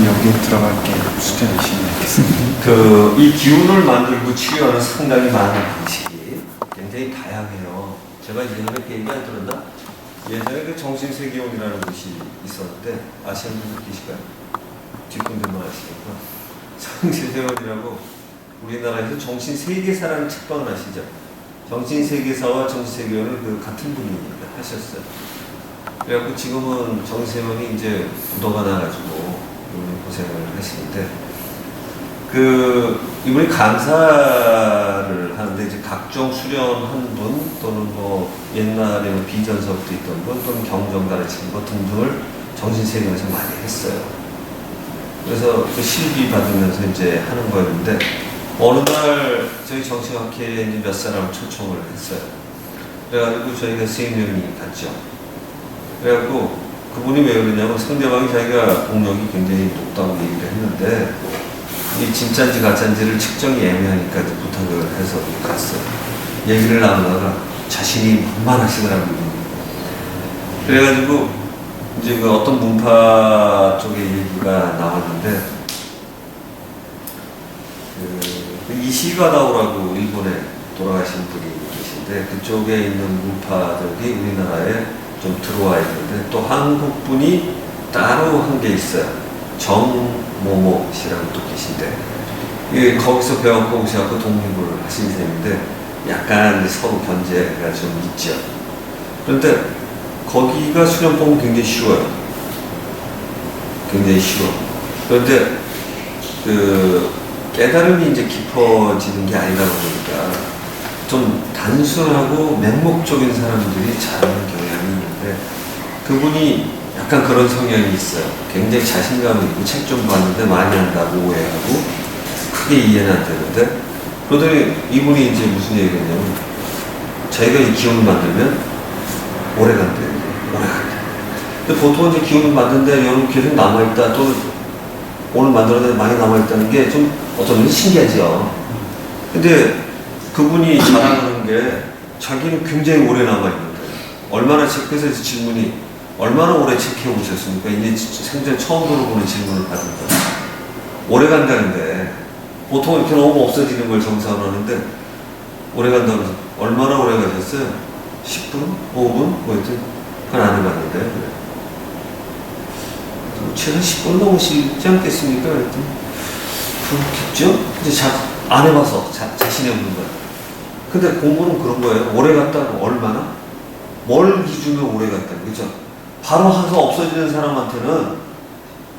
여기에 들어갈게 숫자 열심히 하겠습니다. 이 기운을 만들고 치유하는 상당히 많은 방식이 굉장히 다양해요. 제가 예전에 그 얘기 안 들었나? 예전에 그 정신세계원이라는 곳이 있었는데 아시는 분들 계실까요? 뒷분들만 아시겠구나. 정신세계원이라고 우리나라에서 정신세계사라는 책방을 아시죠? 정신세계사와 정신세계원을 그 같은 분이 하셨어요. 그래갖고 지금은 정신세계원이 이제 부도가 나가지고 고생을 하시는데 이분이 강사를 하는데 이제 각종 수련한 분 또는 뭐 옛날에 비전서부터 있던 분 또는 경전 가르치는 것 등등을 정신세계에서 많이 했어요. 그래서 그 실비 받으면서 이제 하는 거였는데 어느 날 저희 정신학회에 이제 몇 사람을 초청을 했어요. 그래가지고 저희가 3명이 갔죠. 그래갖고 그분이 왜 그러냐면 상대방이 자기가 공력이 굉장히 높다고 얘기를 했는데 이 진짜인지 가짜인지를 측정이 애매하니까 부탁을 해서 갔어요. 얘기를 나누다가 자신이 만만하시더라고요. 그래가지고 이제 그 어떤 문파 쪽의 얘기가 나왔는데 이시가다오라고 일본에 돌아가신 분이 계신데 그쪽에 있는 문파들이 우리나라에 좀 들어와 있는데 또 한국 분이 따로 한 게 있어요. 정모모 씨라고 또 계신데 거기서 배워서 오셔서 독립을 하신 셈인데 약간 서로 견제가 좀 있죠. 그런데 거기가 수련법은 굉장히 쉬워요. 굉장히 쉬워. 그런데 깨달음이 이제 깊어지는 게 아니다 보니까 좀 단순하고 맹목적인 사람들이 잘하는 경향이 있는데 그분이 약간 그런 성향이 있어요. 굉장히 자신감이 있고 책 좀 봤는데 많이 한다고 오해하고 크게 이해는 안 되는데 그러더니 이분이 이제 무슨 얘기를 했냐면 자기가 이 기운을 만들면 오래 간대요. 오래 간대. 근데 보통 이제 기운을 만드는데 여러분 계속 남아있다 또는 오늘 만들어낸 많이 남아있다는 게 좀 어떤 면에서 신기하죠. 근데 그분이 자랑하는 게 자기는 굉장히 오래 남아있는데 얼마나 체크해서 질문이 얼마나 오래 체크해 오셨습니까? 이제 생전 처음 들어보는 질문을 받은 거예요. 오래 간다는데 보통 이렇게 너무 없어지는 걸 정상으로 하는데 오래 간다고 해서 얼마나 오래 가셨어요? 10분? 5분? 뭐 하여튼 그건 안 해봤는데 그래. 최소 10분 넘으시지 않겠습니까? 그랬더니 그렇겠죠? 이제 안 해봐서 자신이 없는 거예요. 근데 공부는 그런 거예요. 오래 갔다고 얼마나? 뭘 기준으로 오래 갔다고 그죠? 바로 가서 없어지는 사람한테는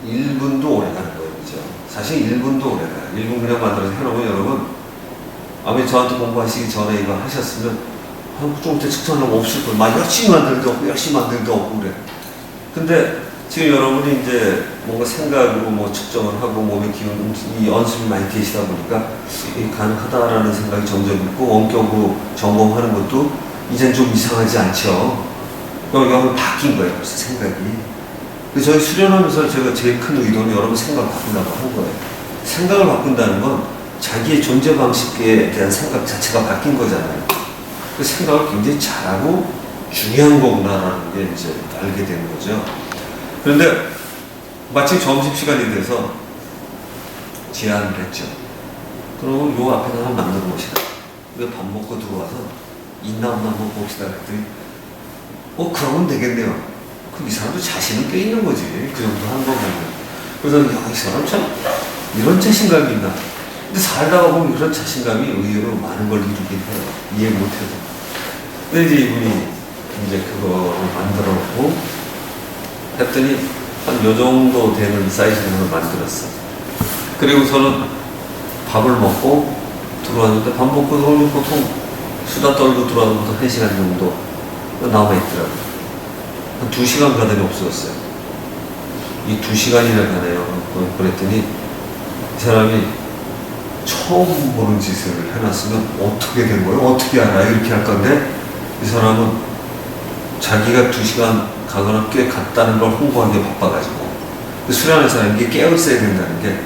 1분도 오래 가는 거예요. 그죠? 사실 1분도 오래 가요. 1분 그냥 만들어서 해놓으면 여러분 아마 저한테 공부하시기 전에 이거 하셨으면 좀 이따 측정하려면 없을 거예요. 막 열심히 만들도 없고 열심히 만들도 없고 그래. 근데 지금 여러분이 이제 뭔가 생각으로 뭐 측정을 하고 몸의 기운, 이 연습이 많이 되시다 보니까 이게 가능하다라는 생각이 점점 있고 원격으로 점검하는 것도 이젠 좀 이상하지 않죠. 여러분 바뀐 거예요, 벌써 생각이. 그래서 저희 수련하면서 제가 제일 큰 의도는 여러분 생각을 바꾼다고 한 거예요. 생각을 바꾼다는 건 자기의 존재 방식에 대한 생각 자체가 바뀐 거잖아요. 그 생각을 굉장히 잘하고 중요한 거구나라는 게 이제 알게 되는 거죠. 그런데 마침 점심시간이 돼서 제안을 했죠. 그럼 요 앞에 하나 만들어 봅시다. 우리가 밥 먹고 들어와서 있나 없나 한번 봅시다 그랬더니 그러면 되겠네요. 그럼 이 사람도 자신은 꽤 있는 거지. 그 정도 한 거 보면. 그래서 이 사람 참 이런 자신감이 있나. 근데 살다가 보면 이런 자신감이 의외로 많은 걸 이루긴 해요. 이해 못해도. 근데 이제 이분이 이제 그거를 만들어 놓고 했더니 한 요 정도 되는 사이즈로 만들었어. 그리고 저는 밥을 먹고 들어왔는데 밥 먹고 들어오면 보통 수다 떨고 들어와서 보통 1시간 정도 나와 있더라고요. 한 2시간 가더니 없어졌어요. 이 2시간이나 가네요. 그랬더니 이 사람이 처음 보는 짓을 해놨으면 어떻게 된 거예요? 어떻게 알아요? 이렇게 할 건데 이 사람은 자기가 2시간 가거나 꽤 갔다는 걸 홍보하기에 바빠가지고 수련하는 사람이 깨어 있어야 된다는 게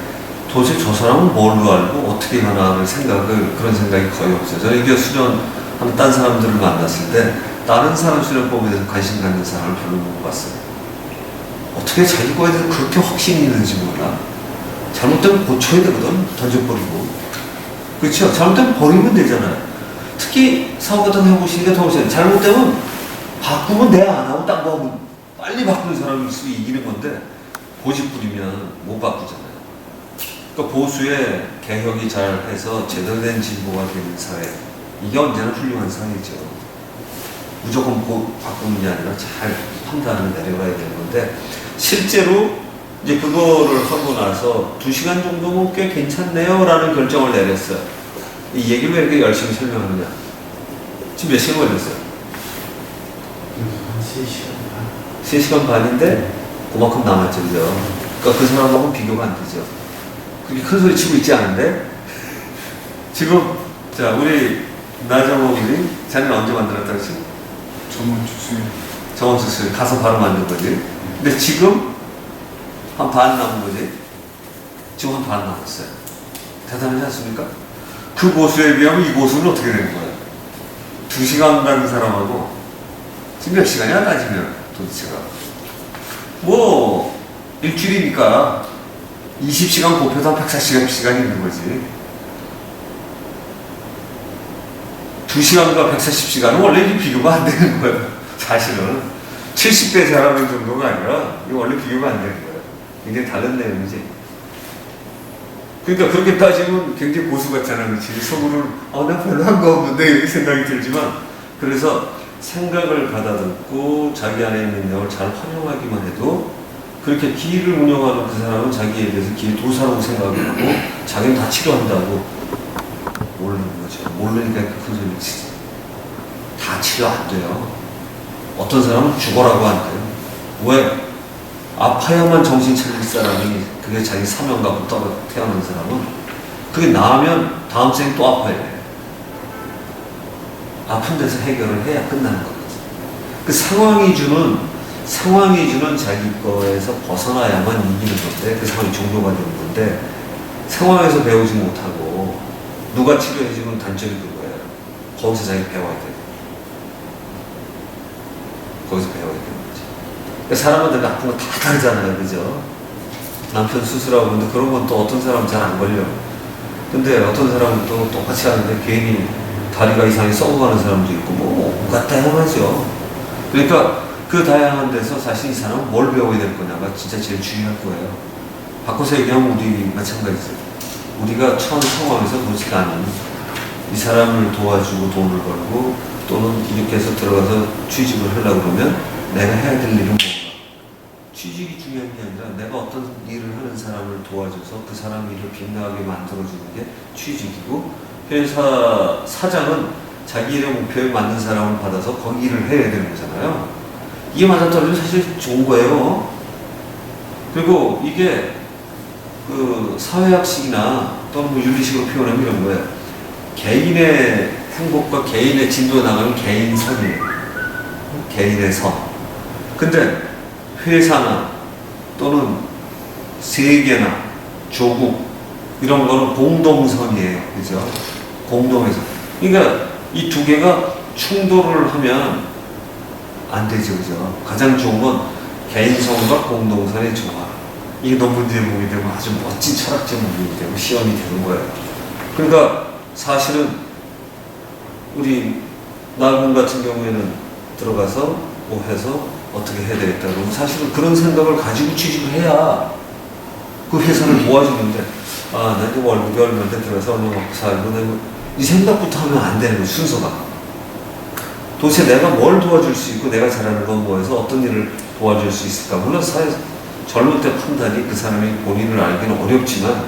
도대체 저 사람은 뭘로 알고 어떻게 하나 하는 그런 생각이 거의 없어요. 저는 이게 수련하는 딴 사람들을 만났을 때 다른 사람 수련법에 대해서 관심 갖는 사람을 별로 못 봤어요. 어떻게 자기 거에 대해서 그렇게 확신이 있는지 몰라. 잘못되면 고쳐야 되거든. 던져버리고. 그렇죠? 잘못되면 버리면 되잖아요. 특히 사업 같은 거 해보시니까 더 오세요. 잘못되면 바꾸면 내가 안 하고 딴 거 하면 빨리 바꾸는 사람이 있으면 이기는 건데 고집 부리면 못 바꾸잖아요. 그러니까 보수의 개혁이 잘 해서 제대로 된 진보가 되는 사회, 이게 언제나 훌륭한 사회죠. 무조건 바꾸는 게 아니라 잘 판단을 내려가야 되는 건데, 실제로 이제 그거를 하고 나서 2시간 정도면 꽤 괜찮네요 라는 결정을 내렸어요. 이 얘기를 왜 이렇게 열심히 설명하느냐. 지금 몇 시간 걸렸어요? 한 3시간 반. 3시간 반인데 그만큼 남았죠, 그죠? 그러니까 그 사람하고 비교가 안 되죠. 그렇게 큰 소리 치고 있지 않은데 지금 자 우리 나정호님 자네는 언제 만들었다고 했지? 저번 주 수요일. 저번 주 수요일 가서 바로 만든 거지. 근데 지금 한 반 남은 거지. 지금 한 반 남았어요. 대단하지 않습니까? 그 보수에 비하면 이 보수는 어떻게 되는 거야? 2시간 가는 사람하고 지금 몇 시간이야 따지면 도대체가 뭐 일주일이니까 20시간 곱해서 한 140시간이 있는 거지. 2시간과 140시간은 원래 이게 비교가 안 되는 거예요. 사실은 70대 사람인 정도가 아니라 이게 원래 비교가 안 되는 거예요. 굉장히 다른 내용이지. 그러니까 그렇게 따지면 굉장히 보수 같잖아. 그렇지? 속으로는 나 별로 한 거 없는데 이렇게 생각이 들지만, 그래서 생각을 가다듬고 자기 안에 있는 능력을 잘 활용하기만 해도 그렇게 길을 운영하는 그 사람은 자기에 대해서 길 도사라고 생각을 하고 자기는 다 치료한다고 모르는 거죠. 모르니까 큰 소리 치지. 다 치료 안 돼요. 어떤 사람은 죽어라고 안 돼요. 왜? 아파야만 정신 차릴 사람이, 그게 자기 사명 갖고 태어난 사람은 그게 나으면 다음 생에 또 아파야 돼요. 아픈 데서 해결을 해야 끝나는 거거든요. 그 상황이 주는 자기 거에서 벗어나야만 이기는 건데, 그 상황이 종료가 되는 건데, 상황에서 배우지 못하고 누가 치료해주는 단점이 그거예요. 거기서 자기 배워야 돼요. 거기서 배워야 되는 거지. 그러니까 사람마다 나쁜 거 다 다르잖아요. 그죠? 남편 수술하고 그러는데 그런 건 또 어떤 사람은 잘 안 걸려. 근데 어떤 사람은 또 똑같이 하는데 괜히 다리가 이상하게 썩어가는 사람도 있고, 뭐 온갖 다양하죠. 그러니까 그 다양한 데서 사실 이 사람은 뭘 배워야 될 거냐가 진짜 제일 중요할 거예요. 바꿔서 얘기하면 우리 마찬가지죠. 우리가 처한 상황에서 그렇지 않은 이 사람을 도와주고 돈을 벌고 또는 이렇게 해서 들어가서 취직을 하려고 그러면 내가 해야 될 일은 뭔가. 취직이 중요한 게 아니라 내가 어떤 일을 하는 사람을 도와줘서 그 사람 일을 빛나게 만들어주는 게 취직이고, 회사 사장은 자기 일의 목표에 맞는 사람을 받아서 거기 일을 해야 되는 거잖아요. 이게 맞아떨어지면 사실 좋은 거예요. 그리고 이게 그 사회학식이나 또는 뭐 윤리식으로 표현하면 이런 거예요. 개인의 행복과 개인의 진도에 나가는 개인선이에요. 개인의 선. 근데 회사나 또는 세계나 조국 이런 거는 공동선이에요. 그죠? 공동에서. 그러니까 이 두 개가 충돌을 하면 안 되죠. 그죠? 가장 좋은 건 개인선과 공동선의 조화. 이게 논문 제목이 되고 아주 멋진 철학 제목이 되고 시험이 되는 거예요. 그러니까 사실은 우리 나군 같은 경우에는 들어가서 뭐 해서 어떻게 해야 되겠다 그러면 사실은 그런 생각을 가지고 취직을 해야 그 회사를 도와주는데, 나 이제 월급이 얼마인데 들어가서 얼마 먹고 살고 이 생각부터 하면 안 되는 거예요. 순서가. 도대체 내가 뭘 도와줄 수 있고 내가 잘하는 건 뭐해서 어떤 일을 도와줄 수 있을까. 물론 젊을 때 판단이 그 사람이 본인을 알기는 어렵지만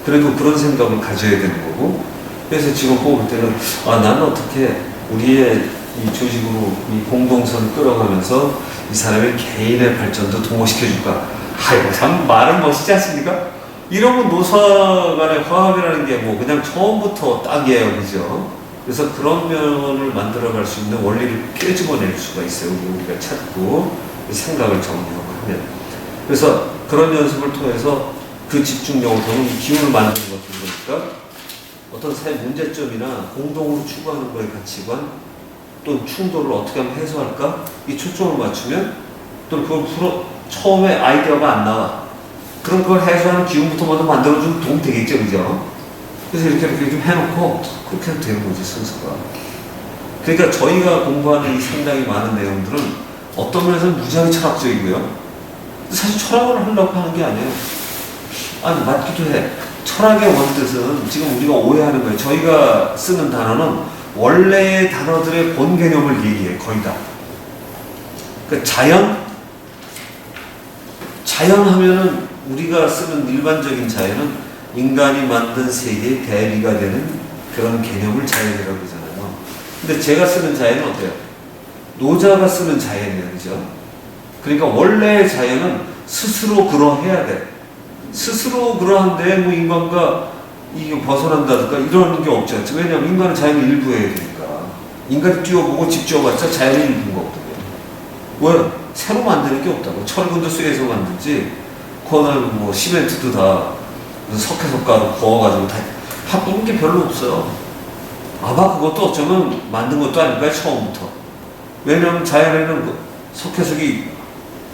그래도 그런 생각을 가져야 되는 거고, 그래서 지금 뽑을 때는 나는 어떻게 우리의 이 조직으로 이 공동선을 끌어가면서 이 사람의 개인의 발전도 도모시켜줄까. 아이고 참 말은 멋있지 않습니까? 이런 건 노사 간의 화합이라는 게 뭐 그냥 처음부터 딱이에요. 그죠? 그래서 그런 면을 만들어갈 수 있는 원리를 꿰집어낼 수가 있어요. 우리가 찾고 생각을 정리하고 하면. 그래서 그런 연습을 통해서 그 집중력을 더는 기운을 만드는 것들, 그러니까 어떤 사회 문제점이나 공동으로 추구하는 거의 가치관 또 충돌을 어떻게 하면 해소할까? 이 초점을 맞추면 또 그걸 처음에 아이디어가 안 나와. 그럼 그걸 해소하는 기운부터 먼저 만들어주면 도움 되겠죠, 그죠? 그래서 이렇게 좀 해놓고 그렇게 하면 되는 거지, 순서가. 그러니까 저희가 공부하는 이 상당히 많은 내용들은 어떤 면에서는 무지하게 철학적이고요. 사실 철학을 하려고 하는 게 아니에요. 아니, 맞기도 해. 철학의 원뜻은 지금 우리가 오해하는 거예요. 저희가 쓰는 단어는 원래의 단어들의 본 개념을 얘기해, 거의 다. 그러니까 자연 하면은 우리가 쓰는 일반적인 자연은 인간이 만든 세계의 대비가 되는 그런 개념을 자연이라고 그러잖아요. 근데 제가 쓰는 자연은 어때요? 노자가 쓰는 자연이에요, 그죠? 그러니까 원래의 자연은 스스로 그러해야 돼. 스스로 그러한데 뭐 인간과 이게 벗어난다든가 이런 게 없죠. 왜냐하면 인간은 자연의 일부여야 되니까. 인간이 뛰어보고 집 지어봤자 자연의 일부인 거거든요. 왜? 새로 만드는 게 없다고. 철근도 쇠에서 만들지. 그거는 뭐 시멘트도 다 석회석가루 부어가지고 다 바꾸는 게 별로 없어요. 아마 그것도 어쩌면 만든 것도 아닐까요, 처음부터. 왜냐하면 자연에는 그 석회석이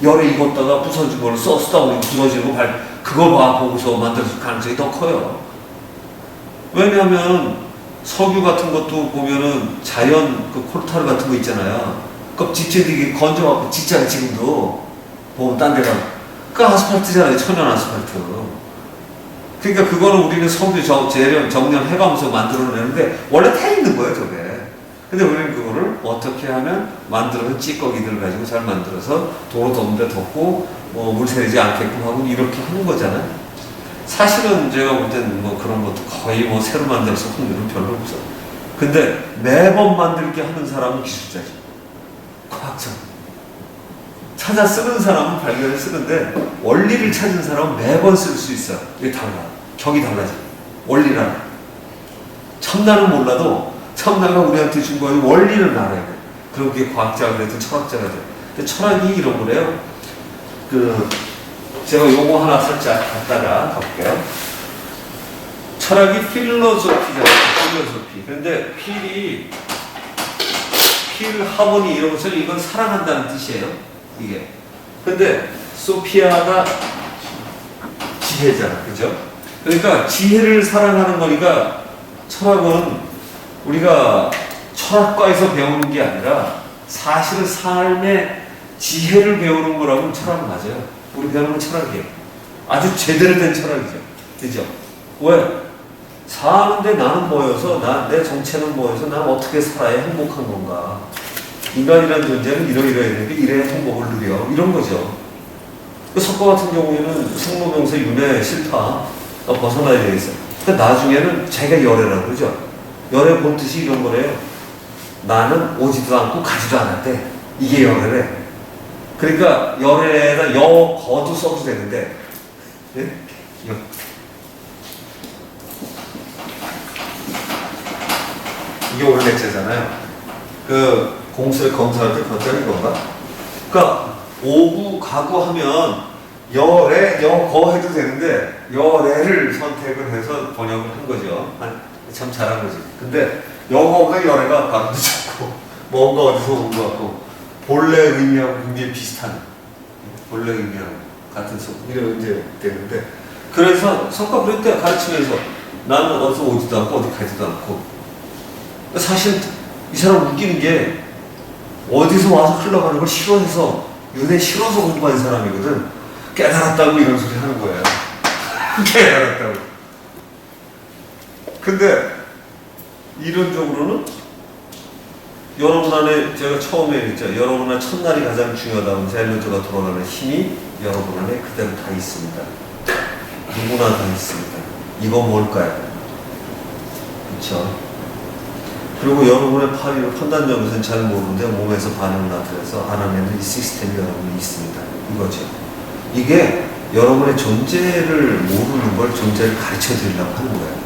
열에 익었다가 부서진 걸 쓰다 보니 부서지는 거 그걸 보고서 만들어질 가능성이 더 커요. 왜냐하면 석유 같은 것도 보면은 자연 그 콜타르 같은 거 있잖아요. 그 집재되게 건져갖고 진짜 지금도 보면 딴 데가 그 아스팔트잖아요. 천연 아스팔트. 그러니까 그거는 우리는 석유 재련 정렬해가면서 만들어내는데 원래 타 있는 거예요, 저게. 근데 우리는 그거를 어떻게 하면 만들어서 찌꺼기들 가지고 잘 만들어서 도로 덮는데 덮고 뭐 물 새리지 않게끔 하고 이렇게 하는 거잖아요. 사실은 제가 볼 때는 뭐 그런 것도 거의 뭐 새로 만들어서 확률은 별로 없어. 근데 매번 만들게 하는 사람은 기술자지. 과학자. 찾아 쓰는 사람은 발견을 쓰는데 원리를 찾은 사람은 매번 쓸 수 있어. 이게 달라. 격이 달라져. 원리라는. 첨단은 몰라도 첨단가 우리한테 준 거는 원리를 알아야 돼. 그럼 그게 과학자가 되든 철학자가 돼. 근데 철학이 이런 거래요. 제가 요거 하나 살짝 갖다가 가볼게요. 철학이 필로소피잖아요. 필로소피. 근데 필 하모니 이런 것을 이건 사랑한다는 뜻이에요. 이게. 근데 소피아가 지혜잖아. 그죠? 그러니까 지혜를 사랑하는 거니까 철학은 우리가 철학과에서 배우는 게 아니라 사실은 삶의 지혜를 배우는 거라면 철학은 맞아요. 우리 배우는 건 철학이에요. 아주 제대로 된 철학이죠. 그죠? 왜? 사는데 나는 뭐여서, 내 정체는 뭐여서, 난 어떻게 살아야 행복한 건가. 인간이라는 존재는 이러이러해야 되는데, 이래야 행복을 누려. 이런 거죠. 석가 같은 경우에는 생로병사 윤회 실파 벗어나야 되겠어요. 그러니까 나중에는 자기가 열애라고 그러죠. 열애 본 뜻이 이런 거래요. 나는 오지도 않고 가지도 않았대. 이게 열애래. 그러니까 열애나 거도 써도 되는데, 예? 이게 원래 액자잖아요. 공수의 검사할 때 그것들이 건가? 그러니까 오구 가구 하면 열애, 거 해도 되는데 열애를 선택을 해서 번역을 한 거죠. 참 잘한 거지. 근데 영어가 열애가 발음도 좋고 뭔가 어디서 온 것 같고 본래 의미하고 굉장히 비슷한 본래 의미하고 같은 이런 이제 되는데 그래서 석가 그럴 때 가르치면서 나는 어디서 오지도 않고 어디 가지도 않고 사실 이 사람 웃기는 게 어디서 와서 흘러가는 걸 싫어해서 윤회 싫어서 공부한 사람이거든. 깨달았다고 이런 소리 하는 거예요. 깨달았다고. 근데 이론적으로는 여러분 안에 제가 처음에 했죠. 여러분 안에 첫날이 가장 중요하다고 젤로저가 돌아가는 힘이 여러분 안에 그대로 다 있습니다. 누구나 다 있습니다. 이거 뭘까요? 그렇죠? 그리고 여러분의 파리를 판단력에서는 잘 모르는데 몸에서 반응을 나타내서 알아내는 이 시스템이 여러분이 있습니다. 이거죠. 이게 여러분의 존재를 모르는 걸 존재를 가르쳐 드리려고 하는 거예요.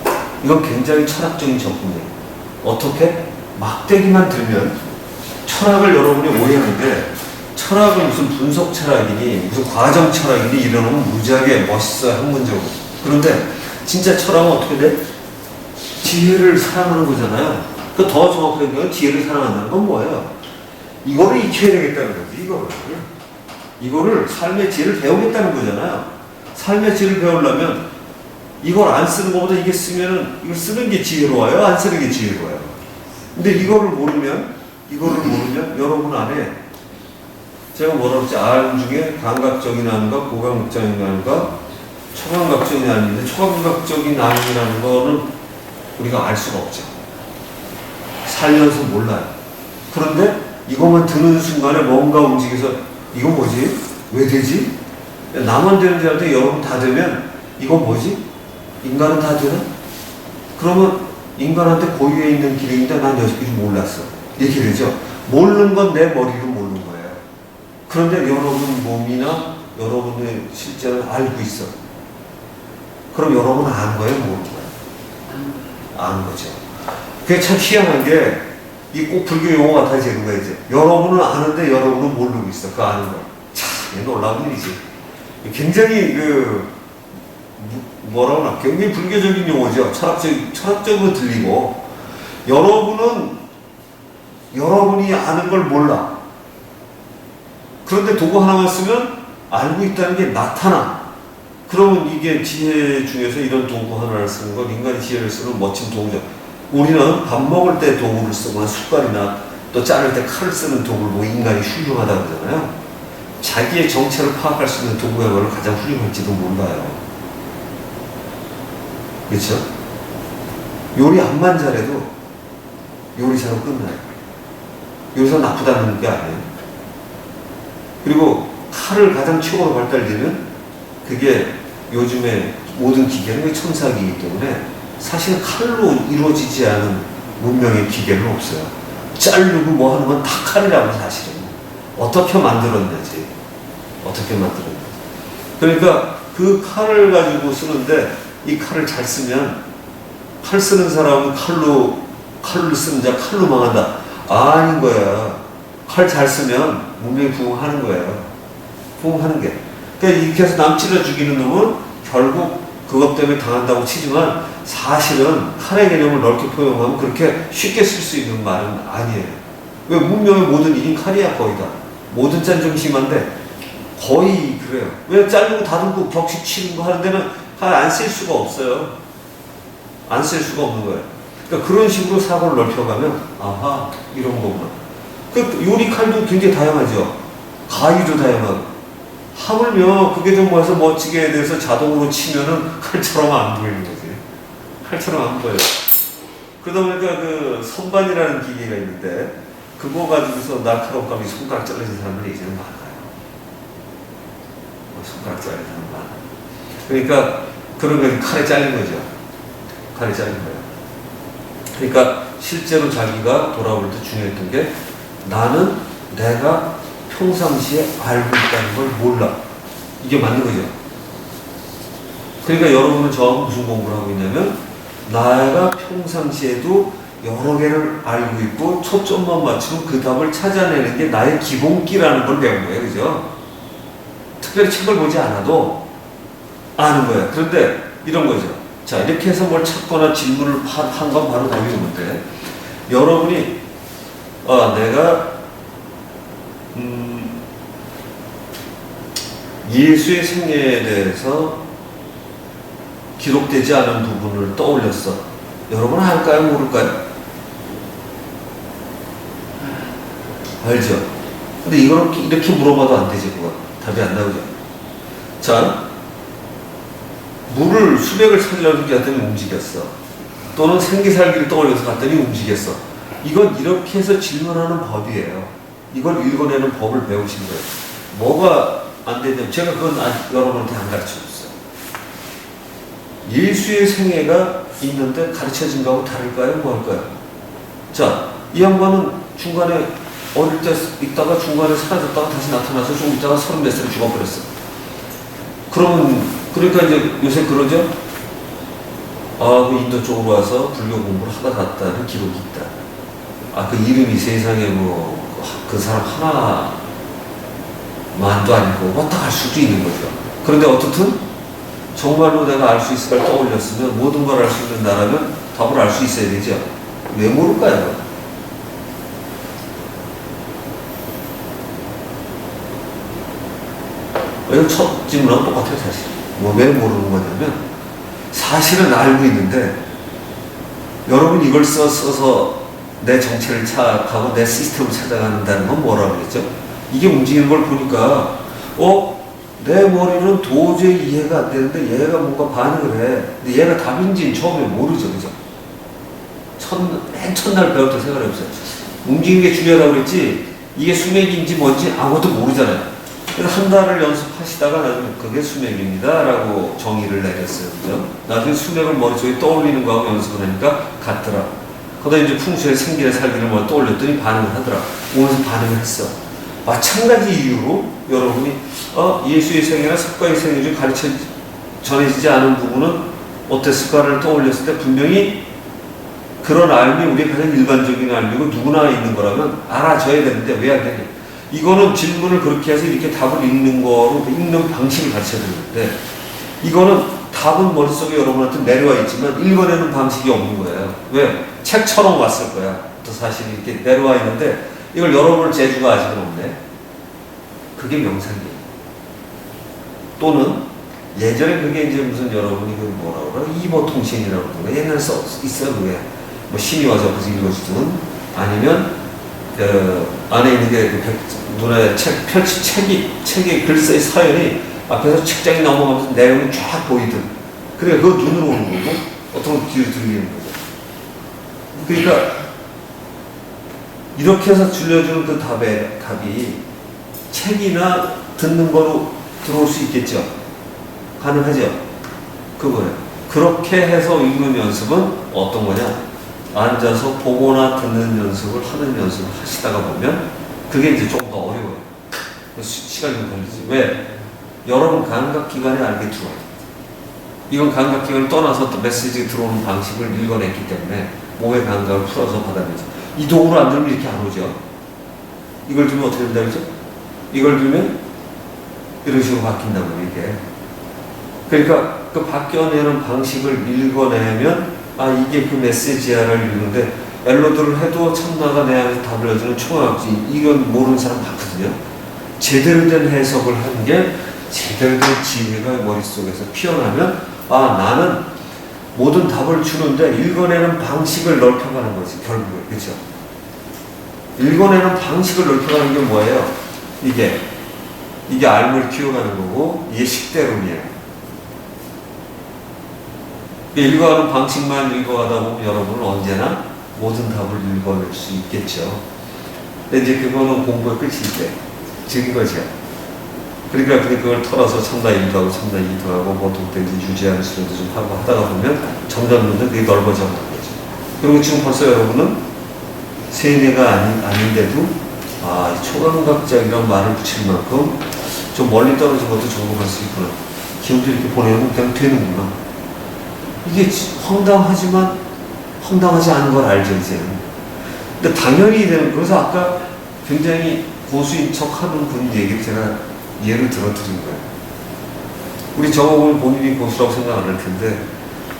이건 굉장히 철학적인 접근이에요. 어떻게? 막대기만 들면 철학을 여러분이 오해하는데 철학은 무슨 분석 철학이니 무슨 과정 철학이니 이러면 무지하게 멋있어요. 학문적으로. 그런데 진짜 철학은 어떻게 돼? 지혜를 사랑하는 거잖아요. 그 더 정확하게 얘기하면 지혜를 사랑한다는 건 뭐예요? 이거를 익혀야 되겠다는 거지. 이거를 삶의 지혜를 배우겠다는 거잖아요. 삶의 지혜를 배우려면 이걸 안 쓰는 것보다 이게 쓰면은 이걸 쓰는 게 지혜로워요? 안 쓰는 게 지혜로워요? 근데 이거를 모르면 여러분 안에 제가 뭐라고 했지? 알 중에 감각적인 안과 고감각적인 안과 초감각적인 안인데 초감각적인 안이라는 거는 우리가 알 수가 없죠. 살면서 몰라요. 그런데 이것만 듣는 순간에 뭔가 움직여서 이거 뭐지? 왜 되지? 나만 되는 줄 알았더니 여러분 다 되면 이거 뭐지? 인간은 다 되나? 그러면 인간한테 고유해 있는 기능인데 난 여태까지 몰랐어. 이렇게 되죠. 모르는 건 내 머리로 모르는 거예요. 그런데 여러분 몸이나 여러분의 실제는 알고 있어. 그럼 여러분은 아는 거예요? 모르는 거예요? 아는 거죠. 그게 참 희한한 게 이 꼭 불교 용어 같아지는 거예요. 이제 여러분은 아는데 여러분은 모르고 있어. 그 아는 거. 참 놀라운 일이지. 굉장히 뭐라고 하나 굉장히 불교적인 용어죠. 철학적으로 들리고 여러분이 아는 걸 몰라. 그런데 도구 하나만 쓰면 알고 있다는 게 나타나. 그러면 이게 지혜 중에서 이런 도구 하나를 쓰는 건 인간의 지혜를 쓰는 멋진 도구죠. 우리는 밥 먹을 때 도구를 쓰거나 숟갈이나 또 자를 때 칼을 쓰는 도구를 보고 인간이 훌륭하다고 그러잖아요. 자기의 정체를 파악할 수 있는 도구야말로 가장 훌륭할지도 몰라요. 그렇죠? 요리 암만 잘해도 요리사로 끝나요. 요리사 나쁘다는 게 아니에요. 그리고 칼을 가장 최고로 발달되면 그게 요즘에 모든 기계는 천사기이기 때문에 사실 칼로 이루어지지 않은 문명의 기계는 없어요. 자르고 뭐 하는 건 다 칼이라고 사실은. 어떻게 만들었는지. 그러니까 그 칼을 가지고 쓰는데 이 칼을 잘 쓰면 칼 쓰는 사람은 칼로 쓰는 자 칼로 망한다. 아닌 거야. 칼 잘 쓰면 문명이 부흥하는 거예요. 부흥하는 게. 그러니까 이렇게 해서 남 찔러 죽이는 놈은 결국 그것 때문에 당한다고 치지만 사실은 칼의 개념을 넓게 포용하면 그렇게 쉽게 쓸 수 있는 말은 아니에요. 왜 문명의 모든 일인 칼이야 거의 다. 모든 짠 좀 심한데 거의 그래요. 왜 자르고 다듬고 격식 치는 거 하는 데는 칼 안 쓸 수가 없어요. 안 쓸 수가 없는 거예요. 그러니까 그런 식으로 사고를 넓혀가면 아하 이런 거구나. 그 요리 칼도 굉장히 다양하죠. 가위도 다양하고. 하물며 그게 좀 모아서 멋지게 돼서 자동으로 치면은 칼처럼 안 보이는 거지. 칼처럼 안 보여요. 그러다 보니까 그 선반이라는 기계가 있는데 그거 가지고서 날카롭감이 손가락 잘라진 사람들이 이제는 많아요. 손가락 잘라진 사람 많아요. 그러니까 그런 거 칼에 잘린 거죠. 칼에 잘린 거예요. 그러니까 실제로 자기가 돌아올 때 중요했던 게 나는 내가 평상시에 알고 있다는 걸 몰라. 이게 맞는 거죠. 그러니까 여러분은 저하고 무슨 공부를 하고 있냐면 나가 평상시에도 여러 개를 알고 있고 초점만 맞추면 그 답을 찾아내는 게 나의 기본기라는 걸 배운 거예요. 그죠? 특별히 책을 보지 않아도 아는 거예요. 그런데 이런 거죠. 자, 이렇게 해서 뭘 찾거나 질문을 한 건 바로 답이 오는데 여러분이 내가 예수의 생애에 대해서 기록되지 않은 부분을 떠올렸어. 여러분 알까요? 모를까요? 알죠? 근데 이렇게 물어봐도 안 되지, 그거. 답이 안 나오죠. 자, 물을 수백을 찾으려고 갔더니 움직였어. 또는 생기살기를 떠올려서 갔더니 움직였어. 이건 이렇게 해서 질문하는 법이에요. 이걸 읽어내는 법을 배우신 거예요. 뭐가 안 되냐면 제가 그건 여러분한테 안 가르쳐줬어요. 예수의 생애가 있는데 가르쳐진 거하고 다를까요? 뭐 할까요? 자, 이 양반은 중간에 어릴 때 있다가 중간에 사라졌다가 다시 나타나서 좀 있다가 30몇 살에 죽어버렸어. 그러니까 이제 요새 그러죠? 그 인도 쪽으로 와서 불교 공부를 하다 갔다는 기록이 있다. 그 이름이 세상에 그 사람 하나만도 아니고 왔다 갈 수도 있는 거죠. 그런데 어떻든 정말로 내가 알 수 있을까를 떠올렸으면 모든 걸 알 수 있는 나라면 답을 알 수 있어야 되죠. 왜 모를까요? 이건 첫 질문하고 똑같아요, 사실. 왜 모르는 거냐면, 사실은 알고 있는데, 여러분 이걸 써서 내 정체를 찾아가고 내 시스템을 찾아간다는 건 뭐라 그랬죠? 이게 움직이는 걸 보니까, 내 머리는 도저히 이해가 안 되는데 얘가 뭔가 반응을 해. 근데 얘가 답인지는 처음에 모르죠, 그죠? 맨 첫날 배울 때 생각을 해보세요. 움직이는 게 중요하다고 그랬지, 이게 수맥인지 뭔지 아무것도 모르잖아요. 그래서 한 달을 연습하시다가 나중에 그게 수맥입니다 라고 정의를 내렸어요, 그죠? 나중에 수맥을 머릿속에 떠올리는 거하고 연습을 하니까 같더라. 그러다 이제 풍수의 생기를 살기를 뭐 떠올렸더니 반응을 하더라. 오면서 반응을 했어. 마찬가지 이유로 여러분이 예수의 생애나 석가의 생애 중 전해지지 않은 부분은 어땠을까를 떠올렸을 때 분명히 그런 알미 우리의 가장 일반적인 알미고 누구나 있는 거라면 알아줘야 되는데 왜 안 되냐. 이거는 질문을 그렇게 해서 이렇게 답을 읽는 거로 읽는 방식을 가르쳐 드리는데 이거는 답은 머릿속에 여러분한테 내려와 있지만 읽어내는 방식이 없는 거예요. 왜? 책처럼 왔을 거야. 또 사실 이렇게 내려와 있는데 이걸 열어볼 재주가 아직은 없네. 그게 명상이에요. 또는 예전에 그게 이제 무슨 여러분이 그 뭐라고 그러나 이보통신이라고 그러나 옛날에 있어요. 그게 뭐 신이 와서 그래서 읽어주든 아니면 안에 있는 게 눈에 책에 글쓰의 사연이 앞에서 책장이 넘어가면서 내용이 쫙 보이든 그래 그거 눈으로 오는 거고 어떤 건 귀로 들리는 거죠. 그러니까 이렇게 해서 줄여주는 그 답이 책이나 듣는 거로 들어올 수 있겠죠. 가능하죠. 그거예요. 그렇게 해서 읽는 연습은 어떤 거냐? 앉아서 보거나 듣는 연습을 하는 연습을 하시다가 보면 그게 이제 조금 더 어려워요. 시간이 좀 걸리지. 왜? 여러분 감각기관에 알게 들어와요. 이건 감각기관을 떠나서 또 메시지가 들어오는 방식을 읽어냈기 때문에 몸의 감각을 풀어서 받아내죠. 이 도구를 안 들으면 이렇게 안 오죠. 이걸 들으면 어떻게 된다 그러죠? 이걸 들으면 이런 식으로 바뀐다고 이게. 그러니까 그 바뀌어내는 방식을 읽어내면 이게 그 메시지야를 읽는데 엘로드를 해도 참나가 내 안에서 답을 해주는 총학지 이건 모르는 사람 많거든요. 제대로 된 해석을 하는 게 제대로 된 지혜가 머릿속에서 피어나면 나는 모든 답을 주는데 읽어내는 방식을 넓혀가는 거지 결국은. 그렇죠? 읽어내는 방식을 넓혀가는 게 뭐예요? 이게 알을 키워가는 거고 이게 식대론이에요. 읽어가는 방식만 읽어가다 보면 여러분은 언제나 모든 답을 읽어낼 수 있겠죠. 근데 이제 그거는 공부의 끝일 때 거죠. 그러니까 그걸 털어서 참나 1도 하고 참나 2도 하고 보통 때 이제 유지하는 수련도 좀 하고 하다가 보면 점점 그게 넓어져 가는 거죠. 그리고 지금 벌써 여러분은 세뇌가 아닌데도 초감각적이라는 말을 붙일 만큼 좀 멀리 떨어진 것도 점검할 수 있구나. 기운도 이렇게 보내면 그냥 되는구나. 이게 황당하지만 황당하지 않은 걸 알죠, 이제는. 근데 당연히 되는, 그래서 아까 굉장히 고수인 척 하는 분 얘기를 제가 예를 들어 드린 거예요. 우리 저거 보면 본인이 고수라고 생각 안 할 텐데,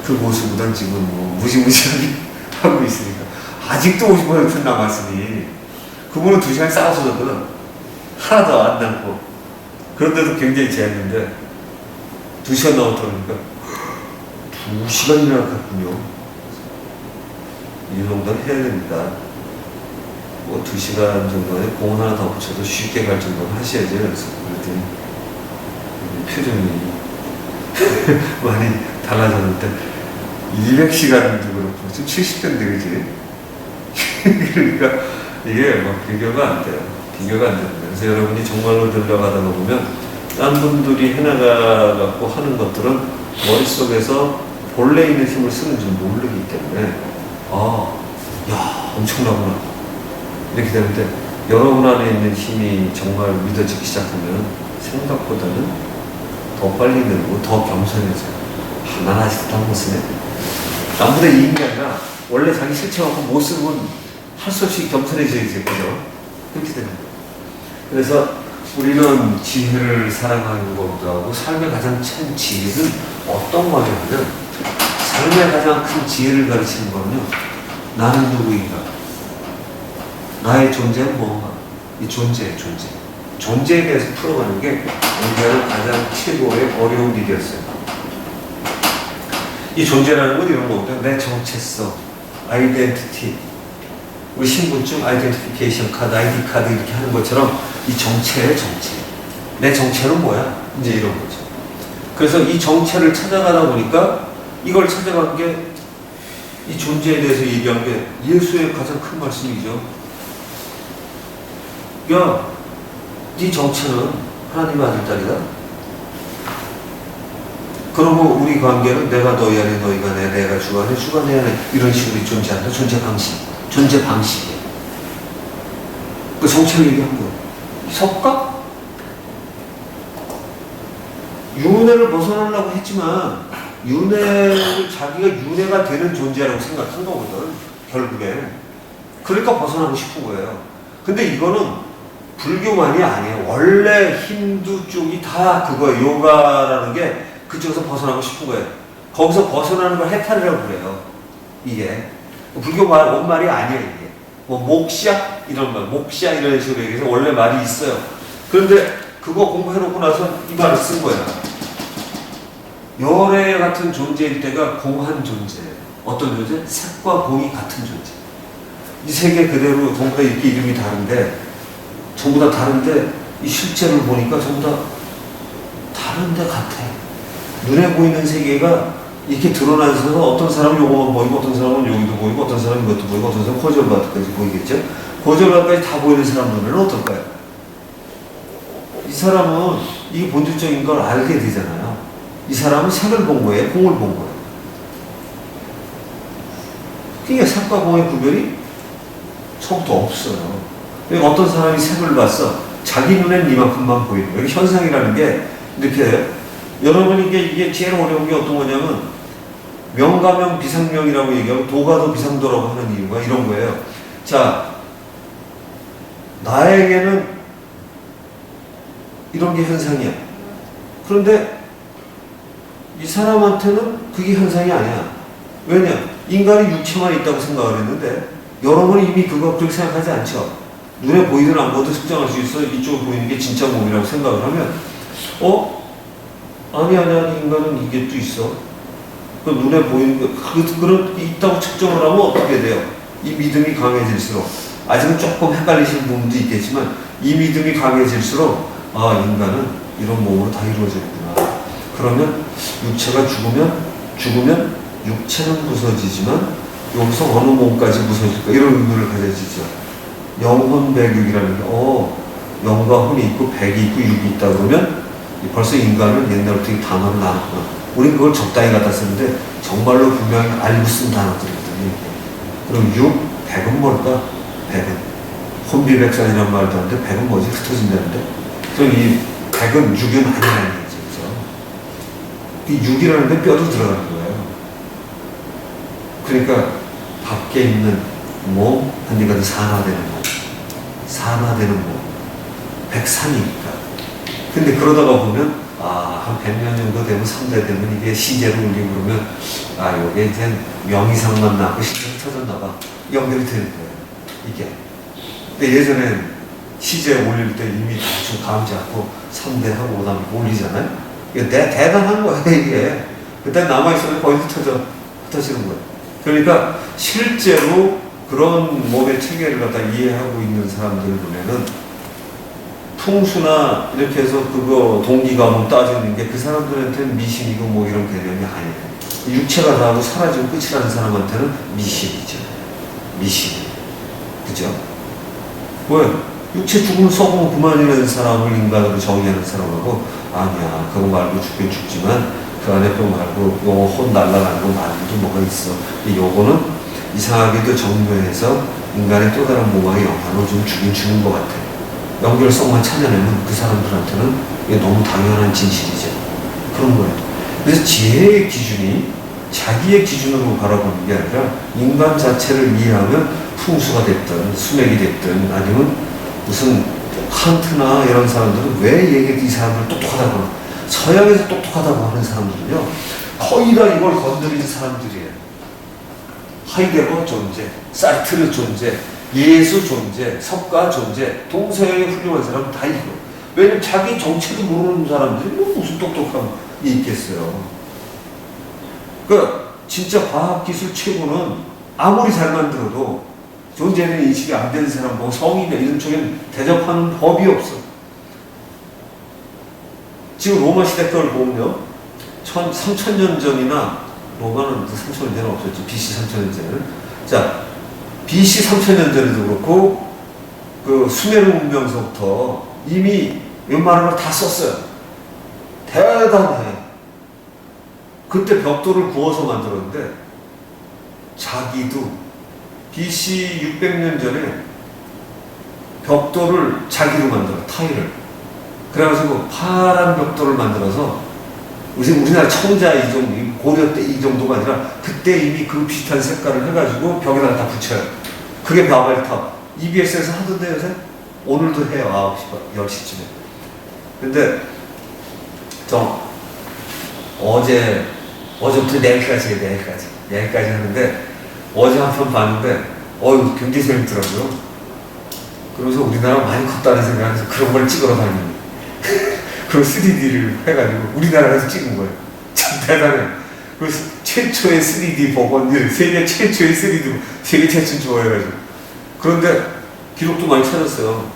그 고수보단 지금 뭐 무시무시하게 하고 있으니까. 아직도 50% 남았으니, 그분은 2시간 싸워서 졌거든. 하나도 안 남고. 그런데도 굉장히 재밌는데, 2시간 남았다 그러니까, 2시간이나 갔군요. 이 정도는 해야 됩니다. 뭐 2시간 정도에 공 하나 더 붙여도 쉽게 갈 정도는 하셔야죠. 그래서 그랬더니 표정이 많이 달라졌는데 200시간도 그렇고 지금 70대인데 그지? 그러니까 이게 뭐 비교가 안 돼요. 비교가 안 됩니다. 그래서 여러분이 정말로 들려가다가 보면 딴 분들이 해나가갖고 하는 것들은 머릿속에서 본래 있는 힘을 쓰는 줄 모르기 때문에 엄청나구나 이렇게 되는데 여러분 안에 있는 힘이 정말 믿어지기 시작하면 생각보다는 더 빨리 늘고 더 겸손해져요. 난 아직도 못 쓰네. 남보다 이긴 게 아니라 원래 자기 실체하고 못 쓰면 할 수 없이 겸손해져야지. 그죠? 그렇게 됩니다. 그래서 우리는 지혜를 사랑하는 것도 하고 삶의 가장 큰 지혜는 어떤 거냐면 삶의 가장 큰 지혜를 가르치는 거는요. 나는 누구인가? 나의 존재는 뭔가? 이 존재. 존재에 대해서 풀어가는 게 인간은 가장 최고의 어려운 일이었어요. 이 존재라는 건 이런 거거든요. 내 정체성, 아이덴티티. 우리 신분증, 아이덴티피케이션 카드, 아이디 카드 이렇게 하는 것처럼 이 정체의 정체. 내 정체는 뭐야? 이제 이런 거죠. 그래서 이 정체를 찾아가다 보니까 이걸 찾아간 게 이 존재에 대해서 얘기한 게 예수의 가장 큰 말씀이죠. 야, 네 정체는 하나님의 아들, 딸이다. 그러면 우리 관계는 내가 너희 안에, 너희가 내가 주 안에, 주가 내 안에 이런 식으로 존재한다. 존재 방식이에요. 그 정체를 얘기한 거예요. 석가? 윤회를 벗어나려고 했지만 윤회를 자기가 윤회가 되는 존재라고 생각한 거거든. 결국엔. 그러니까 벗어나고 싶은 거예요. 근데 이거는 불교만이 아니에요. 원래 힌두 쪽이 다 그거예요. 요가라는 게 그쪽에서 벗어나고 싶은 거예요. 거기서 벗어나는 걸 해탈이라고 그래요. 이게. 불교 원말이 아니에요. 이게. 뭐 목샤? 이런 말. 목샤 이런 식으로 얘기해서 원래 말이 있어요. 그런데 그거 공부해놓고 나서 이 말을 쓴 거야. 열애 같은 존재일 때가 공한 존재예요. 어떤 존재? 색과 공이 같은 존재. 이 세 개 그대로 전부 다 이렇게 이름이 다른데 전부 다 다른데 이 실제를 보니까 전부 다 다른데 같아. 눈에 보이는 세계가 이렇게 드러나서 어떤 사람은 요거만 보이고 어떤 사람은 여기도 보이고 어떤 사람은 이것도 보이고 어떤 사람은 고절바트까지 보이겠죠? 고절바트까지 다 보이는 사람 눈에는 어떨까요? 이 사람은 이게 본질적인 걸 알게 되잖아요. 이 사람은 색을 본 거예요? 공을 본 거예요? 그러니까 색과 공의 구별이 처음부터 없어요. 그러니까 어떤 사람이 색을 봤어. 자기 눈엔 이만큼만 보이는 거예요. 현상이라는 게 이렇게 여러분 이게 제일 어려운 게 어떤 거냐면 명가명 비상명이라고 얘기하고 도가도 비상도라고 하는 이유가 이런 거예요. 자, 나에게는 이런 게 현상이야. 그런데 이 사람한테는 그게 현상이 아니야. 왜냐? 인간이 육체만 있다고 생각을 했는데 여러분이 이미 그거 그렇게 생각하지 않죠. 눈에 보이든 안 보이든 측정할 수 있어. 이쪽으로 보이는 게 진짜 몸이라고 생각을 하면 아니 인간은 이게 또 있어. 그 눈에 보이는 거 그런 있다고 측정을 하면 어떻게 돼요? 이 믿음이 강해질수록 아직은 조금 헷갈리시는 부분도 있겠지만 이 믿음이 강해질수록 인간은 이런 몸으로 다 이루어져 있구나. 그러면 육체가 죽으면 육체는 부서지지만 여기서 어느 몸까지 부서질까 이런 의문을 가져지죠. 영혼백육이라는 게 영과 혼이 있고 백이 있고 육이 있다 그러면 벌써 인간은 옛날부터 이 단어를 나눴구나. 우리는 그걸 적당히 갖다 쓰는데 정말로 분명히 알고 쓴 단어들이거든요. 그럼 육, 백은 뭘까? 백은 혼비백산이라는 말도 하는데 백은 뭐지? 흩어진다는데 그럼 이 백은 육은 아니라는 얘기죠. 이 육이라는 데 뼈도 들어가는 거예요. 그러니까 밖에 있는 몸, 한니가 산화되는 몸, 산화되는 몸, 백산이니까. 근데 그러다가 보면 한 100년 정도 되면 3대 되면 이게 시제로 올리고 그러면 요게 이제 명이상만 나고 시제로 터졌나 봐. 연결이 되는 거예요. 이게. 근데 예전엔 시제 올릴 때 이미 대충 감 잡고 3대하고 그다음에 올리잖아요. 이게 대단한 거예요, 이게. 그때 남아있으면 거의 흩어지는 거예요. 그러니까 실제로 그런 몸의 체계를 갖다 이해하고 있는 사람들 보면은 풍수나 이렇게 해서 그거 동기가문 따지는 게 그 사람들한테는 미신이고 뭐 이런 개념이 아니에요. 육체가 다 하고 사라지고 끝이라는 사람한테는 미신이죠. 미신. 그죠? 왜? 육체 죽으면 썩으면 그만이라는 사람을 인간으로 정의하는 사람하고 아니야. 그거 말고 죽긴 죽지만 그 안에 또 말고 요거 혼 날라가는 거 말고도 뭐가 있어. 요거는 이상하게도 정교해서 인간의 또 다른 모방의 영향으로 좀 죽인 것 같아요. 연결성만 찾아내면 그 사람들한테는 이게 너무 당연한 진실이죠. 그런 거예요. 그래서 지혜의 기준이 자기의 기준으로 바라보는 게 아니라 인간 자체를 이해하면 풍수가 됐든 수맥이 됐든 아니면 무슨 칸트나 이런 사람들은 왜 이 사람들 똑똑하다고 서양에서 똑똑하다고 하는 사람들은요 거의 다 이걸 건드린 사람들이에요. 하이데거 존재, 사르트르 존재, 예수 존재, 석가 존재, 동서양의 훌륭한 사람은 다 이거. 왜냐면 자기 정체도 모르는 사람들이 뭐 무슨 똑똑함이 있겠어요. 그러니까 진짜 과학기술 최고는 아무리 잘 만들어도 존재는 인식이 안 되는 사람, 뭐 성인이나 이런 쪽에는 대접하는 법이 없어. 지금 로마 시대 걸 보면요. 3000년 전이나 로마는 3000년 전은 없었죠. BC 3000년 전에는. 자, BC 3000년 전에도 그렇고 그 수메르 문명서부터 이미 웬만한 걸 다 썼어요. 대단해. 그때 벽돌을 구워서 만들었는데 자기도 BC 600년 전에 벽돌을 자기로 만들어, 타일을. 그래가지고 파란 벽돌을 만들어서 우리나라 청자 이 정도, 고려 때 이 정도가 아니라 그때 이미 그 비슷한 색깔을 해가지고 벽에다가 다 붙여요. 그게 바벨탑. EBS에서 하던데 요새? 오늘도 해요. 9시, 10시쯤에. 근데 어제부터 내일까지 하는데 어제 한 편 봤는데 굉장히 재밌더라고요. 그러면서 우리나라 많이 컸다는 생각에서 그런 걸 찍으러 다니는 그걸 3D를 해가지고 우리나라에서 찍은 거예요. 참 대단해. 그래서 최초의 3D 복원을 세계 최초의 3D 세계 최초 좋아해가지고. 그런데 기록도 많이 찾았어요.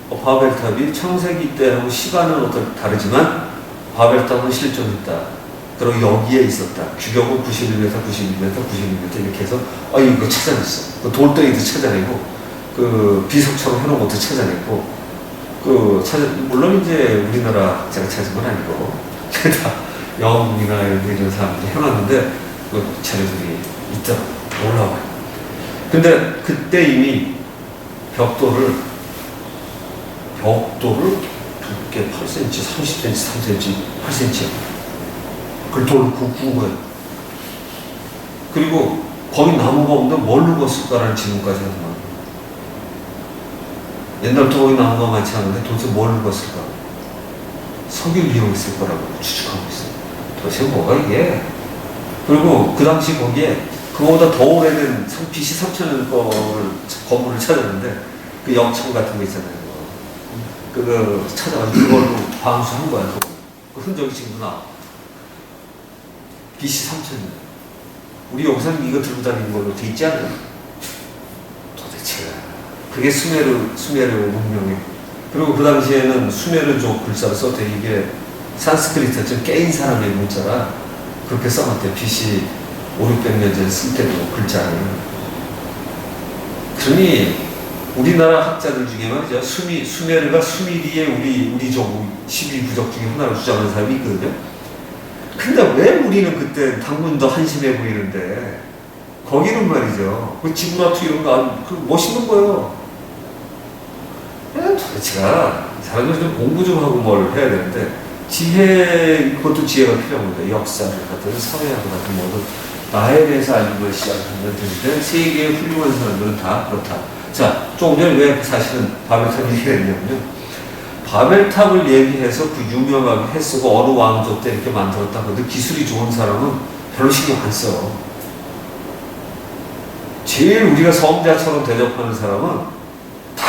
바벨탑이 창세기 때하고 시간은 다르지만 바벨탑은 실존했다. 그리고 여기에 있었다. 규격은 91m, 91m, 91m 이렇게 해서 이거 찾아냈어. 그 돌덩이도 찾아내고 그 비석처럼 해놓은 것도 찾아냈고 물론 이제 우리나라 제가 찾은 건 아니고 다 영국이나 이런 사람들이 해놨는데 그 자료들이 있더라고. 올라와요. 근데 그때 이미 벽돌을 두께 8cm, 30cm, 3cm, 8cm 그걸 돌로 구운 거예요. 그리고 거기 나무가 없는데 뭘 누웠을까라는 질문까지 하더만. 옛날부터 거기 나무가 많지 않은데 도대체 뭘 누웠을까? 석유를 이용했을 거라고 추측하고 있어요. 도대체 뭐가 이게? 그리고 그 당시 거기에 그거보다 더 오래된 BC 3000년 건물을 찾았는데 그 영청 같은 거 있잖아요. 그거 찾아가지고 그걸로 방수한 거야. 그 흔적이 지금도 나와. BC 3000년. 우리 여기서는 이거 들고 다니는 걸로 돼 있지 않아요? 도대체 그게 수메르 문명이에요. 그리고 그 당시에는 수메르족 글자를 써도 이게 산스크리트 좀 깨인 사람의 문자라 그렇게 써놨대요. BC 500~600년 전에 쓸 때도 글자를. 그러니 우리나라 학자들 중에 말이죠. 수메르가 수미리의 우리 족 12부족 중에 하나로 주장하는 사람이 있거든요. 근데 왜 우리는 그때 당분도 한심해 보이는데 거기는 말이죠. 그 지구라투 이런 거 멋있는 거예요. 도대체가 사람들이 좀 공부 좀 하고 뭘 해야 되는데 그것도 지혜가 필요한 거죠. 역사를 하든 사회학을 하든 뭐든 나에 대해서 알는 걸 시작하면 되는데 세계의 훌륭한 사람들은 다 그렇다. 자, 조금 전에 왜 사실은 바벨탑 얘기를 했냐면요. 바벨탑을 얘기해서 그 유명하게 했쓰고 어느 왕조 때 이렇게 만들었다. 근데 기술이 좋은 사람은 별로 신경 안 써. 제일 우리가 성자처럼 대접하는 사람은 다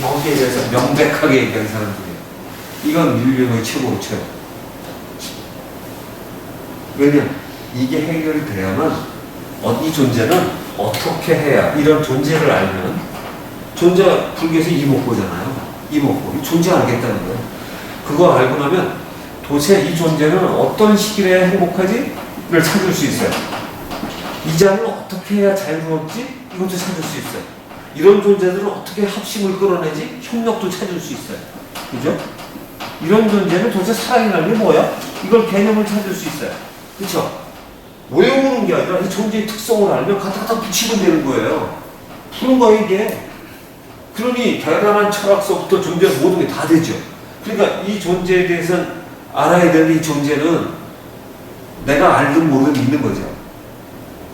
여기에 대해서 명백하게 얘기하는 사람들이에요. 이건 인류의 최고로 최고. 왜냐? 이게 해결이 돼야만 이 존재는 어떻게 해야 이런 존재를 알면 불교에서 이목고잖아요. 이목고. 존재 알겠다는 거예요. 그거 알고 나면 도대체 이 존재는 어떤 시기에 행복하지? 를 찾을 수 있어요. 이 자를 어떻게 해야 자유롭지? 이것도 찾을 수 있어요. 이런 존재들은 어떻게 합심을 끌어내지? 협력도 찾을 수 있어요. 그죠? 이런 존재는 도대체 사랑이라는 게 뭐야? 이걸 개념을 찾을 수 있어요. 그쵸? 외우는 게 아니라 이 존재의 특성을 알면 갖다 붙이면 되는 거예요. 푸는 거예요, 이게. 그러니 대단한 철학서부터 존재 모든 게 다 되죠. 그러니까 이 존재에 대해서는 알아야 되는 이 존재는 내가 알든 모르든 있는 거죠.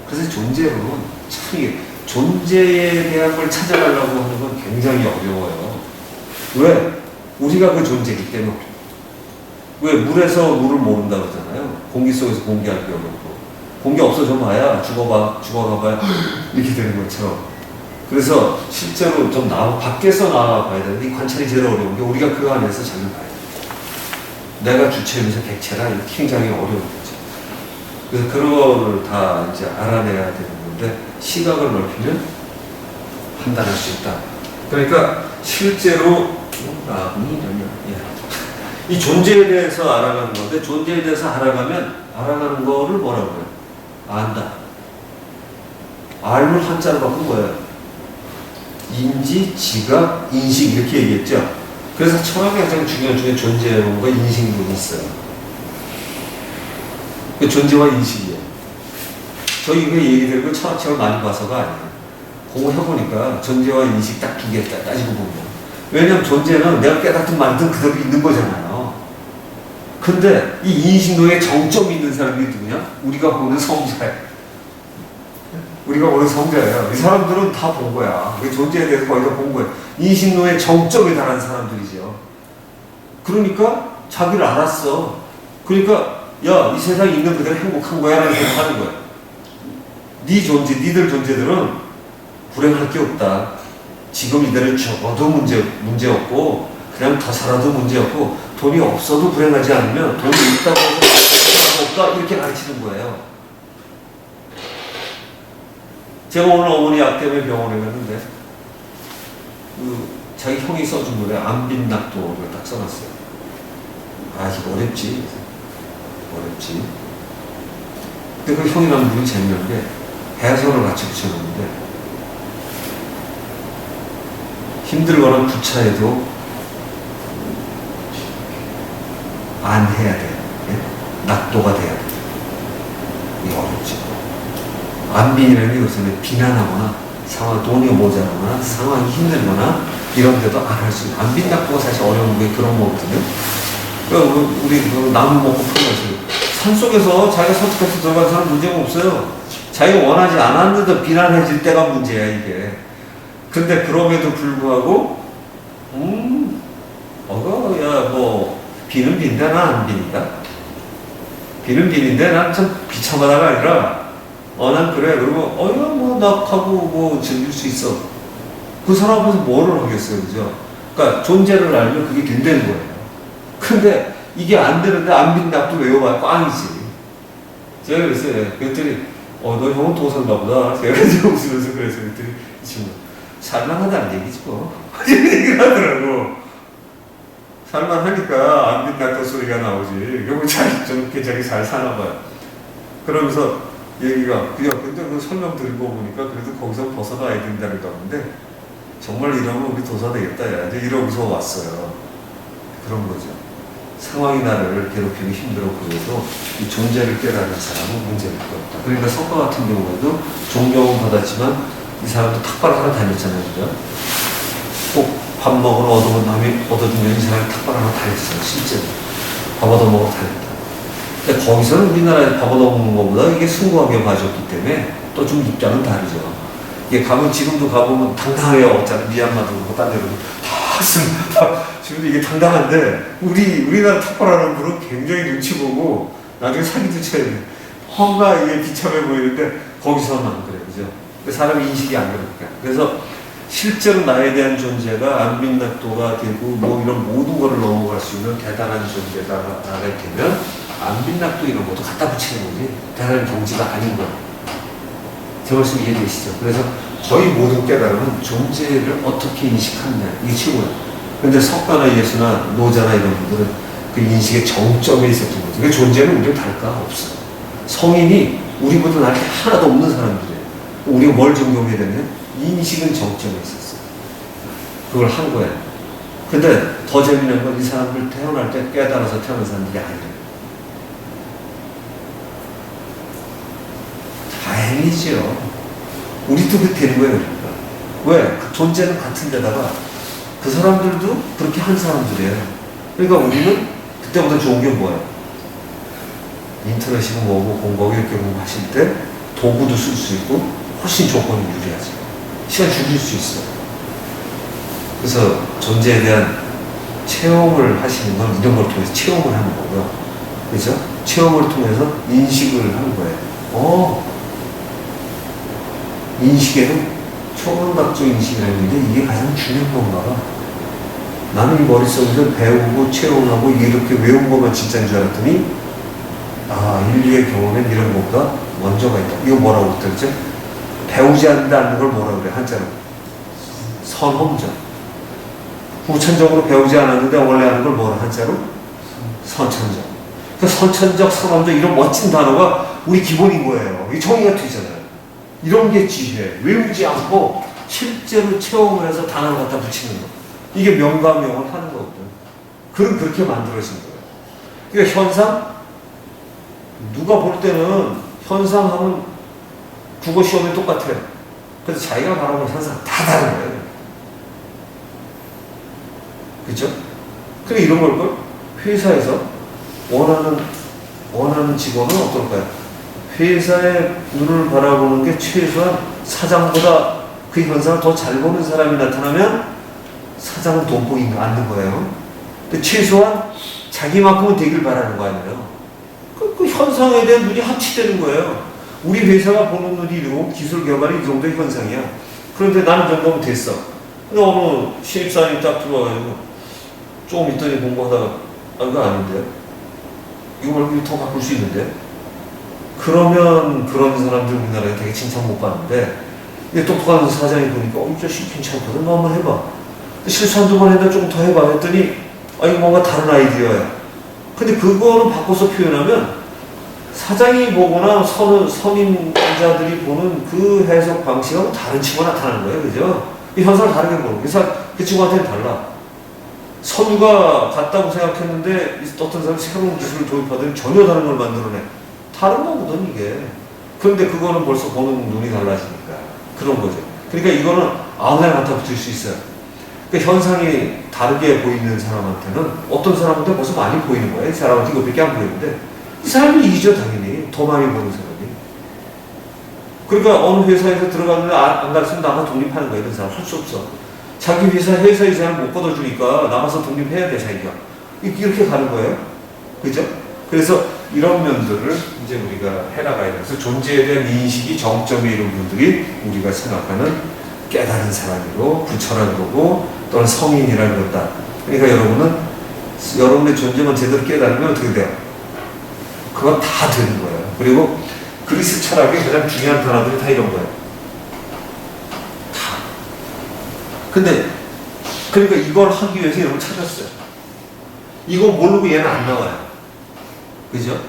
그래서 존재로는 참 이게 존재에 대한 걸 찾아가려고 하는 건 굉장히 어려워요. 왜? 우리가 그 존재이기 때문에. 왜? 물에서 물을 모른다 그러잖아요. 공기 속에서 공기 알 필요가 없고. 공기 없어져 봐야 죽어가 봐야 이렇게 되는 것처럼. 그래서 실제로 좀 밖에서 나와봐야 되는데 이 관찰이 제일 어려운 게 우리가 그 안에서 자기를 봐야 돼. 내가 주체면서 객체라 이게 굉장히 어려운 거죠. 그래서 그런 거를 다 이제 알아내야 되는 건데 시각을 넓히면 판단할 수 있다. 그러니까 실제로 이 존재에 대해서 알아가는 건데 존재에 대해서 알아가는 거를 뭐라고 해요? 안다. 알을 한자로 바꾼 거예요. 인지, 지각, 인식 이렇게 얘기했죠. 그래서 철학의 가장 중요한 중에 존재론과 인식론이 있어요. 그 존재와 인식이에요. 저희 이거 얘기 들고 철학책을 많이 봐서가 아니에요. 공부해보니까 존재와 인식 딱 두 개 따지고 보면. 왜냐면 존재는 내가 깨닫든 말든 그대로 있는 거잖아요. 근데 이 인식론에 정점이 있는 사람이 누구냐? 우리가 보는 성자예요. 우리가 보는 성자예요. 이 사람들은 다 본 거야. 그 존재에 대해서 거의 다 본 거예요. 인식론의 정점에 달한 사람들이죠. 그러니까 자기를 알았어. 그러니까 야, 이 세상에 있는 그대로 행복한 거야 라는 생각을 하는 거야. 네 존재, 니들 존재들은 불행할 게 없다. 지금 이대로 죽어도 문제 없고 그냥 더 살아도 문제 없고 돈이 없어도 불행하지 않으면 돈이 있다고 해서 없다 이렇게 가르치는 거예요. 제가 오늘 어머니 약 때문에 병원에 갔는데 자기 형이 써준 노래 안빈낙도를 딱 써놨어요. 아 이거 어렵지. 근데 그 형이라는 분이 재밌는 게 해설을 같이 붙여놓는데 힘들거나 구차해도 안 해야 돼. 예? 낙도가 돼야 돼. 이게 어렵지. 안빈이라는 것은 비난하거나 돈이 모자라거나 상황이 힘들거나 이런 데도 안 할 수 있는 안빈 낙도가 사실 어려운 게 그런 거거든요. 그러니까 우리 나무 먹고 풀어가지고 산속에서 자기가 선택해서 들어간 사람 문제가 없어요. 자기가 원하지 않았는데도 비난해질 때가 문제야 이게. 근데 그럼에도 불구하고 야 뭐 비는 빈다 나 안 빈다. 비는 비는데 난 참 비참하다가 아니라 난 그래. 그리고 뭐 낙하고 뭐 즐길 수 있어. 그 사람 앞에서 뭐를 하겠어요, 그죠? 그러니까 존재를 알면 그게 된다는 거예요. 근데 이게 안 되는데 안 빈낙도 외워봐야 꽝이지. 제가 그랬어요. 그랬더니 너 형은 도산가 보다. 제가 이제 웃으면서 그래서 그랬더니 이 친구 살만하다는 얘기지 뭐. 얘기를 하더라고. 살만하니까 안 빈낙도 소리가 나오지. 결국 저렇게 자기 잘 사나 봐요. 그러면서 얘기가 근데 그 설명 드리고 보니까 그래도 거기서 벗어나야 된다는 건데 정말 이러면 우리 도사 되겠다 야 이제 이러고서 왔어요. 그런 거죠. 상황이 나를 괴롭히기 힘들어 보여도 이 존재를 깨달은 사람은 문제가 없다. 그러니까 석가 같은 경우에도 존경은 받았지만 이 사람도 탁발 하나 다녔잖아요. 그죠? 꼭 밥 먹으러 얻어주면 이 사람이 탁발 하나 다녔어요. 실제로 밥 얻어먹으러 다녔다. 근데 거기서는 우리나라에 밥 얻어먹는 것보다 이게 숭고하게 봐줬기 때문에 또 좀 입장은 다르죠. 이게 가면 지금도 가보면 당당하게 없잖아요. 미얀마도 그렇고 딴 데도 지금도 이게 당당한데 우리나라 탁발하는 분은 굉장히 눈치 보고 나중에 사기도 쳐야 돼. 뭔가 이게 비참해 보이는데 거기서는 안 그래, 그죠? 사람이 인식이 안 그러니까. 그래서 실제로 나에 대한 존재가 안빈낙도가 되고 뭐 이런 모든 거를 넘어갈 수 있는 대단한 존재가 되면 안빈낙도 이런 것도 갖다 붙이는 거지 대단한 경지가 아닌 거예요. 제 말씀 이해되시죠? 그래서 거의 모든 깨달음은 존재를 어떻게 인식하느냐 이게 최고예요. 그런데 석가나 예수나 노자나 이런 분들은 그 인식의 정점에 있었던 거죠. 그 존재는 우리랑 다를 거 없어요. 성인이 우리보다 나을 게 하나도 없는 사람들이에요. 우리가 뭘 적용해야 되냐면 인식은 정점에 있었어요. 그걸 한 거예요. 근데 더 재미난 건 이 사람들 태어날 때 깨달아서 태어난 사람들이 아니에요. 다행이죠. 우리도 그렇게 되는 거예요. 그러니까. 왜? 그 존재는 같은 데다가 그 사람들도 그렇게 한 사람들이에요. 그러니까 우리는 그때보다 좋은 게 뭐예요? 인터넷이고 뭐고 공부하고 이렇게 공부하실 때 도구도 쓸 수 있고 훨씬 조건이 유리하죠. 시간 줄일 수 있어요. 그래서 존재에 대한 체험을 하시는 건 이런 걸 통해서 체험을 하는 거고요. 그죠? 체험을 통해서 인식을 하는 거예요. 인식에는 초강박적 인식이라는 게 이게 가장 중요한 건가 봐. 나는 이 머릿속에서 배우고 체험하고 이렇게 외운 것만 진짜인 줄 알았더니 인류의 경험엔 이런 것보다 먼저가 있다. 이거 뭐라고 그랬죠? 배우지 않는 걸 뭐라고 그래? 한자로 선험자. 후천적으로 배우지 않았는데 원래 하는 걸 뭐라 한자로? 선천적. 그 선천적, 선험적 이런 멋진 단어가 우리 기본인 거예요. 이게 정의가 되잖아요. 이런 게 지혜. 외우지 않고 실제로 체험을 해서 단어를 갖다 붙이는 거. 이게 명가명을 하는 거거든. 그렇게 만들어진 거예요. 그러니까 현상? 누가 볼 때는 현상하면 국어 시험이 똑같아요. 그래서 자기가 말하는 현상 다 다른 거예요. 그렇죠? 그래 이런 걸걸 회사에서 원하는 직원은 어떨까요? 회사의 눈을 바라보는 게 최소한 사장보다 그 현상을 더 잘 보는 사람이 나타나면 사장은 돈 보이지 않는 거예요. 근데 최소한 자기만큼은 되길 바라는 거 아니에요. 그 현상에 대한 눈이 합치되는 거예요. 우리 회사가 보는 눈이 이러고 기술 개발이 이 정도의 현상이야. 그런데 나는 정도면 됐어. 근데 어느 신입사원이 딱 들어와가지고 조금 있더니 공부하다가 이거 아닌데? 이거 말고 더 바꿀 수 있는데? 그러면 그런 사람들 우리나라에 되게 칭찬 못 받는데 근데 똑똑한 사장이 보니까 이 자식 괜찮거든? 너 한번 해봐. 실수 한두 번 했는데 좀 더 해봐 했더니 이거 뭔가 다른 아이디어야. 근데 그거는 바꿔서 표현하면 사장이 보거나 선임자들이 보는 그 해석 방식하고 다른 친구가 나타나는 거예요. 그죠? 이 현상을 다르게 보는 거예요. 그 친구한테는 달라. 선우가 같다고 생각했는데 어떤 사람이 새로운 기술을 도입하더니 전혀 다른 걸 만들어내. 다른 거거든 이게. 그런데 그거는 벌써 보는 눈이 달라지니까 그런 거죠. 그러니까 이거는 아무나 갖다 붙일 수 있어요. 그러니까 현상이 다르게 보이는 사람한테는 어떤 사람한테 벌써 많이 보이는 거예요. 이 사람한테 이거밖에 안 보이는데 이 사람이 이기죠 당연히. 더 많이 보는 사람이. 그러니까 어느 회사에서 들어갔는데 안 가르치면 나가 독립하는 거예요. 그 사람 할 수 없어. 자기 회사 이사를 못 걷어주니까 나가서 독립해야 돼 자기가. 이렇게 가는 거예요. 그죠? 그래서 이런 면들을 이제 우리가 해나가야 돼요. 그래서 존재에 대한 인식이 정점에 이른 분들이 우리가 생각하는 깨달은 사람이고 부처라고 또는 성인이라는 거다. 그러니까 여러분의 존재만 제대로 깨달으면 어떻게 돼요? 그건 다 되는 거예요. 그리고 그리스 철학의 가장 중요한 단어들이 다 이런 거예요. 다. 근데 그러니까 이걸 하기 위해서 이런 걸 찾았어요. 이거 모르고 얘는 안 나와요. 그죠?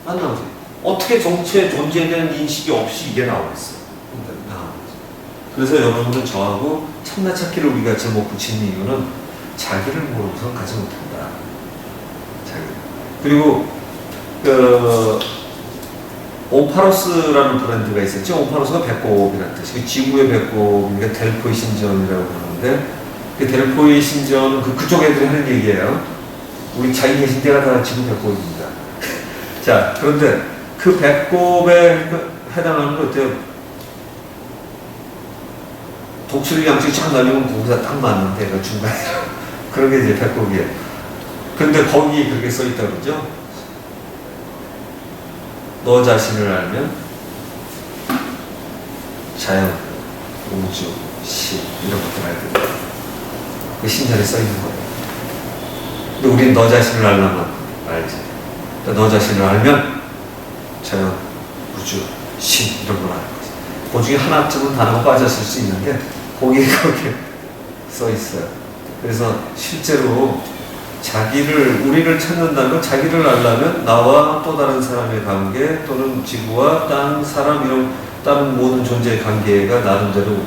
안 나오죠. 어떻게 정체의 존재에 대한 인식이 없이 이게 나오겠어요. 그래서 여러분은 저하고 참나 찾기를 우리가 제목 붙인 이유는 자기를 모르고서 가지 못한다. 그리고 옴파로스라는 브랜드가 있었죠. 옴파로스가 배꼽이라는 뜻이 지구의 배꼽이니까 델포이 신전이라고 그러는데 그 델포이 신전은 그쪽 애들이 하는 얘기예요. 우리 자기 계신 데가 다 지구 배꼽입니다. 자, 그런데 그 배꼽에 해당하는 거 어때요? 독수리 양식 쫙 날리면 거기서 딱 맞는 데가 중간에 그런 게 이제 배꼽이에요. 근데 거기 그렇게 써있다 그러죠? 너 자신을 알면 자연, 우주, 시 이런 것들 알게 돼. 그 신전에 써있는 거예요. 근데 우린 너 자신을 알려면 알지. 너 자신을 알면 자연, 우주, 시 이런 걸 알 거지. 그 중에 하나쯤은 단어가 빠졌을 수 있는데 거기에 그렇게 써 있어요. 그래서 실제로 우리를 찾는다는 건 자기를 알려면 나와 또 다른 사람의 관계 또는 지구와 땅, 사람 이런 다른 모든 존재의 관계가 나름대로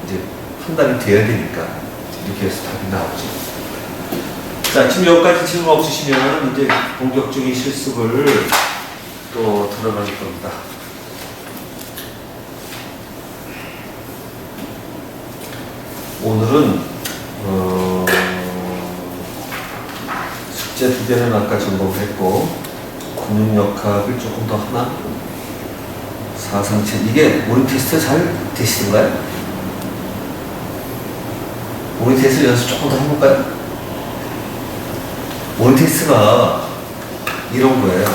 이제 판단이 돼야 되니까 이렇게 해서 답이 나오죠. 자, 지금 여기까지 질문 없으시면 이제 본격적인 실습을 또 들어갈 겁니다. 오늘은 숙제 2개는 아까 점검했고 근육역학을 조금 더 하나 사상체 이게 모의 테스트 잘 되시던가요? 모의 테스트 연습 조금 더 해볼까요? 모의 테스트가 이런 거예요.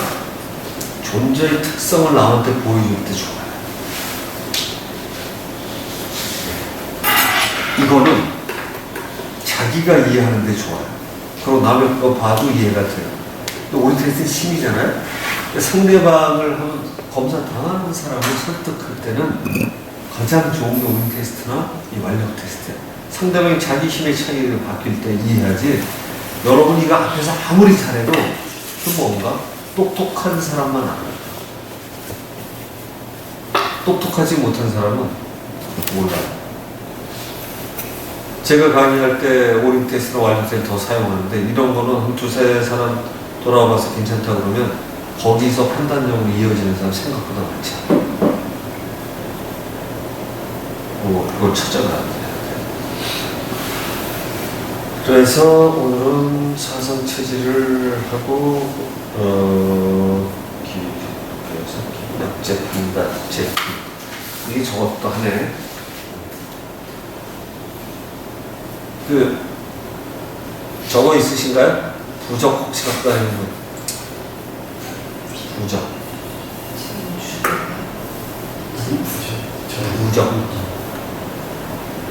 존재의 특성을 남한테 보여줄 때 좋아요. 이거는 자기가 이해하는데 좋아요. 그리고 남의 거 봐도 이해가 돼요. 근데 우리 테스트는 심이잖아요. 상대방을 하면 검사 당하는 사람을 설득할 때는 가장 좋은 게 우리 테스트나 이 완력 테스트예요. 상대방이 자기 힘의 차이를 바뀔 때 이해하지. 여러분이 이거 앞에서 아무리 잘해도 그 뭔가 똑똑한 사람만 알아요. 똑똑하지 못한 사람은 몰라요. 제가 강의할 때 오링 테스트나 완력 테스트 더 사용하는데 이런 거는 한 두세 사람 돌아와서 괜찮다 그러면 거기서 판단력으로 이어지는 사람 생각보다 많지 않아요. 그걸 찾아가야 돼요. 그래서 오늘은 사상 체질을 하고 약제품, 낮제품 이게 저것도 하네. 저거 있으신가요? 부적 혹시 갖고 다니는 분? 부적.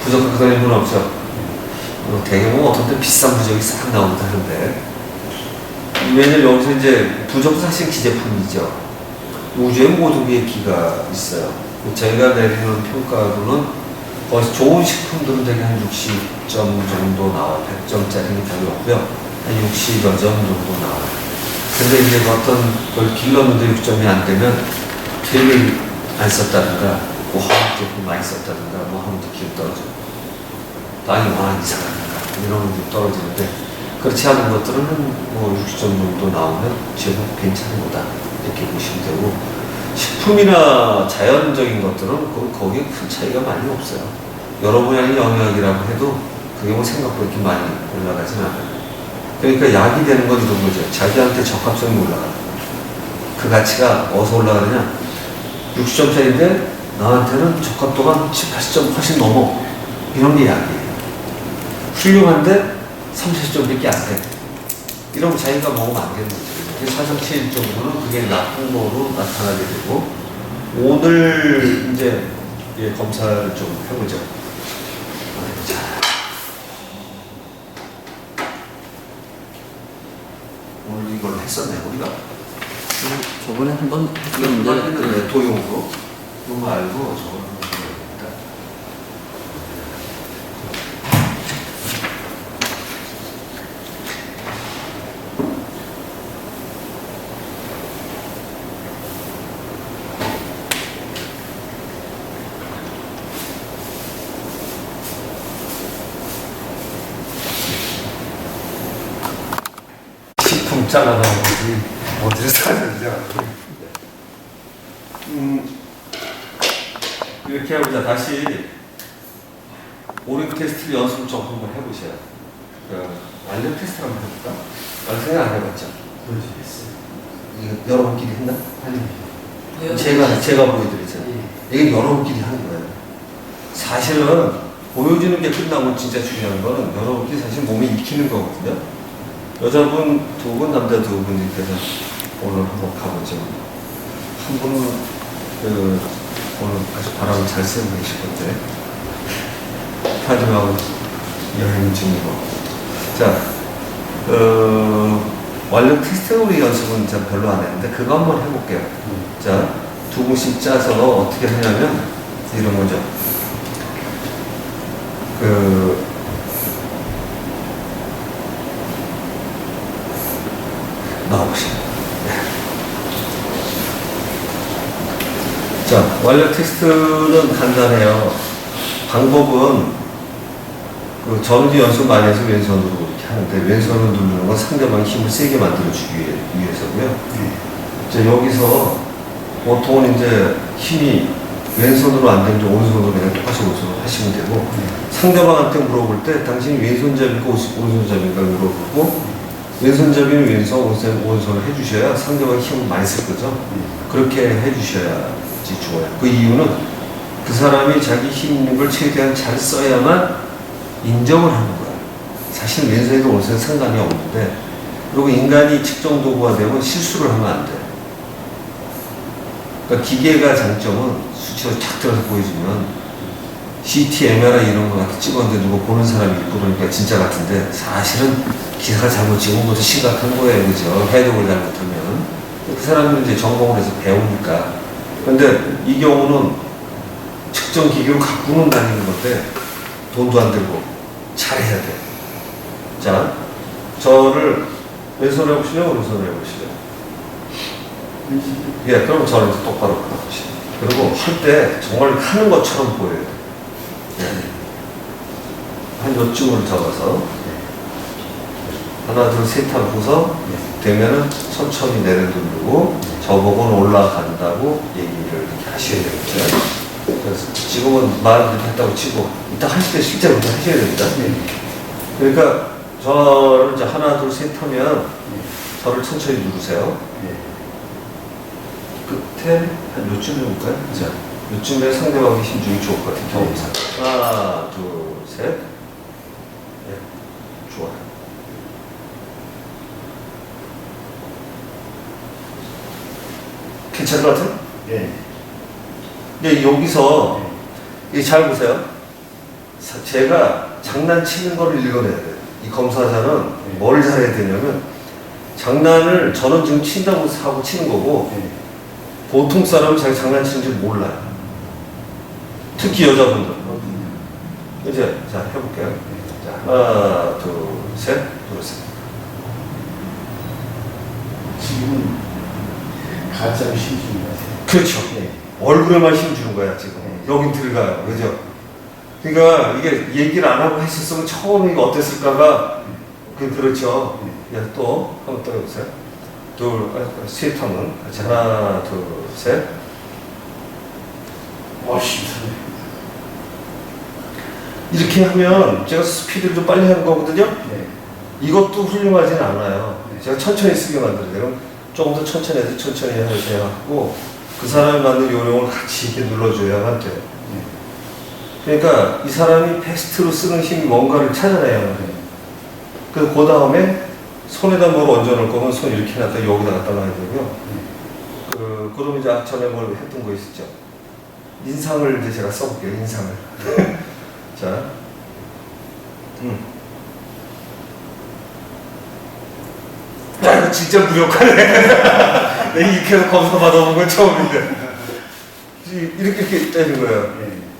부적 갖고 다니는 분 없죠? 대경은 어떤 때 비싼 부적이 싹 나온다 하는데, 왜냐면 여기서 이제 부적 사실 기재품이죠. 우주에 모든 게 기가 있어요. 저희가 내리는 평가로는 좋은 식품들은 되게 한 60점 정도 나와요. 100점짜리는 별로 없고요. 한 60여 점 정도 나와요. 근데 이제 어떤 걸 길렀는데 6점이 안 되면 되게 안 썼다든가, 뭐 화학 제품 많이 썼다든가, 뭐 하면 또 기분 떨어져요. 많이 이상하니까 이런 게 떨어지는데, 그렇지 않은 것들은 뭐 60점 정도 나오면 제법 괜찮은 거다 이렇게 보시면 되고, 식품이나 자연적인 것들은 거기에 큰 차이가 많이 없어요. 여러 분야의 영역이라고 해도 그게 뭐 생각보다 이렇게 많이 올라가진 않아요. 그러니까 약이 되는 건 이런 거죠. 자기한테 적합성이 올라가는 거예요. 그 가치가 어디서 올라가느냐? 60점짜리인데 나한테는 적합도가 70, 80점 훨씬 넘어. 이런 게 약이에요. 훌륭한데 30점밖에 안 돼. 이러면 자기가 먹으면 안 되는 거죠. 사상체질적으로는 그게 나쁜 거로 나타나게 되고, 오늘 이제 검사를 좀 해보죠. 자. 오늘 이걸 했었네, 우리가. 저번에 한번 했는데, 도용으로. 그거 알고 저걸 한번 해야겠다. 잘라서 어디를 사야 되는지 알고. 이렇게 해보자. 다시 오링 테스트 연습을 좀 한번 해보세요. 완력 테스트 한번 해볼까? 생각 안 해봤죠? 그렇지, 했어요. 이거 여러분끼리 했나? 아니. 제가 보여드리잖아요. 이게 여러분끼리 하는 거예요. 사실은 보여주는 게 끝나면 진짜 중요한 거는 여러분끼리 사실 몸에 익히는 거거든요. 여자분 2분, 남자 2분께서 오늘 한번 가보죠. 한 분은 오늘 아주 바람을 잘 쐬고 계실 건데, 마지막은 여행 중이고. 자, 완력 테스트 우리 연습은 참 별로 안 했는데 그거 한번 해볼게요. 자, 2분씩 짜서 어떻게 하냐면 이런 거죠. 나오시죠. 자, 완력 테스트는 간단해요. 방법은 저는 연습 많이 해서 왼손으로 이렇게 하는데, 왼손으로 누르는 건 상대방의 힘을 세게 만들어주기 위해서고요. 자, 여기서 보통은 이제 힘이 왼손으로 안 되면 오른손으로 그냥 똑같이 오른손으로 하시면 되고, 상대방한테 물어볼 때 당신이 왼손잡이가 오른손잡이가 물어보고, 왼손잡이는 왼손, 오른손을 해주셔야 상대방이 힘을 많이 쓸 거죠. 그렇게 해주셔야지 좋아요. 그 이유는 그 사람이 자기 힘을 최대한 잘 써야만 인정을 하는 거예요. 사실 왼손에도 오른손에 상관이 없는데, 그리고 인간이 측정 도구가 되면 실수를 하면 안 돼요. 그러니까 기계가 장점은 수치로 착 들어서 보여주면 CT, MRI 이런 거 같이 찍었는데 누가 보는 사람이 있고 그러니까 진짜 같은데 사실은 기사가 잘못 찍은 것도 심각한 거예요. 그죠? 해독을 잘못하면. 그 사람은 이제 전공을 해서 배우니까. 근데 이 경우는 측정 기계로 갖고는 다니는 건데 돈도 안 들고 잘해야 돼. 자, 저를 왼손에 해보시죠? 오른손에 해보시죠? 예, 그럼 저를 똑바로 보시죠. 그리고 할 때 정말 하는 것처럼 보여요. 예. 한 요쯤을 잡아서 하나, 둘, 셋 하고서 되면은 천천히 내려두르고 저보고는 올라간다고 얘기를 이렇게 하셔야 되겠죠. 그래서 지금은 말을 했다고 치고 이따 하실 때 실제로 하셔야 됩니다. 그러니까 저를 이제 하나, 둘, 셋 하면 저를 천천히 누르세요. 끝에 한 요쯤 해볼까요? 자, 요쯤에 상대방의 힘중이 좋을 것 같은 경험상. 하나, 둘, 셋. 네, 좋아요. 괜찮은 것 같아요? 근데 여기서 잘 보세요. 제가 장난치는 거를 읽어내야 돼요. 이 검사자는 뭘 잘해야 되냐면 장난을 저는 지금 친다고 하고 치는 거고 보통 사람은 자기 장난치는 줄 몰라요. 특히 여자분들. 이제 자 해볼게요. 자, 하나, 둘, 셋, 둘, 셋. 지금은 가짜로 심심한 것 같아요. 그렇죠. 얼굴에만 힘 주는 거야 지금. 여긴 들어가요. 그죠? 그러니까 이게 얘기를 안 하고 했었으면 처음에 이거 어땠을까가 그렇죠. 또 한번 더 해보세요. 둘, 셋 하면 같이 하나, 둘, 셋. 심상해. 이렇게 하면 제가 스피드를 좀 빨리 하는 거거든요. 이것도 훌륭하진 않아요. 제가 천천히 쓰게 만들어요. 그럼 조금 더 천천히 해서 천천히 하고 그 사람에 맞는 요령을 같이 이렇게 눌러줘야만 돼요. 그러니까 이 사람이 베스트로 쓰는 힘이 뭔가를 찾아내야 돼요. 그래서 그 다음에 손에다 뭘 얹어놓을 거면 손 이렇게 놨다 여기다 갖다 놔야 되고요. 그럼 이제 전에 뭘 했던 거 있었죠. 인상을 이제 제가 써볼게요. 인상을. 자, 야, 이거 진짜 무력하네. 내가 이렇게 해서 검사 받아본 건 처음인데. 이렇게 되는 거예요.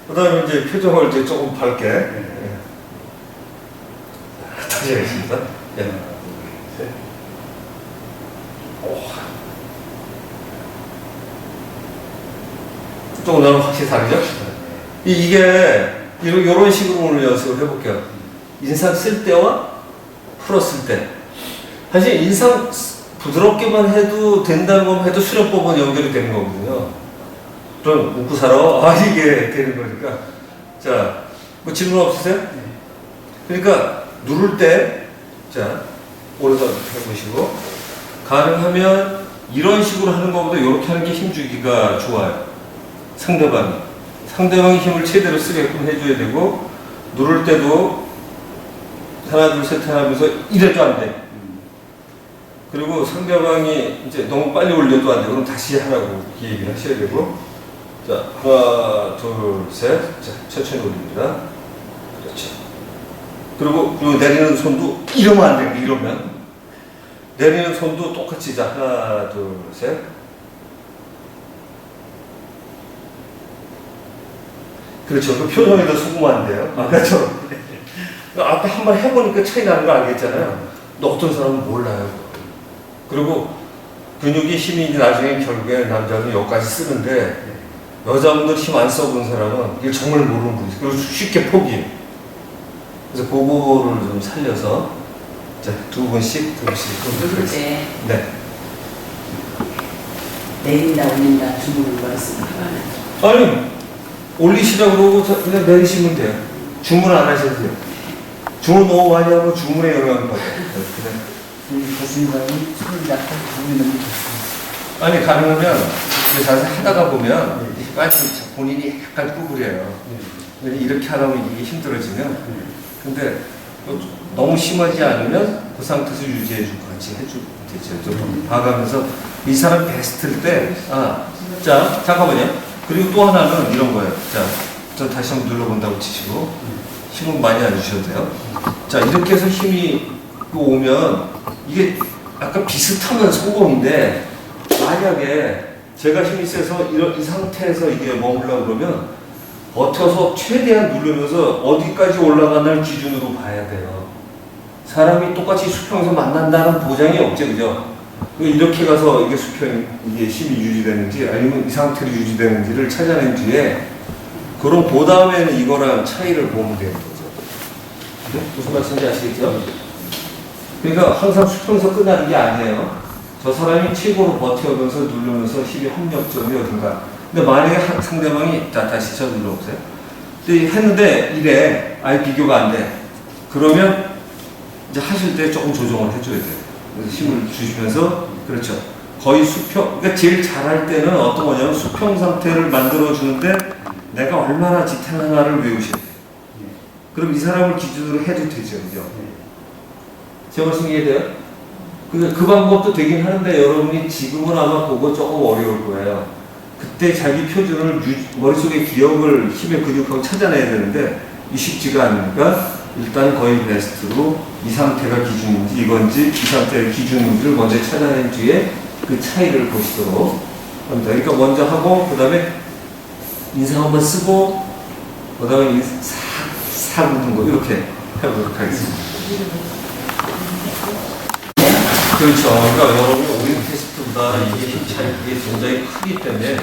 그 다음에 이제 표정을 이제 조금 밝게. 다시 하겠습니다. 조금 나는 확실히 다르죠? 이게 이런 식으로 오늘 연습을 해볼게요. 인상 쓸 때와 풀었을 때. 사실 인상 부드럽게만 해도 된다는 것만 해도 수련법은 연결이 되는 거거든요. 그럼 웃고 살아? 이게 되는 거니까. 자, 뭐 질문 없으세요? 그러니까 누를 때, 자, 오른손 해보시고, 가능하면 이런 식으로 하는 것보다 이렇게 하는 게 힘주기가 좋아요. 상대방이 힘을 최대로 쓰게끔 해줘야 되고, 누를 때도 하나, 둘, 셋 하면서 이래도 안 돼. 그리고 상대방이 이제 너무 빨리 올려도 안 돼. 그럼 다시 하라고 이렇게 얘기를 하셔야 되고, 자, 하나, 둘, 셋. 자, 천천히 올립니다. 그렇죠. 그리고 요 내리는 손도 이러면 안 돼요. 이러면. 내리는 손도 똑같이, 자, 하나, 둘, 셋. 그렇죠. 그 표정에도 속으면 안 돼요. 아까처럼. 아까 한번 해보니까 차이 나는 거 알겠잖아요. 근데 어떤 사람은 몰라요. 그리고 근육이 힘이 나중에 결국에 남자는 여기까지 쓰는데 여자분들 힘 안 써본 사람은 이걸 정말 모르는 분이죠. 그리고 쉽게 포기해요. 그래서 그거를 좀 살려서 자, 두 분씩. 누를 때 네. 내린다 올린다 주문을 말씀을 아니 올리시라고 그러고 그냥 내리시면 돼요. 주문 안 하셔도 돼요. 주문 너무 많이 하면 주문에 영향을 받아요. 그래. 교수님이 손을 잡고 보이는 게 좋습니다. 아니 가능하면 자세 하다가 보면 빨리 본인이 약간 구부려요. 이렇게 하려면 이게 힘들어지면 근데 너무 심하지 않으면 그 상태에서 유지해 주고 같이 해주면 되죠. 좀 봐가면서 이 사람 베스트일 때 자 잠깐만요. 그리고 또 하나는 이런 거예요. 자 전 다시 한번 눌러본다고 치시고 힘은 많이 안 주셔도 돼요. 자, 이렇게 해서 힘이 오면 이게 약간 비슷하면 성공인데, 만약에 제가 힘이 세서 이 상태에서 이게 머물려고 그러면 버텨서 최대한 누르면서 어디까지 올라가는 기준으로 봐야 돼요. 사람이 똑같이 수평에서 만난다는 보장이 없죠, 그죠? 이렇게 가서 이게 이게 힘이 유지되는지 아니면 이 상태로 유지되는지를 찾아낸 뒤에, 그럼 그 다음에는 이거랑 차이를 보면 되는 거죠. 네? 무슨 말씀인지 아시겠죠? 그러니까 항상 수평에서 끝나는 게 아니에요. 저 사람이 최고로 버텨면서 누르면서 힘이 합력점이 어딘가. 근데 만약에 상대방이, 자, 다시 저 눌러보세요. 근데 했는데 이래, 아예 비교가 안 돼. 그러면 이제 하실 때 조금 조정을 해줘야 돼요. 그래서 힘을 주시면서, 그렇죠. 거의 수평, 그러니까 제일 잘할 때는 어떤 거냐면 수평 상태를 만들어주는데 내가 얼마나 지탱하나를 외우셔야 돼요. 그럼 이 사람을 기준으로 해도 되죠, 그죠? 제 말씀 이해돼요? 그 방법도 되긴 하는데 여러분이 지금은 아마 그거 조금 어려울 거예요. 그때 자기 표준을 머릿속에 기억을 힘의 근육하고 찾아내야 되는데 이 쉽지가 않으니까 일단 거의 베스트로 이 상태가 기준인지 이건지 이 상태가 기준인지를 먼저 찾아낸 뒤에 그 차이를 보시도록 합니다. 그러니까 먼저 하고 그 다음에 인상 한번 쓰고 그 다음에 싹 묻는 거 이렇게 해보도록 하겠습니다. 그렇죠. 그러니까 여러분 우리 테스트보다 이게 힘 차이, 이게 굉장히 크기 때문에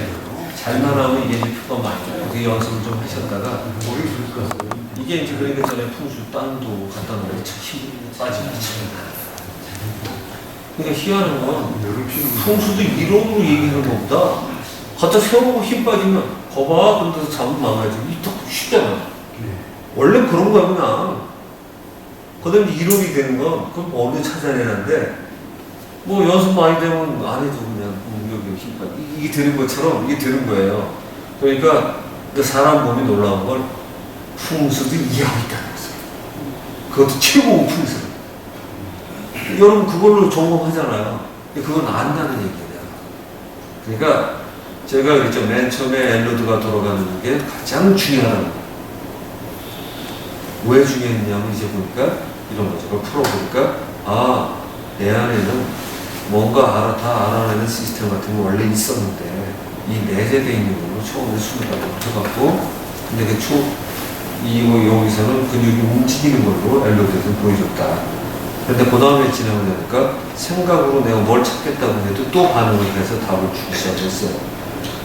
잘만 하면 이게 이제 표가 많이 나요. 그 연습을 좀 하셨다가 이게 이제 그러니까 전에 풍수 땅도 갖다 놓으면 참 힘이 빠지고 그러니까 희한한 건 풍수도 이론으로 얘기하는 것보다 갖다 세워보고 힘 빠지면 거봐 그런 데서 잡으면 막아야지. 이게 더 쉽잖아. 원래 그런 거야 그냥. 그 다음에 이론이 되는 건 그건 어느 찾아내는데 뭐 연습 많이 되면 안 해도 그냥 여기 힘 빠지 이게 되는 것처럼 이게 되는 거예요. 그러니까 사람 몸이 놀라운 걸 풍수도 이해하고 있다는 거죠. 그것도 최고 풍수. 여러분 그걸로 전공하잖아요. 그건 안다는 얘기예요. 그러니까 제가 그랬죠. 맨 처음에 엘로드가 돌아가는 게 가장 중요하다는 거예요. 왜 중요했냐면 이제 보니까 이런 거죠. 그걸 풀어보니까 아, 내 안에는 뭔가 다 알아내는 시스템 같은 거 원래 있었는데 이 내재되어 있는 걸로 처음에 수업을 붙여갖고 근데 여기서는 근육이 움직이는 걸로 엘로드에서 보여줬다. 근데 그 다음에 진행을 하니까 생각으로 내가 뭘 찾겠다고 해도 또 반응을 해서 답을 주기 시작했어요.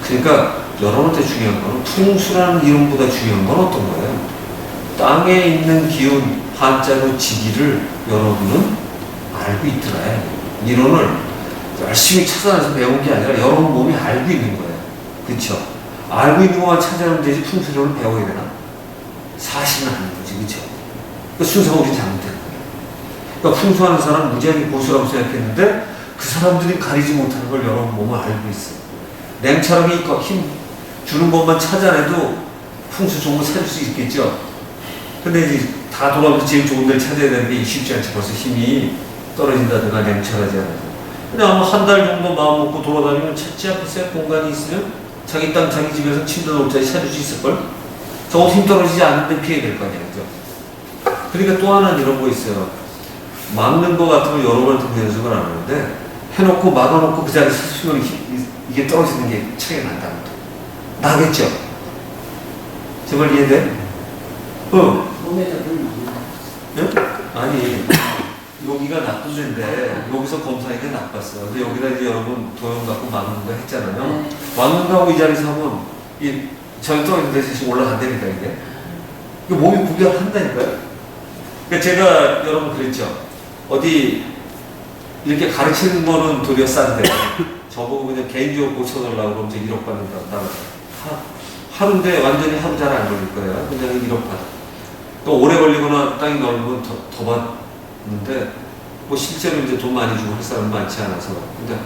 그러니까 여러분한테 중요한 거는 풍수라는 이름보다 중요한 건 어떤 거예요? 땅에 있는 기운 한자로 지기를 여러분은 알고 있더라. 이론을 열심히 찾아내서 배운 게 아니라 여러분 몸이 알고 있는 거예요. 그렇죠? 알고 있는 것만 찾아내면 되지 풍수론을 배워야 되나? 사실은 아닌 거지. 그렇죠? 그 순서가 우리 잘못된 거예요. 그러니까 풍수하는 사람 무지하게 고수라고 생각했는데 그 사람들이 가리지 못하는 걸 여러분 몸은 알고 있어요. 냉철하게 힘 주는 것만 찾아내도 풍수 좋은 거 찾을 수 있겠죠? 근데 이제 다 돌아가면서 제일 좋은 데를 찾아야 되는 게 쉽지 않지. 벌써 힘이 떨어진다든가 냉철하지 않아서. 근데 아마 한 달 정도 마음 먹고 돌아다니면 찾지 않겠어요? 공간이 있으면? 자기 땅, 자기 집에서 침대 놓을 자리 찾을 수 있을걸? 적어도 힘 떨어지지 않는데 피해야 될 거 아니야, 그죠? 그러니까 또 하나는 이런 거 있어요. 막는 거 같으면 여러 번 듣고 연습을 안 하는데 해놓고 막아놓고 그 자리에서 수면 이게 떨어지는 게 차이가 난다는 거. 나겠죠? 제발 이해돼? 네? 아니 여기가 나쁘는데 여기서 검사하기가 나빴어. 근데 여기다 이제 여러분 도형 갖고 막는 거 했잖아요. 막는 거하고 이 자리에서 하면 이 저기 떨어진 데서 올라간다니까 이게. 이게 몸이 구별한다니까요. 그러니까 제가 여러분 그랬죠. 어디 이렇게 가르치는 거는 도리어 싼데 저보고 그냥 개인적으로 고쳐달라고 그러면 1억 받는다. 하루인데 완전히 하루 잘 안 걸릴 거예요. 그냥 1억 받아. 또 오래 걸리거나 땅이 넓으면 더 받는데 뭐 실제로 이제 돈 많이 주고 할 사람은 많지 않아서 근데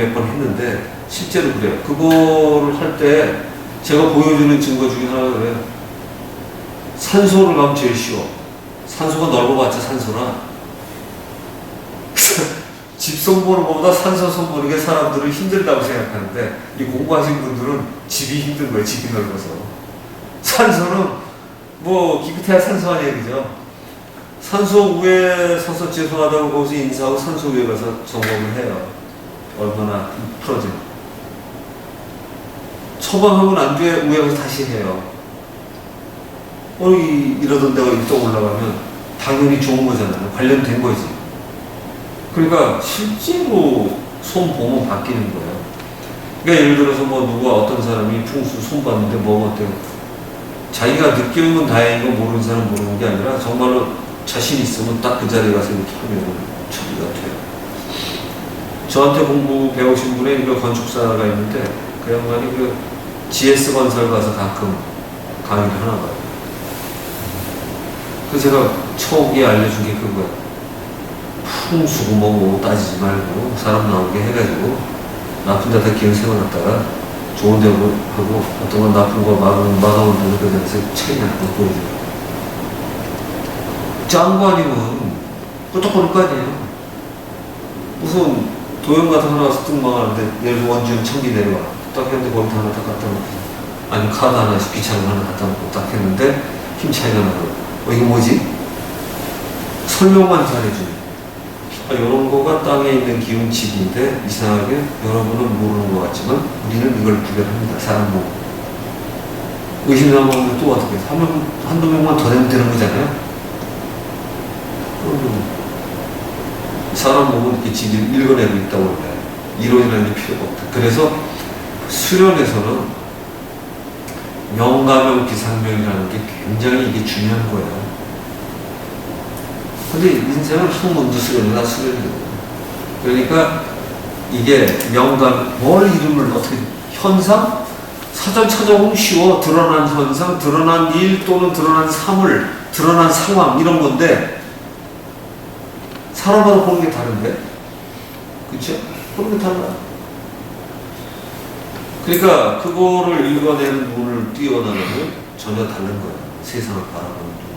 몇 번 했는데 실제로 그래요. 그거를 할 때 제가 보여주는 증거 중에 하나가 그래요. 산소를 가면 제일 쉬워. 산소가 넓어봤자 산소나 집성 보는 것보다 산소성 보는 게 사람들은 힘들다고 생각하는데 이 공부하신 분들은 집이 힘든 거예요. 집이 넓어서. 산소는 뭐 기껏해야 산소 아니에요, 그죠? 산소 위에 서서 죄송하다고 거기서 인사하고 산소 위에 가서 점검을 해요. 얼마나 풀어지나. 처방하고 난 뒤에 위에 가서 다시 해요. 이러던 데가 또 올라가면 당연히 좋은 거잖아요. 관련된 거지. 그러니까 실제로 손 보면 바뀌는 거예요. 그러니까 예를 들어서 뭐 누가 어떤 사람이 풍수 손 봤는데 뭐 어때요? 자기가 느끼는 건 다행이고 모르는 사람 모르는 게 아니라 정말로 자신 있으면 딱 그 자리에 가서 이렇게 하면 처리가 돼요. 저한테 공부 배우신 분의 그 건축사가 있는데 그 양반이 그 GS 건설 가서 가끔 강의를 하나 봐요. 그래서 제가 초기에 알려준 게 그거야. 풍수고 뭐고 따지지 말고 사람 나오게 해가지고 나쁜 데다 기운 세워놨다가 좋은 데로 하고 어떤 건 나쁜 거 막아온 데는 그 자리에서 차이 나는 거 보여줘요. 짠 거 아니면 끄떡거릴 거 아니에요. 무슨 도형 같은 거 하나 와서 뚝 망하는데 예를 들어 원주형 청기 내려와 딱 했는데 거기다 하나 딱 갖다 놓고 아니면 카드 하나씩 귀찮은 거 하나 갖다 놓고 딱 했는데 힘 차이가 나고 이거 뭐지? 설명만 잘해주네. 이런 거가 땅에 있는 기운칙인데 이상하게 여러분은 모르는 것 같지만 우리는 이걸 구별합니다. 사람 보고. 의심나면 또 어떻게 해서 한두 명만 더 내면 되는 거잖아요. 사람 보면 이렇게 지금 읽어내고 있다고 원래 이론이라는 게 필요가 없다. 그래서 수련에서는 명가명 비상명이라는 게 굉장히 이게 중요한 거예요. 근데 인생은 학문도 수련이나 수련이거든요. 그러니까 이게 명감, 뭘 이름을 어떻게, 현상? 사전 찾아보면 쉬워. 드러난 현상, 드러난 일 또는 드러난 사물, 드러난 상황 이런 건데 사람마다 보는 게 다른데? 그쵸? 보는 게 달라. 그러니까 그거를 읽어내는 눈을 띄워나가면 전혀 다른 거예요. 세상을 바라보는 눈이.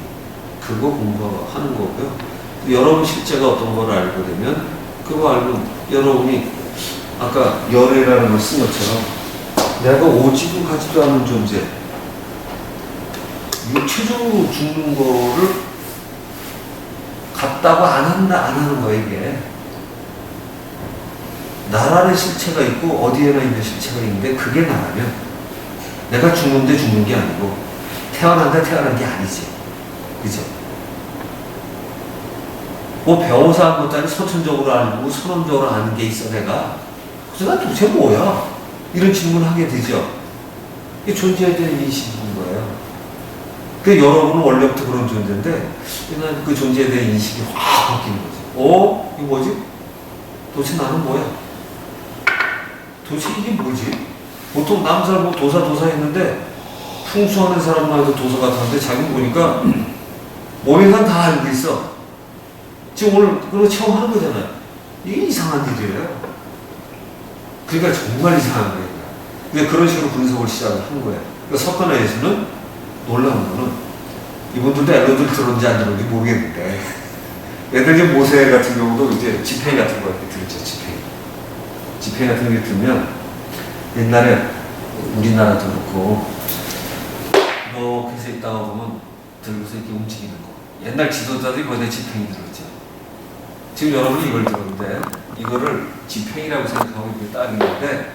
그거 공부하는 거고요. 여러분 실제가 어떤 걸 알게 되면 그거 알면 여러분이 아까 열애라는 걸 쓴 것처럼 내가 오직을 가지도 않은 존재, 육체적으로 죽는 거를 같다고 안 하는 거예요, 이게. 나라는 실체가 있고 어디에나 있는 실체가 있는데 그게 나라면 내가 죽는데 죽는 게 아니고 태어난데 태어난 게 아니지. 그죠? 뭐 배워서 한 것도 아니고 선천적으로 알고 선언적으로 아는 게 있어 내가. 그래서 난 도대체 뭐야? 이런 질문을 하게 되죠. 이게 존재에 대한 인식인 거예요. 그 여러분은 원래부터 그런 존재인데 그 존재에 대한 인식이 확 바뀌는 거지. 이거 뭐지? 도대체 나는 뭐야? 도대체 이게 뭐지? 보통 남살 뭐 도사 했는데 풍수하는 사람만 해도 도사 같았는데 자기는 보니까 몸에선 다 알고 있어. 지금 오늘 그거 처음 하는 거잖아요. 이게 이상한 일이에요. 그러니까 정말 이상한 거예요. 근데 그런 식으로 분석을 시작을 한 거예요. 그러니까 석가나에서는 놀라운 거는 이분들도 엘로들 들었는지 안 들었는지 모르겠는데 예를 들어 모세 같은 경우도 이제 지팡이 같은 거 이렇게 들었죠. 지팡이 같은 게 들면 옛날에 우리나라도 그렇고 이렇게 해서 있다가 보면 들고서 이렇게 움직이는 거. 옛날 지도자들이 거기다 지팡이 들었죠. 지금 여러분이 이걸 들었는데 이거를 지팡이라고 생각하고 이렇게 딱 있는데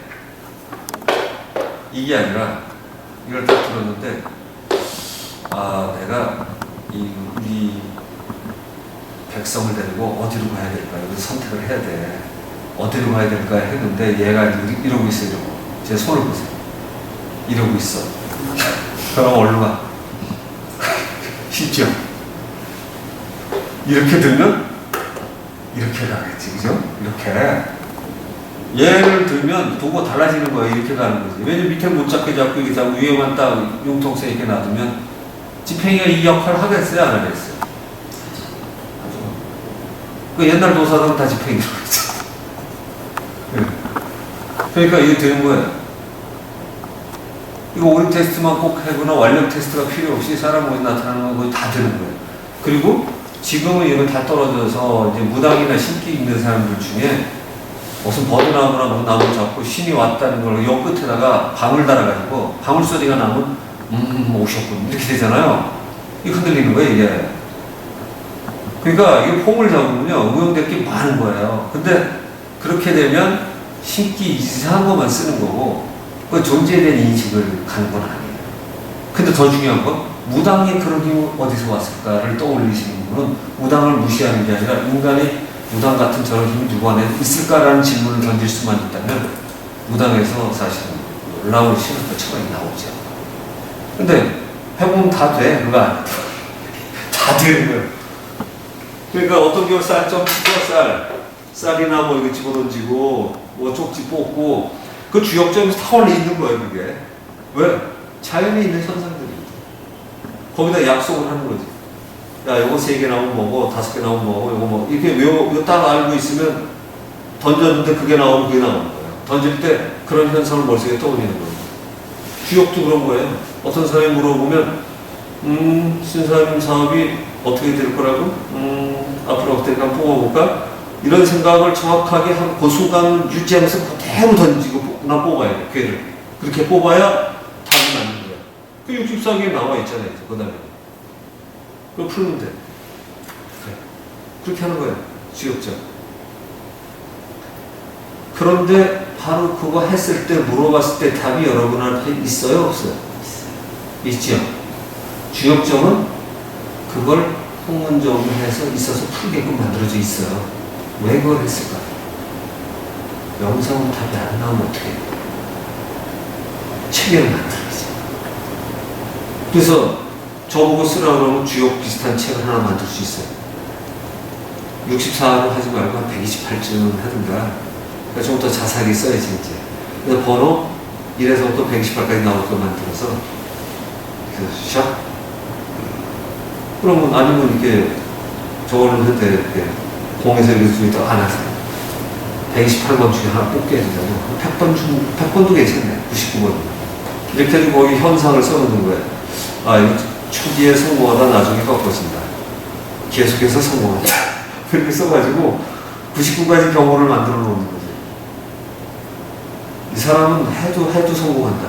이게 아니라 이걸 딱 들었는데 내가 우리 백성을 데리고 어디로 가야 될까? 이걸 선택을 해야 돼. 어디로 가야 될까 했는데 얘가 이러고 있어. 이러고 제 손을 보세요. 이러고 있어. 그럼 얼른 가. 쉽죠? 이렇게 들면 이렇게 가겠지, 그죠? 이렇게. 얘를 들면 도구가 달라지는 거예요. 이렇게 가는 거지. 왜냐면 밑에 못 잡게 잡고 이렇게 잡고 위에만 딱 융통성 이렇게 놔두면 지팡이가 이 역할을 하겠어요? 안 하겠어요? 하죠. 그 옛날 도사들은 다 지팡이 들고 있어. 그러니까 이게 되는 거예요. 이거 오리 테스트만 꼭 하거나 완력 테스트가 필요 없이 사람 모습 나타나는 건 다 되는 거예요. 그리고 지금은 이거 다 떨어져서 이제 무당이나 신기 있는 사람들 중에 무슨 버드나무나 뭐 나무 잡고 신이 왔다는 걸 요 끝에다가 방울 달아가지고 방울 소리가 나면 오셨군. 이렇게 되잖아요. 이 흔들리는 거예요, 이게. 그러니까 이게 폼을 잡으면요, 응용될 게 많은 거예요. 근데 그렇게 되면 신기 이상한 것만 쓰는 거고, 그 존재에 대한 인식을 가는 건 아니에요. 근데 더 중요한 건, 무당이 그런 힘이 어디서 왔을까를 떠올리시는 분은 무당을 무시하는 게 아니라 인간의 무당 같은 저런 힘이 누구 안에 있을까라는 질문을 던질 수만 있다면 무당에서 사실은 놀라운 신학과 처방이 나오죠. 근데 해보면 다 돼. 그거 안 돼. 다 되는 거예요. 그러니까 어떤 경우 쌀 좀 치고 쌀이나 뭐 이거 집어던지고 뭐 쪽지 뽑고 그 주역점에서 다 원래 있는 거예요. 그게 왜? 자연에 있는 현상들이 거기다 약속을 하는 거지. 야, 요거 3개 나오면 뭐고, 5개 나오면 뭐고, 요거 뭐, 이렇게 이거 딱 알고 있으면 던졌는데 그게 나오면 그게 나오는 거예요. 던질 때 그런 현상을 머릿속에 떠올리는 거예요. 주역도 그런 거예요. 어떤 사람이 물어보면, 신사님 사업이 어떻게 될 거라고? 앞으로 어떻게 한번 뽑아볼까? 이런 생각을 정확하게 한 그 순간 유지하면서 그대로 던지고 나 뽑아야 돼, 괴를. 그렇게 뽑아야 답이 맞는 거예요. 그 64개에 나와 있잖아요, 그 다음에. 그거 풀면 돼. 그래. 그렇게 하는 거예요. 지역적. 그런데 바로 그거 했을 때 물어봤을 때 답이 여러분한테 있어요? 없어요? 있죠. 주역점은 그걸 학문적으로 해서 있어서 풀게끔 만들어져 있어요. 왜 그걸 했을까? 영상은 답이 안 나오면 어떻게 해요? 체계를 만들어야지. 그래서 저보고 쓰라고 하면 주역 비슷한 책을 하나 만들 수 있어요. 64로 하지 말고 한 128쯤은 하든가. 그러니까 좀 더 자세하게 써야지, 이제. 그래서 번호 1에서부터 128까지 나올 거 만들어서, 그래서 샥. 그러면 아니면 이렇게 저거는 그때 이렇게 공에서 이렇게 수이 더 안 하세요. 128번 중에 하나 뽑게 해주잖아요. 100번도 괜찮네. 99번. 이렇게 해도 거기 현상을 써놓는 거예요. 아, 이거 초기에 성공하다 나중에 꺾어진다. 계속해서 성공한다. 그렇게 써가지고 99가지 경우를 만들어 놓는 거지. 이 사람은 해도 성공한다.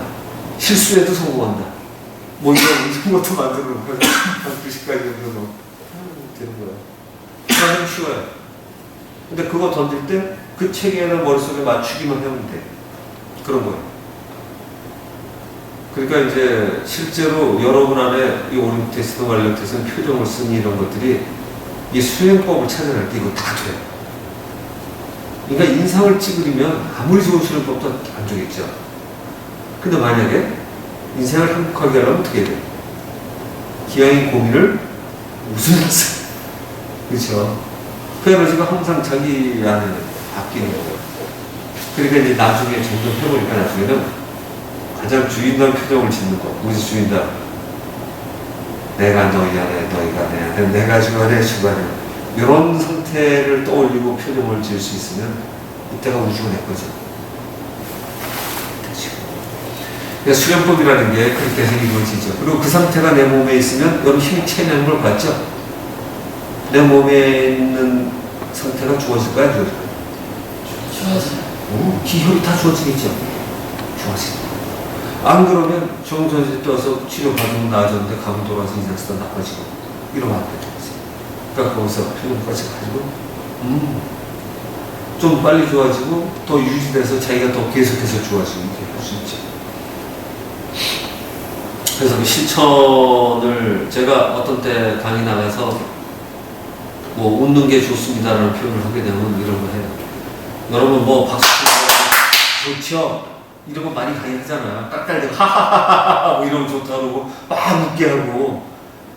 실수해도 성공한다. 뭐 이런 것도 만들어 놓고 한 90가지 정도 되는 거예요. 그러면 쉬워요. 근데 그거 던질 때 그 체계를 머릿속에 맞추기만 하면 돼. 그런 거예요. 그러니까 이제 실제로 여러분 안에 이 오림 테스트 관련돼서 표정을 쓴 이런 것들이 이 수행법을 찾아낼 때 이거 다 돼요. 그러니까 인상을 찌그리면 아무리 좋은 수행법도 안 되겠죠. 근데 만약에 인생을 행복하게 하려면 어떻게 해야 돼요? 기왕의 고민을 웃으면서. 그렇죠. 그 에너지가 항상 자기 안에 바뀌는 거예요. 그러니까 이제 나중에 점점 해보니까 나중에는 가장 주인단 표정을 짓는 거. 우리 주인단. 내가 너희 안에, 너희가 내 안에, 내가 주관해, 주관해. 이런 상태를 떠올리고 표정을 지을 수 있으면 이때가 우주가 내 거죠. 그러니까 수련법이라는 게 그렇게 해서 이루어지죠. 그리고 그 상태가 내 몸에 있으면 여러분 힘이 체내는 걸 봤죠? 내 몸에 있는 상태가 좋아질까요? 좋아질까요? 좋아져요. 기혈이 다 좋아지겠죠? 좋아집니다. 안 그러면 정전지 떠서 치료받으면 나아졌는데 감이 돌아서 인상 쓰다 나빠지고 이러면 안 되는 거지. 그러니까 거기서 표현까지 가지고 좀 빨리 좋아지고 더 유지돼서 자기가 더 계속해서 좋아지고 이렇게 할 수 있죠. 그래서 그 실천을 제가 어떤 때 강의 나가서 뭐 웃는 게 좋습니다라는 표현을 하게 되면 이런 거 해요. 여러분 뭐 박수 치고 좋죠? 이런 거 많이 강의하잖아요. 깍깔대고 하하하하하 뭐 이러면 좋다 그러고 막 웃게 하고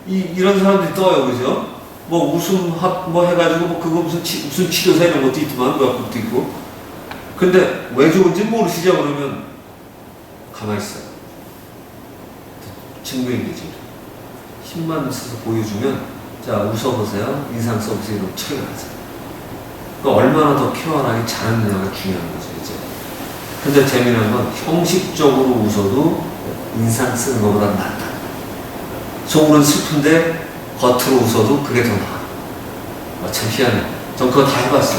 이런 사람들이 떠요. 그죠? 뭐 웃음 뭐 해가지고 뭐 그거 무슨 웃음 치료사 이런 것도 있지만 그것도 있고. 근데 왜 좋은지 모르시죠? 그러면 가만히 있어요. 증명이 되죠. 힘만 써서 보여주면 자 웃어보세요. 인상 써보세요. 이러면 처리하세요. 그러니까 얼마나 더 쾌활하게 잘하느냐가 중요한 거죠. 이제. 근데 재미난 건 형식적으로 웃어도 인상 쓰는 것보다 낫다. 속으로는 슬픈데 겉으로 웃어도 그게 더 나아. 참 희한해. 전 그거 다 해봤어.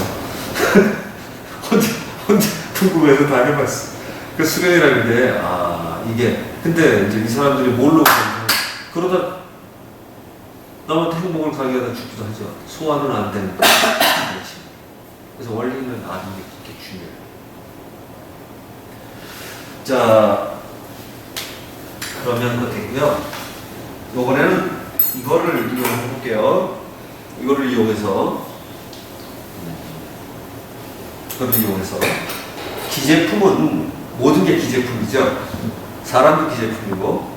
혼자 궁금해서 다 해봤어. 그 수련이라는 게 이게 근데 이제 이 사람들이 뭘로 그러다 남한테 행복을 가게하다 죽기도 하죠. 소화는 안 되니까. 그렇지. 그래서 원리는 아는 게 그렇게 중요해요. 자, 그러면 그거 되고요. 이번에는 이거를 이용해 볼게요. 이거를 이용해서 기제품은 모든 게 기제품이죠. 사람도 기제품이고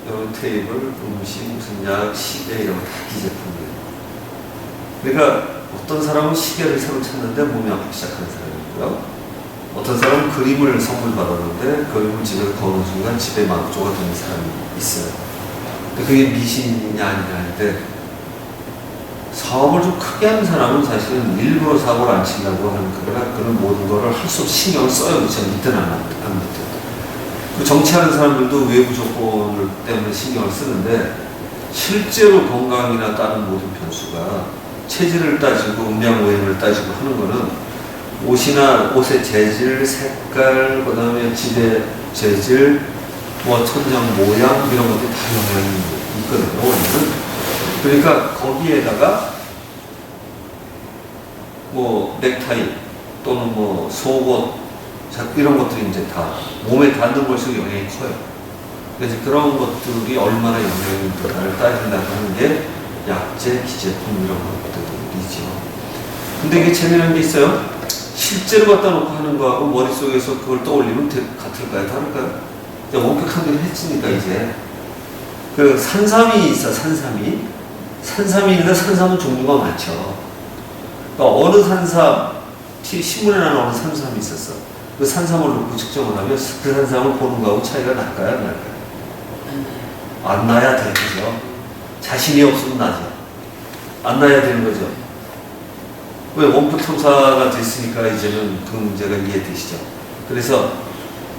여러분 테이블, 음식, 무슨 약, 시계 이런 거 다 기제품이에요. 그러니까 어떤 사람은 시계를 새로 찾는데 몸이 아프기 시작하는 사람이고요. 어떤 사람은 그림을 선물 받았는데 그림을 집에 거는 순간 집에 망조가 되는 사람이 있어요. 근데 그게 미신이냐 아니냐 할 때 사업을 좀 크게 하는 사람은 사실은 일부러 사고를 안 친다고 하는 거라 그런 모든 거를 할 수 없이 신경을 써요. 그렇죠? 밑에는 안 밑에. 그 정치하는 사람들도 외부 조건을 때문에 신경을 쓰는데 실제로 건강이나 다른 모든 변수가 체질을 따지고 음양오행을 따지고 하는 거는 옷이나 옷의 재질, 색깔, 그 다음에 집의 재질, 뭐 천장 모양 이런 것들이 다 영향이 있거든요. 원래는. 그러니까 거기에다가 뭐 넥타이 또는 뭐 속옷 이런 것들이 이제 다 몸에 닿는 걸수록 영향이 커요. 그래서 그런 것들이 얼마나 영향이 있는가를 따진다고 하는 게 약재, 기제품 이런 것들이죠. 근데 이게 재미난 게 있어요. 실제로 갖다 놓고 하는 거하고 머릿속에서 그걸 떠올리면 같을까요? 다를까요? 원격한 게 했으니까 이제 그 산삼이 있어. 산삼이 있는데 산삼은 종류가 많죠. 그러니까 어느 산삼, 신문에 나온 어느 산삼이 있었어. 그 산삼을 놓고 측정을 하면 그 산삼을 보는 거하고 차이가 날까요? 안 날까요? 안 나야 되는 거죠. 자신이 없으면 나죠. 안 나야 되는 거죠. 왜? 원격 탐사가 됐으니까 이제는 그 문제가 이해되시죠. 그래서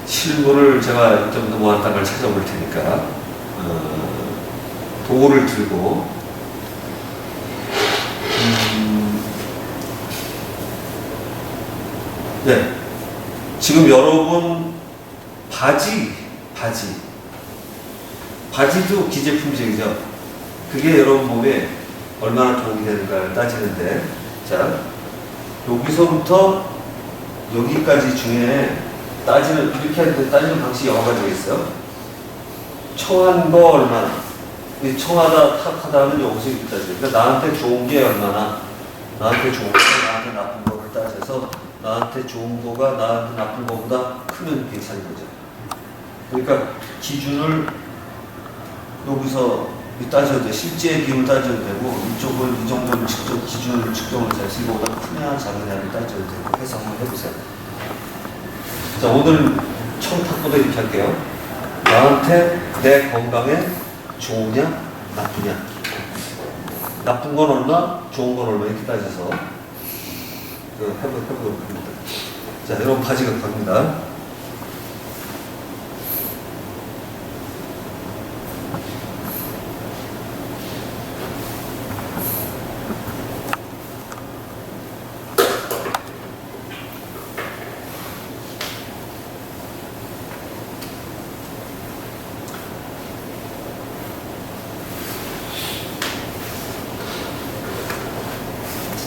실물을 제가 좀 더 모았다는 걸 찾아볼 테니까 도구를 들고 네. 지금 여러분 바지도 기제품적이죠. 그게 여러분 몸에 얼마나 도움이 되는가를 따지는데, 자, 여기서부터 여기까지 중에 이렇게 하는데 따지는 방식이 여러 가지가 있어요. 청한 거 얼마나, 청하다, 탁하다 하면 여기서 이렇게 따져요. 그러니까 나한테 좋은 게 얼마나, 나한테 좋은 거, 나한테 나쁜 거를 따져서 나한테 좋은 거가 나한테 나쁜 거보다 크면 괜찮은 거죠. 그러니까 기준을 여기서 따져도 돼. 실제 비율을 따져도 되고, 이쪽을 이 정도를 기준을 측정을 해서 이거보다 크냐 작으냐를 따져도 되고 해서 한번 해보세요. 자, 오늘 처음 탁보도 이렇게 할게요. 나한테 내 건강에 좋으냐 나쁘냐, 나쁜 건 얼마, 좋은 건 얼마 이렇게 따져서 해보도록 합니다. 자, 여러분 바지가 갑니다.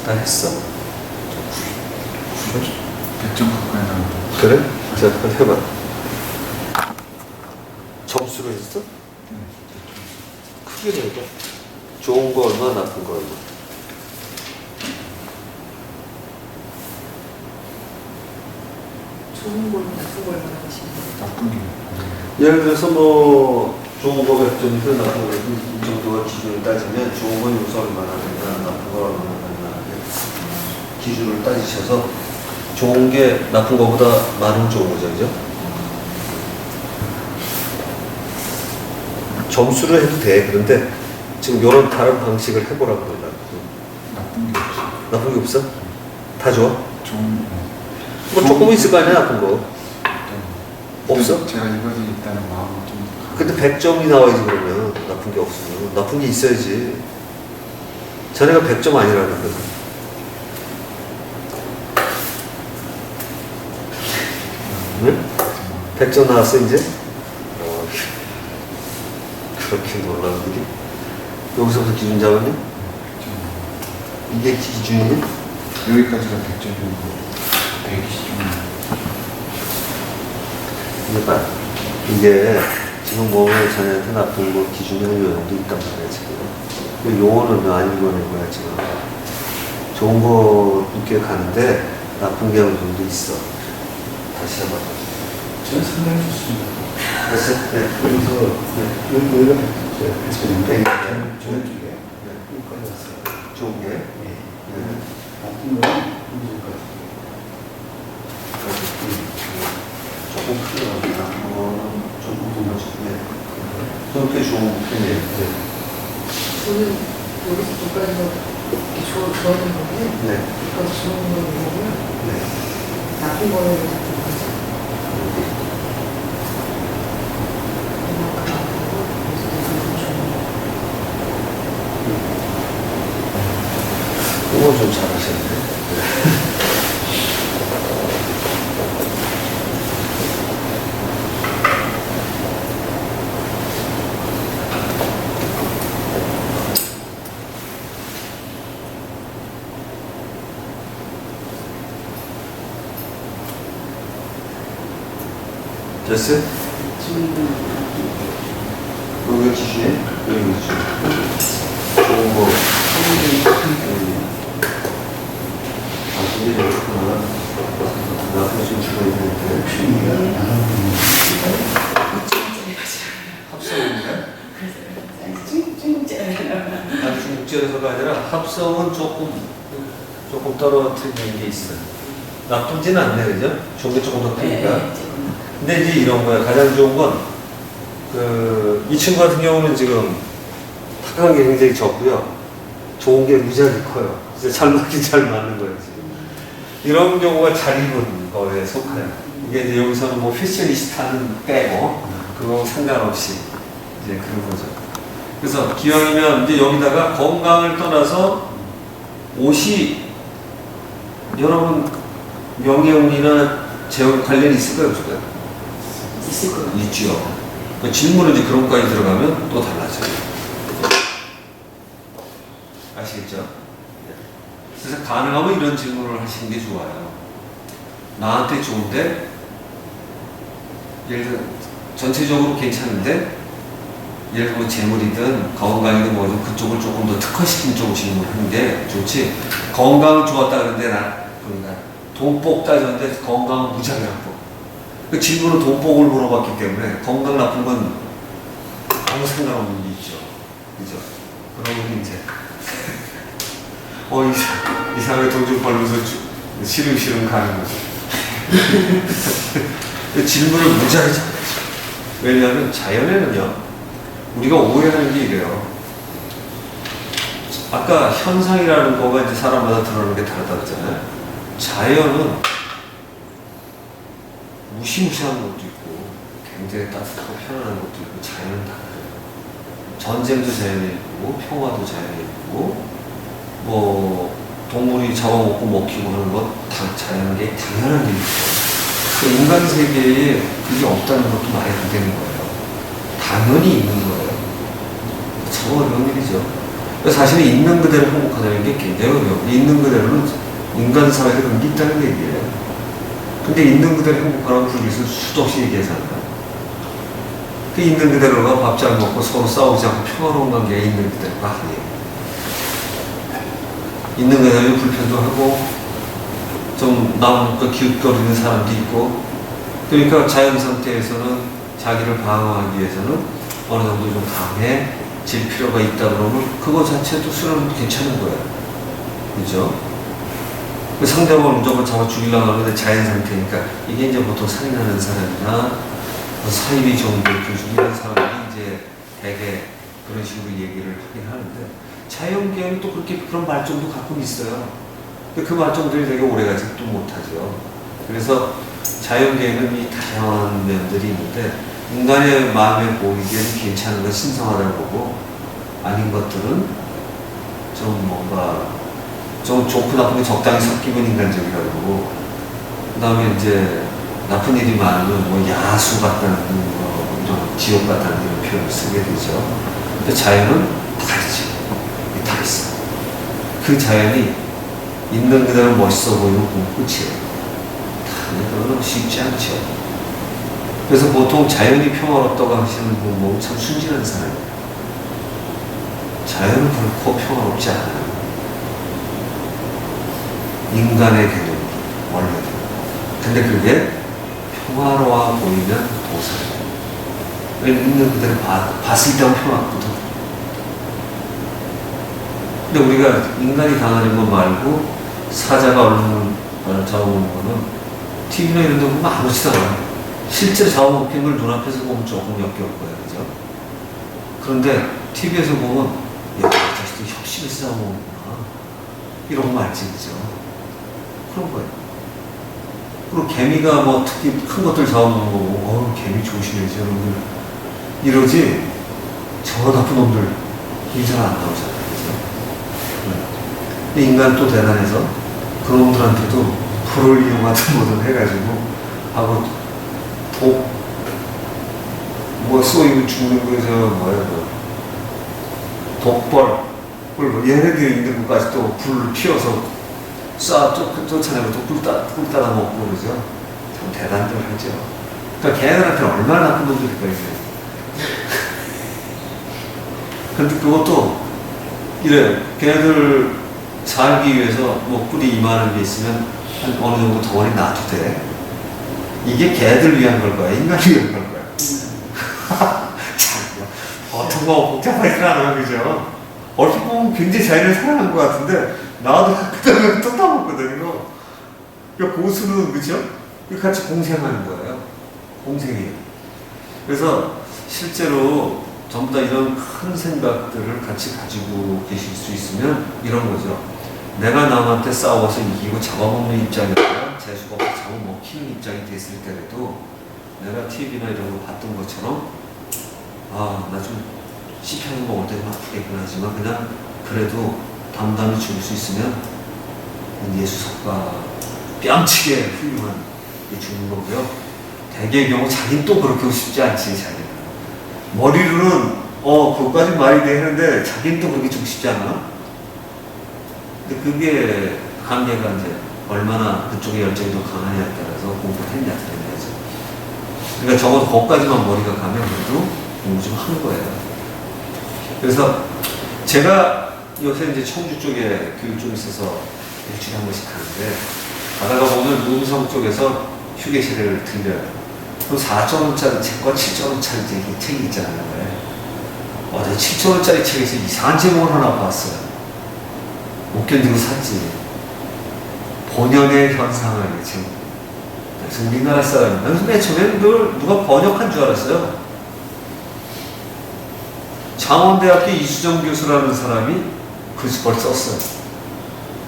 다 했어? 100점 가까이 나온다. 그래? 자, 한번 해봐. 점수로 했어? 크게 내봐. 좋은 거 얼마, 나쁜 거 얼마. 좋은 거는 나쁜 걸 말하시는 거예요? 나쁜 게. 예를 들어서 뭐 좋은 거 100점이든 나쁜 거 100점 이 정도가 기준을 따지면 좋은 건 요소 얼마나 되나, 나쁜 거 얼마나 되나 기준을 따지셔서 좋은 게 나쁜 거보다 많으면 좋은 거죠, 그죠? 점수를 해도 돼. 그런데 지금 이런 다른 방식을 해보라고 그러려고. 나쁜 게 없어. 나쁜 게 없어? 다 좋아? 좋은. 뭐 조금 있을 거 아니야, 나쁜 거. 없어? 제가 이것이 있다는 마음이 좀. 근데 100점이 나와야지, 그러면. 나쁜 게 없으면. 나쁜 게 있어야지. 자네가 100점 아니라는 거야. 응? 100점 나왔어, 이제? 그렇게 놀라운들이. 여기서부터 기준 잡았냐? 이게 기준이냐? 여기까지가 100점 정도. 120점. 그러니까 이게 지금 몸에 자네한테 나쁜 거 기준이 한 요정도 있단 말이야 지금. 그 용어는 안 읽어낸 거야 지금. 좋은 거 늦게 가는데 나쁜 게 어느 정도 있어. 다시 한번. 저는 상당히 좋습니다. 됐어? 네. 여기서 여기가 100점인데 저는 쪽에 여기까지 왔어요. 좋은 게. 예. 네. 나쁜 거는 여기까지. 조금 크게 나옵니다. 조금 더 멋지네. 그렇게 좋은 편이에요. 네. 저는 여기서 저까지가 이렇게 좋아하는 건데, 네. 여기까지 좋은 건 뭐고요? 네. 나쁜 거는 이제 좀 가지. 이만큼 나쁘고, 그래서 이만큼 좋은 거. 이거 좀 잘하셨네. 됐어요? 여기가 기준이에요? 여기가 기준. 좋은 거. 아, 근데 이렇구나. 나 지금 주고 있는데. 층이가 나눠지는 합성인가? 찡찡. 아니, 중국제에서가 아니라 합성은 조금 떨어뜨리는 게 있어요. 나쁘진 않네, 그죠? 좋은 게 조금 더 크니까. 근데 이제 이런 거야. 가장 좋은 건, 이 친구 같은 경우는 지금 탁한 게 굉장히 적고요. 좋은 게 무지하게 커요. 그래서 잘 맞긴 잘 맞는 거예요, 지금. 이런 경우가 잘 입은 거에 속해요. 이게 이제 여기서는 뭐 패셔니스타는 빼고, 그거 상관없이 이제 그런 거죠. 그래서 기왕이면 이제 여기다가 건강을 떠나서 옷이 여러분 명예운이나 재원 관련이 있을까요, 없을까요? 있을 거예요. 있죠. 그 질문은 이제 그런 거까지 들어가면 또 달라져요. 아시겠죠? 네. 그래서 가능하면 이런 질문을 하시는 게 좋아요. 나한테 좋은데, 예를 들어, 전체적으로 괜찮은데, 예를 들어 뭐 재물이든 건강이든 뭐든 그쪽을 조금 더 특화시킨 쪽으로 질문을 하는 게 좋지. 건강은 좋았다 그러는데 그러니까 돈복 따졌는데 건강은 무지하게 나빠. 그 질문은 돈복을 물어봤기 때문에 건강 나쁜 건 아무 상관없는 게 있죠. 그죠? 그러면 이제 이 사람이 돈 좀 벌면서 시름시름 가는 거죠. 질문을 무지하게 잘하죠. 왜냐하면 자연에는요, 우리가 오해하는 게 이래요. 아까 현상이라는 거가 이제 사람마다 드러나는 게 다르다 그랬잖아요. 자연은 무시무시한 것도 있고, 굉장히 따뜻하고 편안한 것도 있고, 자연은 다 그래요. 전쟁도 자연에 있고, 평화도 자연에 있고, 뭐, 동물이 잡아먹고 먹히고 하는 것, 다 자연계 당연한 일이죠. 그 인간 세계에 그게 없다는 것도 말이 안 되는 거예요. 당연히 있는 거예요. 참 어려운 일이죠. 사실은 있는 그대로 행복하다는 게 굉장히 어려워요. 있는 그대로는 인간 사회에 그런 게 있다는 얘기예요. 근데 있는 그대로 행복하라고 불교에서 수도 없이 얘기하잖아요. 그 있는 그대로가 밥 잘 먹고 서로 싸우지 않고 평화로운 관계에 있는 그대로가 아니에요. 있는 그대로 불편도 하고, 좀 남과 기웃거리는 사람도 있고, 그러니까 자연 상태에서는 자기를 방어하기 위해서는 어느 정도 좀 강해질 필요가 있다 그러면 그거 자체도 수련은 괜찮은 거예요. 그죠? 그 상대방을 무조건 잡아 죽이려고 하는데 자연 상태니까 이게 이제 보통 살인하는 사람이나 사이비 정도 교수 이런 사람들이 이제 대개 그런 식으로 얘기를 하긴 하는데 자연계는 또 그렇게 그런 말정도 가끔 있어요. 근데 그 말정들이 되게 오래가지 또 못하죠. 그래서 자연계에는 이 다양한 면들이 있는데 인간의 마음에 보이기에는 괜찮은 건 신성하다고 보고 아닌 것들은 좀 뭔가 좀 좋고 나쁜 게 적당히 섞이면 인간적이라고 보고 그 다음에 이제 나쁜 일이 많으면 뭐 야수 같다는 뭐 지옥 같다는 이런 표현을 쓰게 되죠. 근데 자연은 다르지. 다 있어. 그 자연이 있는 그대로 멋있어 보이는 끝이에요. 그거는 쉽지 않죠. 그래서 보통 자연이 평화롭다고 하시는 분 보면 참 순진한 사람이에요. 자연은 결코 평화롭지 않아요. 인간의 개념, 원래도. 근데 그게 평화로워 보이면 도사예요. 왜냐면 있는 그대로 봤을 때는 평화거든. 근데 우리가 인간이 당하는 것 말고 사자가 얼른 잡아먹는 거는 TV나 이런 데 보면 아무렇지도 않아요. 실제로 잡아먹힌 걸 눈앞에서 보면 조금 역겨울 거예요. 그죠? 그런데 TV에서 보면 야, 자식들이 혁신해서 잡아먹는구나. 이런 거 알지, 그죠? 그런 거예요. 그리고 개미가 뭐 특히 큰 것들 잡아먹는 거고, 개미 조심해야지, 여러분들. 이러지, 저 나쁜 놈들, 이잘 안 나오잖아요. 근데 인간 또 대단해서 그놈들한테도 불을 이용하든 뭐든 해가지고 하고 뭐 쏘이고 죽는 거, 독벌, 얘네들이 있는 것까지 또 불을 피워서 쫓아내고 또 꿀 따라 먹고 그러죠. 참 대단들 하죠. 그러니까 걔네들한테는 얼마나 나쁜 놈들일까, 이제. 근데 그것도 이래, 걔네들 살기 위해서 뭐 꿀이 이만한 게 있으면 한 어느 정도 덩어리 놔도 돼. 이게 걔들 위한 걸 거야, 인간을 위한 걸 거야. 참, 보통 뭐 복잡하진 않아요, 그죠? 얼핏 보면 굉장히 자연을 사랑한 것 같은데, 나도 그때는 또 따먹거든, 이거. 그러니까 고수는, 그죠? 같이 공생하는 거예요. 공생이에요. 그래서 실제로 전부 다 이런 큰 생각들을 같이 가지고 계실 수 있으면 이런 거죠. 내가 남한테 싸워서 이기고 잡아먹는 입장이었다가 재수가 없어 잡아먹히는 입장이 됐을 때라도 내가 TV나 이런 거 봤던 것처럼 나 좀 씹혀서 먹을 때는 아프겠구나 하지만 그냥 그래도 담담히 죽을 수 있으면 예수석과 뺨치게 훌륭한 게 죽는 거고요. 대개의 경우 자기는 또 그렇게 하고 싶지 않지, 자기는. 머리로는 그것까지 말이 되는데 자기는 또 그렇게 죽고 싶지 않아? 근데 그게 관계가 이제 얼마나 그쪽의 열정이 더 강하냐에 따라서 공부를 했냐 되는 거죠. 그러니까 적어도 거기까지만 머리가 가면 그래도 공부 좀 하는 거예요. 그래서 제가 요새 이제 청주 쪽에 교육 좀 있어서 일주일에 한 번씩 가는데 가다가 보면 음성 쪽에서 휴게실을 들려요. 그럼 4,000원짜리 책과 7,000원짜리 책이 있잖아요. 어제 7,000원짜리 책에서 이상한 제목을 하나 봤어요. 못 견디고 샀지. 본연의 현상을 제목. 그래서 우리나라 사람이, 그래서 맨 처음에는 그걸 누가 번역한 줄 알았어요. 장원대학교 이수정 교수라는 사람이 그걸 썼어요.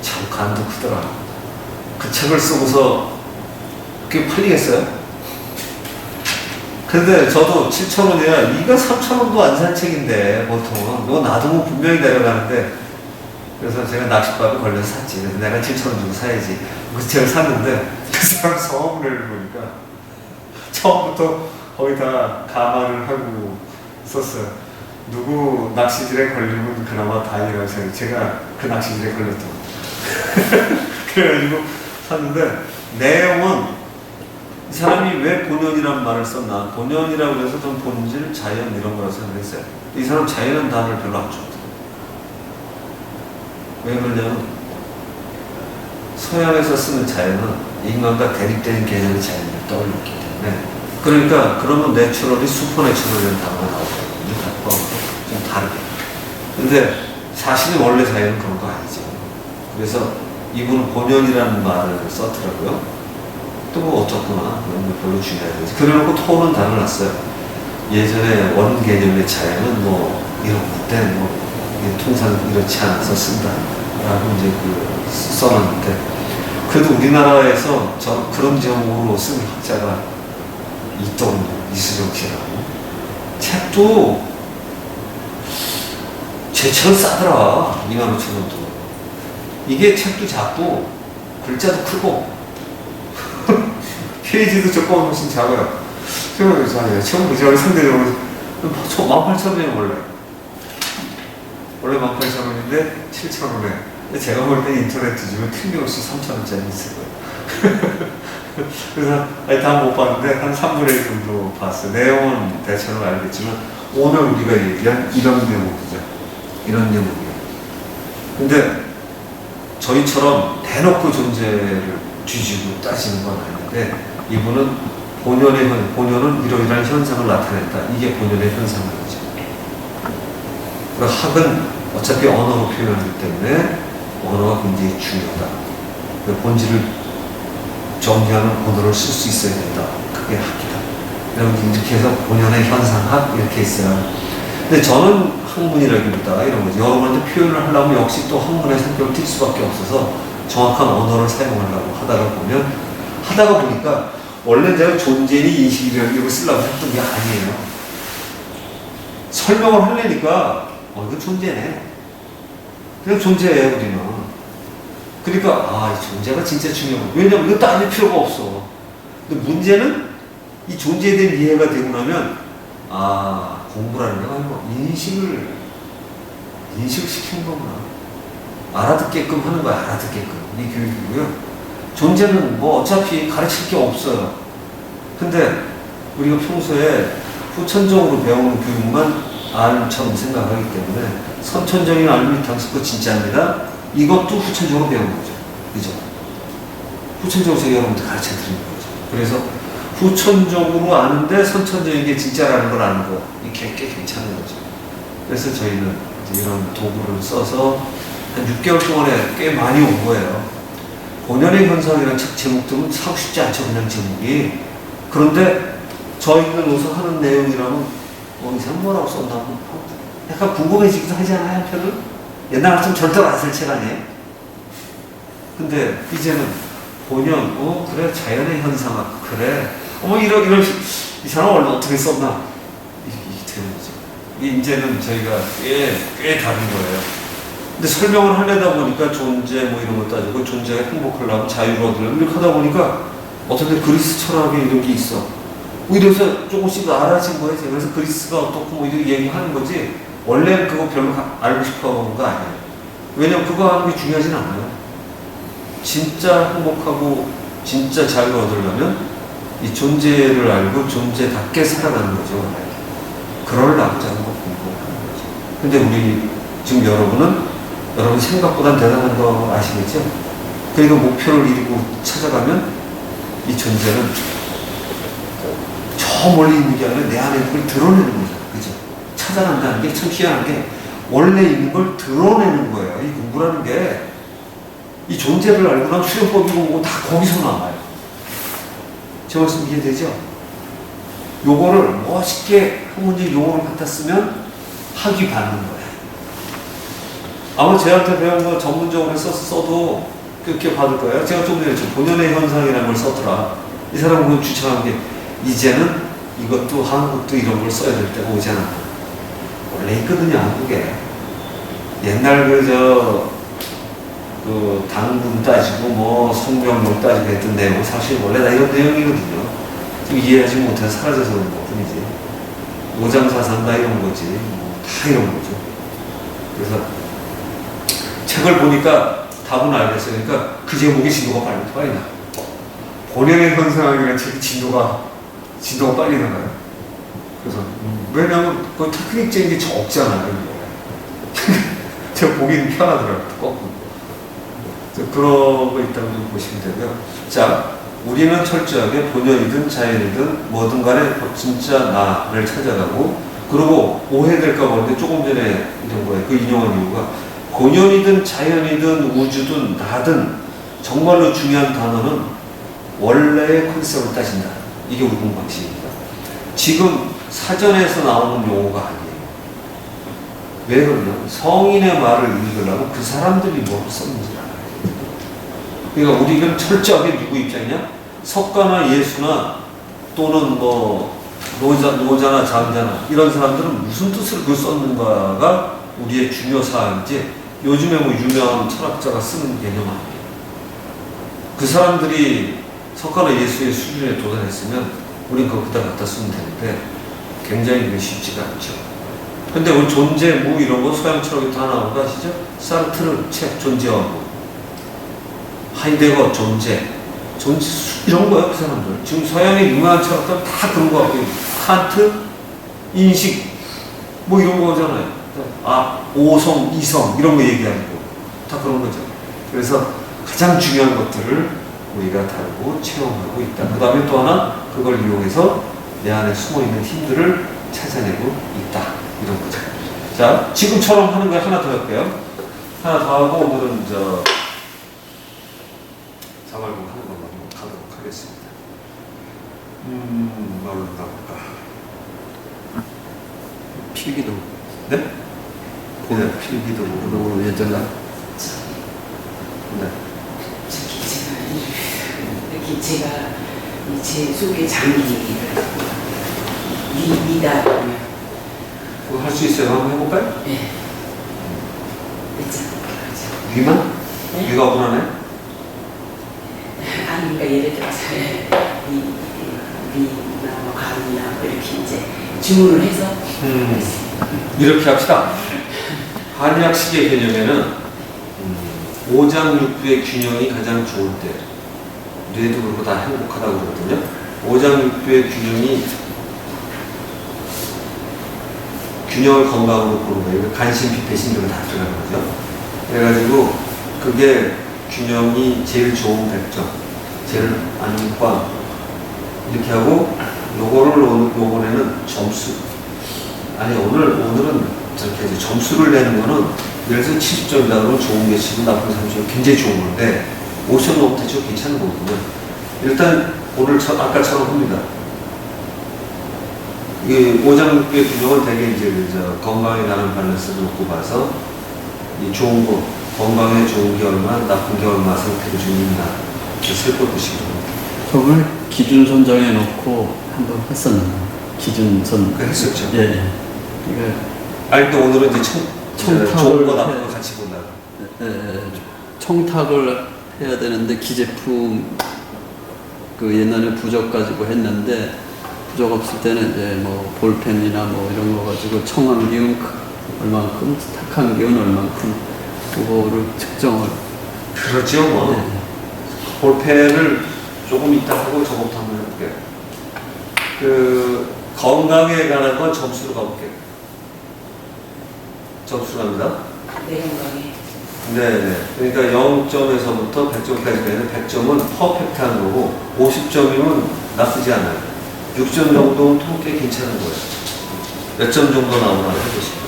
참 간도 크더라. 그 책을 쓰고서 그게 팔리겠어요? 근데 저도 7,000원이야. 이거 3,000원도 안 산 책인데, 보통은. 이거 놔두면 분명히 내려가는데, 그래서 제가 낚싯밥에 걸려서 샀지. 그래서 내가 7,000원 주고 사야지. 그 책을 샀는데, 그 사람 성함을 보니까, 처음부터 거기다 감안을 하고 썼어요. 누구 낚시질에 걸리면 그나마 다행이라고 생각해요. 제가 그 낚시질에 걸렸던. 그래가지고 샀는데, 내용은, 이 사람이 왜 본연이란 말을 썼나? 본연이라고 해서 좀 본질, 자연 이런 거라고 생각했어요. 이 사람 자연은 단어를 별로 안 좋아해요. 왜 그러냐면 서양에서 쓰는 자연은 인간과 대립되는 개념의 자연을 떠올렸기 때문에 그러니까 그러면 내추럴이 슈퍼내추럴이라는 단어가 나오거든요. 좀 다르게. 근데 사실은 원래 자연은 그런 거 아니죠. 그래서 이분은 본연이라는 말을 썼더라고요. 또 뭐 어쩌구나. 그런 거 별로 중요하지. 그래놓고 톤은 달아놨어요. 예전에 원 개념의 자연은 뭐 이런 건데 뭐 통상 이렇지 않아서 쓴다. 라고 이제 써놨는데 그래도 우리나라에서 그런 제목으로 쓴 학자가 있더군요. 이수정 씨라고. 책도 제 책은 싸더라. 25,000원도. 이게 책도 작고 글자도 크고 페이지도 조금 훨씬 작아요. 처음 보죠. 상대적으로 18,000원이에요, 원래. 원래 18,000원인데 7,000원에. 근데 제가 볼 때 인터넷 뒤지면 틀림없이 3,000원짜리 있을 거예요. 그래서 다 못 봤는데 한 3분의 1 정도 봤어요. 내용은 대체로 알겠지만 오늘 우리가 얘기한 이런 내용이죠. 이런 내용이에요. 근데 저희처럼 대놓고 존재를 뒤지고 따지는 건 아닌데 이분은 본연은 이러이러한 현상을 나타낸다. 이게 본연의 현상인 거죠. 그 학은 어차피 언어로 표현하기 때문에 언어가 굉장히 중요하다. 그 본질을 정리하는 언어를 쓸 수 있어야 된다. 그게 학이다. 이렇게 해서 본연의 현상학 이렇게 있어요. 근데 저는 학문이라기보다 이런 거죠. 여러분한테 표현을 하려면 역시 또 학문의 성격을 띌 수밖에 없어서 정확한 언어를 사용하려고 하다가 보니까 원래 제가 존재니 인식이라는 걸 쓰려고 했던 게 아니에요. 설명을 하려니까 이거 존재네. 그냥 존재예요, 우리는. 그러니까 이 존재가 진짜 중요하고 왜냐면 이거 따질 필요가 없어. 근데 문제는 이 존재에 대한 이해가 되고 나면 공부라는 게 아니고 인식을 시키는 거구나. 알아듣게끔 하는 거야. 알아듣게끔. 이 교육이고요. 존재는 뭐 어차피 가르칠 게 없어요. 근데 우리가 평소에 후천적으로 배우는 교육만 알처럼 생각하기 때문에 선천적인 알미 당신거 진짜입니다. 이것도 후천적으로 배우는 거죠. 그죠? 후천적으로 제가 여러분들 가르쳐 드리는 거죠. 그래서 후천적으로 아는데 선천적인 게 진짜라는 걸 아는 거. 이게 꽤 괜찮은 거죠. 그래서 저희는 이런 도구를 써서 한 6개월 동안에 꽤 많이 온 거예요. 본연의 현상이라는 책 제목들은 사고 싶지 않죠, 그냥 제목이. 그런데 저희는 우선 하는 내용이라면 이 사람 뭐라고 썼나 약간 궁금해지기도 하지 않아요, 한편은? 옛날 같으면 절대로 안 쓸 책 아니에요? 근데 이제는 본연, 그래, 자연의 현상학, 그래. 이런, 이 사람 원래 어떻게 썼나? 이게 되는 거죠. 이제는 저희가 꽤 다른 거예요. 근데 설명을 하려다 보니까 존재 이런 거 따지고 존재가 행복하려면 자유를 얻으려면 이렇게 하다 보니까 어떻게 그리스 철학에 이런 게 있어. 이래서 조금씩 알아진 거예요. 그래서 그리스가 어떻고 이렇게 얘기하는 거지 원래 그거 별로 알고 싶어 하는 거 아니에요. 왜냐면 그거 하는 게 중요하진 않아요. 진짜 행복하고 진짜 자유를 얻으려면 이 존재를 알고 존재답게 살아가는 거죠. 그러려고 자는 거 공부하는 거죠. 근데 우리 지금 여러분 생각보다 대단한 거 아시겠죠? 그러니까 목표를 이루고 찾아가면 이 존재는 저 멀리 있는 게 아니라 내 안에 있는 걸 드러내는 거죠. 그죠? 찾아간다는 게 참 희한한 게 원래 있는 걸 드러내는 거예요. 이 공부라는 게 이 존재를 알고 나면 수련법이고 뭐 다 거기서 나와요. 제 말씀 이해되죠? 요거를 멋있게 한 문제 용어를 갖다 쓰면 학위 받는 거예요. 아마 제한테 배운 거 전문적으로 써도 그렇게 받을 거예요. 제가 좀 전에 본연의 현상이라는 걸 썼더라. 이 사람은 그건 주창한 게 이제는 이것도 한국도 이런 걸 써야 될 때가 오지 않았나. 원래 있거든요, 한국에. 옛날 당분 따지고 성명론 따지고 했던 내용은 사실 원래 다 이런 내용이거든요. 좀 이해하지 못해서 사라져서 그런 것 뿐이지. 노장사상 다 이런 거지. 다 이런 거죠. 그래서 책을 보니까 답은 알겠어요. 그러니까 그 제목이 진도가 빨리 나. 본연의 현상이라는 책이 진도가 빨리 나가요. 그래서 왜냐하면 그 테크닉적인 게 적잖아요. 제가 보기는 편하더라고요. 거꾸로. 그런 거 있다고 좀 보시면 되고요. 자, 우리는 철저하게 본연이든 자연이든 뭐든 간에 진짜 나를 찾아가고 그리고 오해될까 보는데 조금 전에 이런 거예요. 그 인용한 이유가 본연이든 자연이든 우주든 나든 정말로 중요한 단어는 원래의 컨셉을 따진다. 이게 우리 공부 방식입니다. 지금 사전에서 나오는 용어가 아니에요. 왜 그러냐면 성인의 말을 읽으려면 그 사람들이 뭘 썼는지 알아야 돼요. 그러니까 우리는 철저하게 누구 입장이냐? 석가나 예수나 또는 노자나 장자나 이런 사람들은 무슨 뜻으로 그걸 썼는가가 우리의 중요 사항이지 요즘에 유명한 철학자가 쓰는 개념 아니에요. 그 사람들이 석가나 예수의 수준에 도달했으면 우린 거기다 갖다 쓰면 되는데 굉장히 그게 쉽지가 않죠. 근데 우리 존재, 무 이런 거 서양철학이 다 나온 거 아시죠? 사르트르 책 존재와 무, 하이데거 존재 이런 거야 그 사람들. 지금 서양의 유명한 철학들 다 그런 거 같고요. 칸트 인식 뭐 이런 거잖아요. 오성, 이성 이런 거 얘기하고 다 그런 거죠. 그래서 가장 중요한 것들을 우리가 다루고 체험하고 있다. 그 다음에 또 하나 그걸 이용해서 내 안에 숨어있는 힘들을 찾아내고 있다. 이런 거죠. 자, 지금처럼 하는 거 하나 더 할게요. 하나 더 하고 오늘은 자말고 하는 걸로 가도록 하겠습니다. 뭘로 가볼까? 필기도 네? 네, 필기도 모르고. 예전에 네. 이렇게 제가 제 속에 장기를 위다 보면 그거 할 수 있어요? 한번 해볼까요? 네. 위만? 네? 위가 억울하네? 아니 그러니까 예를 들어서 위나 뭐 가위나 뭐 이렇게 이제 주문을 해서 이렇게 합시다. 한의학식의 개념에는 오장육부의 균형이 가장 좋을 때, 뇌도 그렇고 다 행복하다고 그러거든요. 오장육부의 균형을 건강으로 보는 거예요. 간신, 비패신 이런 거 다 들어가는 거죠. 그래가지고 그게 균형이 제일 좋은 100점, 제일 안 좋은 꽝 이렇게 하고 요거를 요번에는 점수. 아니 오늘은 저렇게 이제 점수를 내는 거는 예를 들어서 70점이다 그러면 좋은 게 70, 나쁜 30점 굉장히 좋은 건데 50점 넘으면 대충 괜찮은 거거든요. 일단 오늘 아까처럼 합니다. 이 오장육부의 균형은 되게 이제 건강에 관한 밸런스를 놓고 봐서 이 좋은 거, 건강에 좋은 게 얼마, 나쁜 게 얼마 상태로 좀 있나 살펴보시기 바랍니다. 저걸 기준선 정해놓고 한번 했었는데 기준선 그 했었죠. 예. 이거 아니 또 오늘은 이제 청탁을 좋은 거 나쁜 거 같이 본다고. 청탁을 해야 되는데 기제품 그 옛날에 부적 가지고 했는데 부적 없을 때는 이제 뭐 볼펜이나 뭐 이런 거 가지고 청한 기운 얼만큼, 탁한 기운 얼만큼 그거를 측정을. 그렇죠 뭐. 네. 볼펜을 조금 이따 하고 저거부터 한번 해볼게요. 그 건강에 관한 건 점수로 가볼게요. 점수 갑니다. 내 건강에 네. 그러니까 0점에서부터 100점까지 되는 100점은 퍼펙트한 거고 50점이면 나쁘지 않아요. 6점 정도는 통계 괜찮은 거예요. 몇 점 정도 나오나 해보시죠.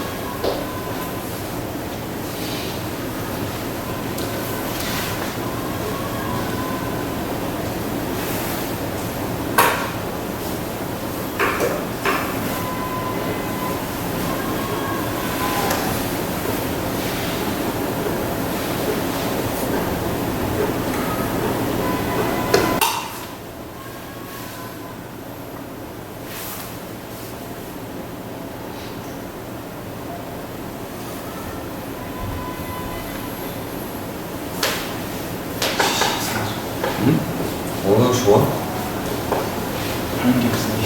오늘 좋아? 하는 게 없으니.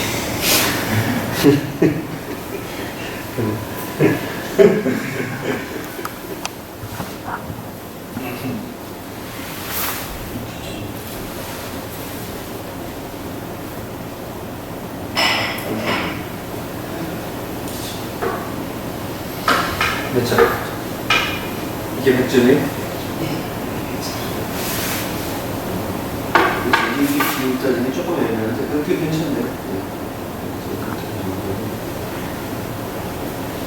몇 점? 이게 100점이에요? 이게 기울자리는 조금 애매한데 그렇게 괜찮네요.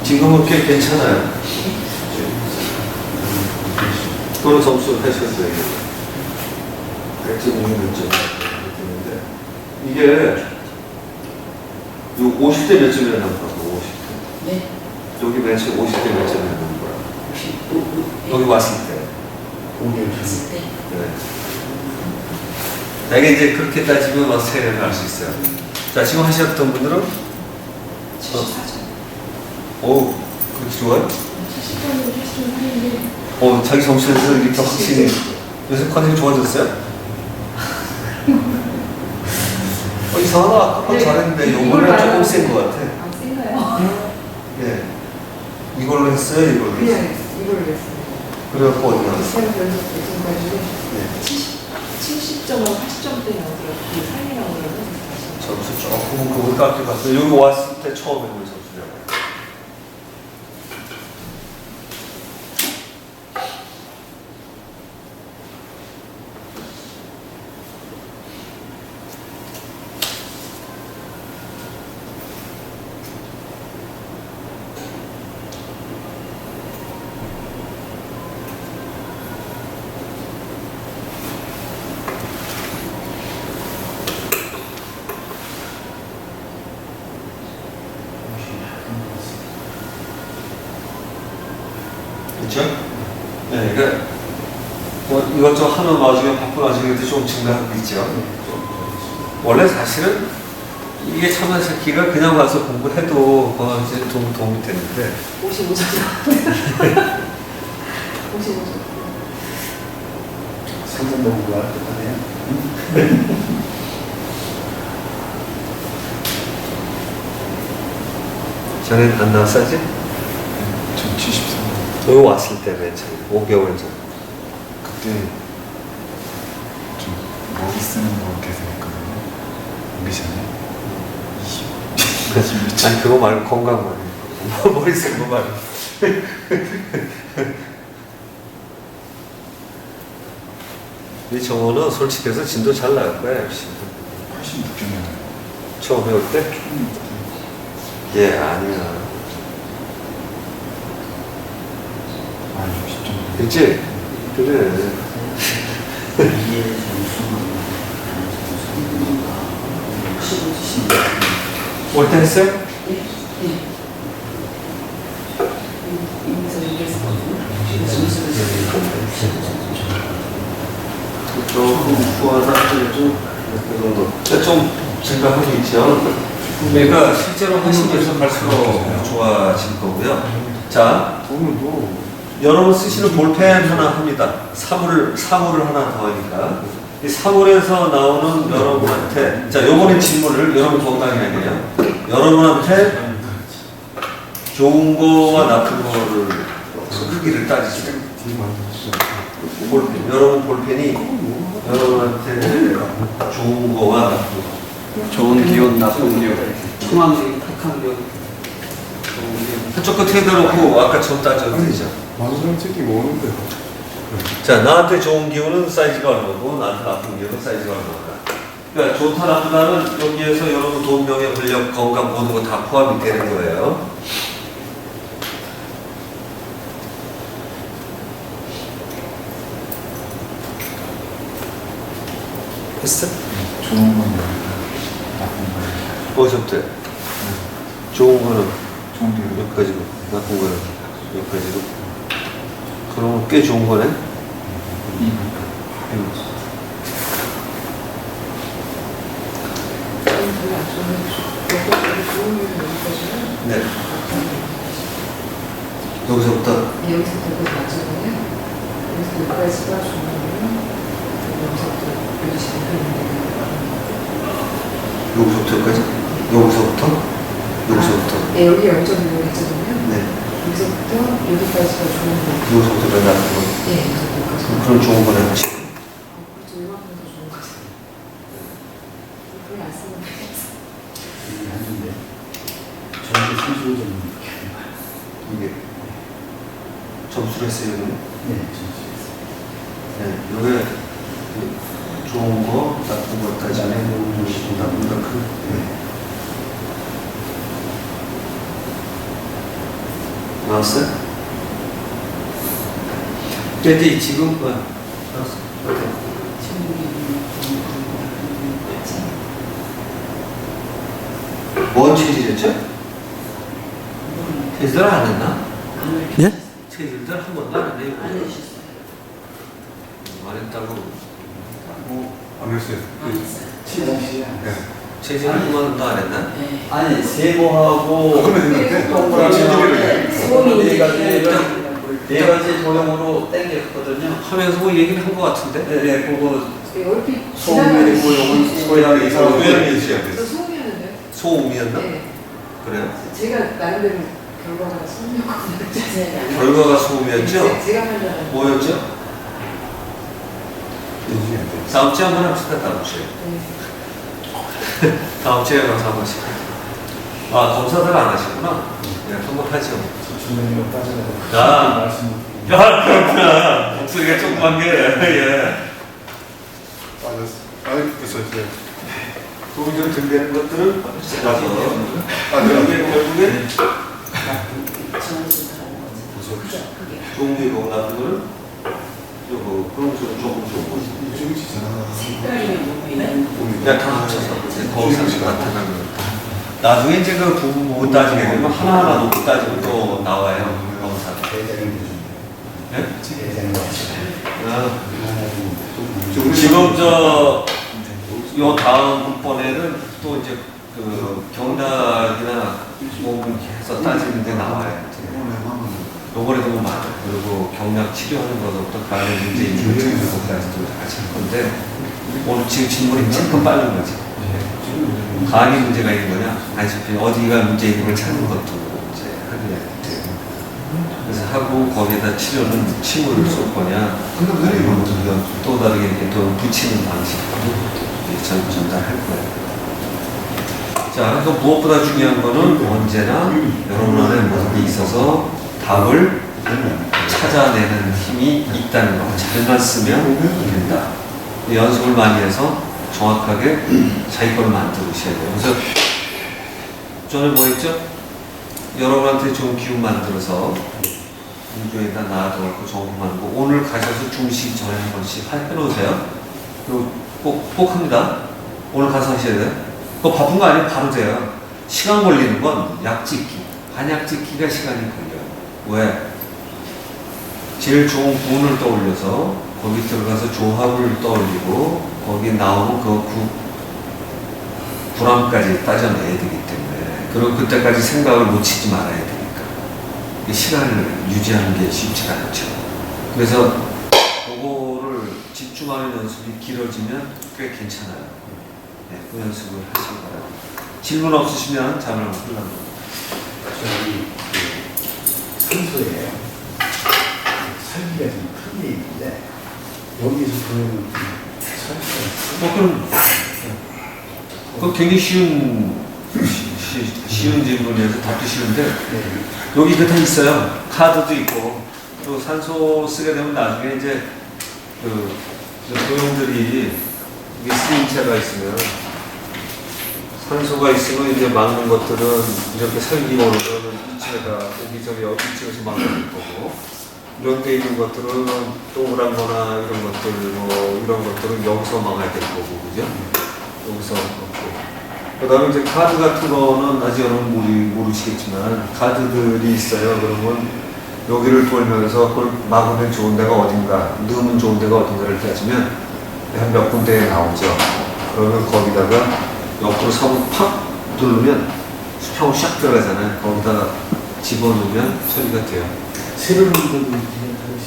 지금은 꽤 괜찮아요. 그런 점수 하셨어요. 100점, 600점 되는데 이게 50대 몇 점이라는 거야? 50대. 네. 여기 맨 처음 50대 몇 점이라는 거야? 55 여기 왔을 때. 했을 때 네. 내가 이제 그렇게 따지면 와서 세례를 할 수 있어요. 자, 지금 하셨던 분들은 74점. 오, 그렇게 좋아요? 70점으로 했으면 하는데 자기 점수에서 이렇게 확실히 요새 컨셉이 좋아졌어요? 이상하다. 아까 건 잘했는데 요번에 조금 센 것 같아. 예. 이걸로 했어요, 이걸로 했어요. 그냥 이걸 했어요. 그래갖고 어디 나왔어요? 비슷한 연속 지금까지 네. 70점하고 80점대 나오더라고요. 그 사이에 나오더라고요. 점수 조금 그걸 깎여갔어요. 여기 왔을 때 처음 해본 점수냐고. 그렇죠? 네, 그러니까 뭐 이것저것 하는 와중에 바쁜 와중에도 좀 증가하고 있죠. 원래 사실은 이게 참한 새끼가 그냥 와서 공부해도 이제 도움이 되는데 55점. 55점. 상점 공부가 똑같아요. 전엔 안 나왔었지? 전 73. 여기 왔을 때 맨 처음 5개월 전. 그때 좀 머리 쓰는 거 계속했거든요. 오디션에. 20. 아니 그거 말고 건강 말고 머리 쓰는 거 말고. 이 정호는 솔직해서 진도 잘 나갈 거야 역시. 86점이었나요? 처음 해올 때? 예 아니야. 아, 60점. 그치? 그래. 이게 점수만 올 때 했어요? 예. 예. 이미서 얘기했었거든요. 조금 후하다 좀 정도. 좀 증가하고 있죠. 그러니까 실제로 하시면서 갈수록 좋아질 거고요. 자, 오늘도 여러분 쓰시는 볼펜 하나 합니다. 사물을 하나 더 하니까. 이 사물에서 나오는 여러분한테, 자, 요번에 질문을 여러분 건강히 하게요. 여러분한테 좋은 거와 나쁜 거를 크기를 따지죠. 볼펜, 여러분 볼펜이 여러분한테 좋은 거와 나쁜 거. 좋은 기운, 나쁜 기운, 순한 기운, 탁한 기운, 좋은 기운. 한쪽 끝에 대놓고 아까 전 따져도 되죠. 완전 책이 뭐는데요? 자, 나한테 좋은 기운은 사이즈가 얼마고 나한테 나쁜 기운은 사이즈가 얼마다. 그러니까 좋다 나쁘다는 여기에서 여러분 돈, 명예, 권력, 건강 모든 거 다 포함이 되는 거예요. 됐어? 좋은 건 나쁜 거. 어디서부터? 좋은 거는 좋은 게 여기까지고 나쁜 거는 여기까지고. 그러면 꽤 좋은 거네? 별로 안 좋은 좋은 여기까지는 네. 여기서부터 여기서부터 여기까지 맞잖아요. 여기서 여기까지가 좋은 거예요. 여기서부터 여기까지 되는 여기서부터 여기까지? 여기서부터? 여기서부터? 네, 여기 0.6 했잖아요. 네. 여기서부터 여기까지가 좋은 거. 여기서부터 몇 나쁜 거? 예, 여기서부터. 그럼 좋은 거네. 그렇죠. 이만큼 더 좋은 거죠. 그걸 안 쓰는 거죠. 하는데 저한테 35점 이게 점수를 했어요, 여기는? 네, 점수. 네. 요게 좋은 거, 나쁜 거 따지면 나쁜 거 큰. 네. 나왔어요? 근데 지금 나왔어. 어때? 뭔 체질이었죠? 체질 안 했나? 예? 체질들 한 번도 안 했네. 안 해주셨어요. 안 했다고. 안 했어요. 시작이야. 네. 체질 한 번도 안 했나? 네. 아니 세모하고 그거는 했는데 동그라미 수험이 네 가지 이제 네 가지 도형으로 땡겼거든요. 하면서 뭐 얘기를 한 것 같은데? 네, 네, 그거 얼핏 소음이고 요건 고양이 고양이 소음. 있어요. 저 소음이었는데. 소음이었나? 네. 그래요? 제가 나름대로 결과가 소명하고 자세하게 안 결과가 소음이었죠? 제가 판단한 뭐였죠? 다음 주에 한번 합시다. 다음 주에. 다음 주에 가서 한 번씩. 아, 검사들 안 하시구나. 네, 한번 하죠. 주머니가 빠져나가고. 아. 말씀 야, 그렇구나. 목소리가 조그만 게, 예. 빠졌어. 아, 그래서 이제 도움이 좀 들리는 것들은 가서 아, 네. 결국에 전수 다른 거죠. 그게 종류가 나쁜 거는 요거 그런 좀 조금 좋고 이쪽이 지잖아. 색깔이면 뭐 이런 거. 그냥 다 합쳐서 이제 거기서 나타나는 거. 나중에 이제 그 부분 못 따지게 되면 하나하나 놓고 따지고 또 나와요. 검사. 대장이 예? 대장이 아, 지금 요 다음 번에는 또 이제 그 경락이나 뭐 해서 따지는데 나와요. 요번에도 많아요. 그리고 경락 치료하는 것부터 가는 문제 있는 것까지도 같이 할 건데 오늘 지금 질문이 조금 빠른 거지. 간이 문제가 있는 거냐? 아시피 어디가 문제 있는 걸 찾는 것도 이제 하게 돼요. 그래서 하고 거기에다 치료는 침을 쏠 거냐? 또 다르게 이렇게 또 붙이는 방식으로 전달할 거예요. 자, 그러니까 무엇보다 중요한 거는 언제나 여러분 안에 모습이 있어서 답을 찾아내는 힘이 있다는 거. 잘만 쓰면 된다. 연습을 많이 해서 정확하게 자기 걸 만들으셔야 돼요. 그래서 전에 뭐 했죠? 여러분한테 좋은 기운 만들어서 공주에다 놔둬갖고 정품하고 오늘 가셔서 주무시기 전에 한 번씩 해놓으세요. 그리고 꼭 합니다. 오늘 가서 하셔야 돼요. 그거 바쁜 거 아니에요? 바로 돼요. 시간 걸리는 건 약짓기. 한약 짓기가 시간이 걸려요. 왜? 제일 좋은 분을 떠올려서 거기 들어가서 조합을 떠올리고 거기 나오는 그 불암까지 따져내야 되기 때문에 그리고 그때까지 생각을 놓치지 말아야 되니까 이 시간을 유지하는 게 쉽지가 않죠. 그래서 그거를 집중하는 연습이 길어지면 꽤 괜찮아요. 네, 그 연습을 하시기 바랍니다. 질문 없으시면 잠을 한번 흘러봅니다. 저기 산소에 살기가 좀 큰 게 있는데 여기서 보면 그건 굉장히 쉬운 질문이어서 답도 쉬운데 여기 이거 다 있어요. 카드도 있고 또 산소 쓰게 되면 나중에 이제 그 도용들이 이게 쓰임체가 있으면 산소가 있으면 이제 막는 것들은 이렇게 설기모는 이쪽에다 오기 전에 이쪽에서 막는 거고 이런 데 있는 것들은 동그란 거나 이런 것들 뭐 이런 것들은 여기서 막아야 될 거고 그죠? 여기서 그렇고 그 다음에 이제 카드 같은 거는 아직 여러분 모르시겠지만 카드들이 있어요. 그러면 여기를 돌면서 그걸 막으면 좋은 데가 어딘가 넣으면 좋은 데가 어딘가를 따지면 한 몇 군데에 나오죠. 그러면 거기다가 옆으로 사고 팍 누르면 수평으로 샥 들어가잖아요. 거기다가 집어넣으면 소리가 돼요. 새로운 분들도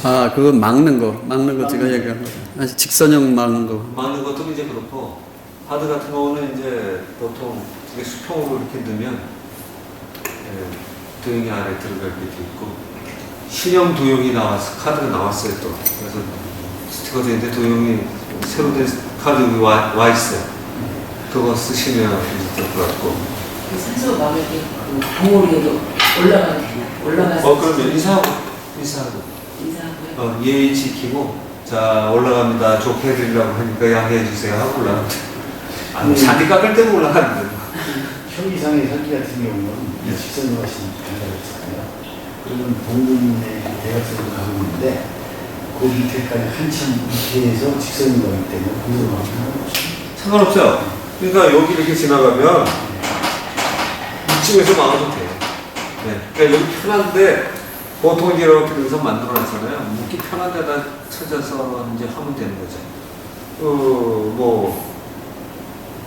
아, 그거 막는 거 제가 얘기한 거. 아니, 직선형 막는 거. 막는 것도 이제 그렇고 카드 같은 경우는 이제 보통 이게 수평으로 이렇게 넣으면 도용이 안에 들어갈 게 있고 신형 도용이 나왔어 카드가 나왔어요 또 그래서 스티커 되는데 도용이 새로 된 카드 와 있어요. 그거 쓰시면 이제 될 것 같고. 그 산소 막을 때그 봉오리에도 올라가도 되나? 올라가서 그러면 인사하고 인사하고요. 예의 지키고 자 올라갑니다. 좋게 해드리려고 하니까 양해해 주세요 하고 올라갑니다. 잔디 깎을 때도 올라가는데. 혈기상의 설기 같은 경우는 직선으로 하시는 분이라고 했잖아요. 그러면 동문의 대학생으로 가고 있는데 그 밑에까지 한참 밑에서 직선으로 가기 때문에 거기서 막 상관없어요. 그러니까 여기 이렇게 지나가면 이쯤에서 막아도 돼요. 네. 그러니까 여기 편한데 보통 이제 이렇게 능선 만들어놨잖아요. 묵기 편한 데다 찾아서 이제 하면 되는 거죠. 뭐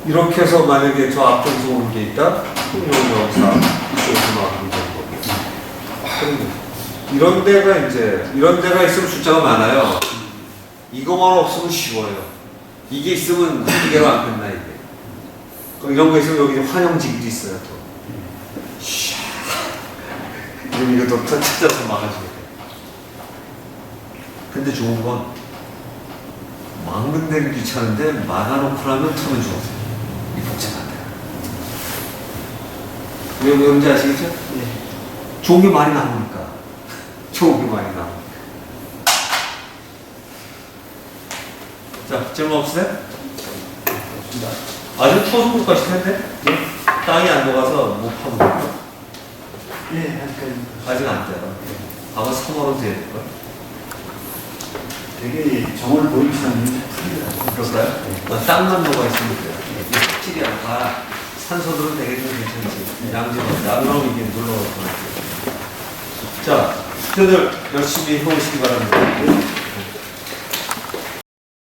이렇게 해서 만약에 저 앞쪽에서 오는 게 있다? 그럼 여기서 이쪽에서 막으면 되는 거고. 이런 데가 있으면 숫자가 많아요. 이거만 없으면 쉬워요. 이게 있으면 한 개로 안 끝나 이게. 그럼 이런 거 있으면 여기 환영지기도 있어요 또. 그럼 이것도 찾아서 막아줘야 돼. 근데 좋은 건 막는 데는 귀찮은데 막아놓고 나면 터는 좋았어요. 이 복잡한데. 왜 뭔지 아시겠죠? 예. 좋은 게 많이 나오니까. 좋은 게 많이 나오니까. 자, 질문 없으세요? 좋습니다. 아주 추워서 못 가실 텐데? 땅이 안 녹아서 못 파는 예, 아직까지. 아직 안 돼요. 아마 3월은 돼야 될걸? 되게 정월 보이시는 분이 풀리더라고요. 그럴까요? 네. 땅만 녹아 있으면 돼요. 이게 확실히 다 산소들은 되게 좀 괜찮지. 양지만 나그럼 이게 눌러가고. 자, 숙제들 열심히 해오시기 바랍니다.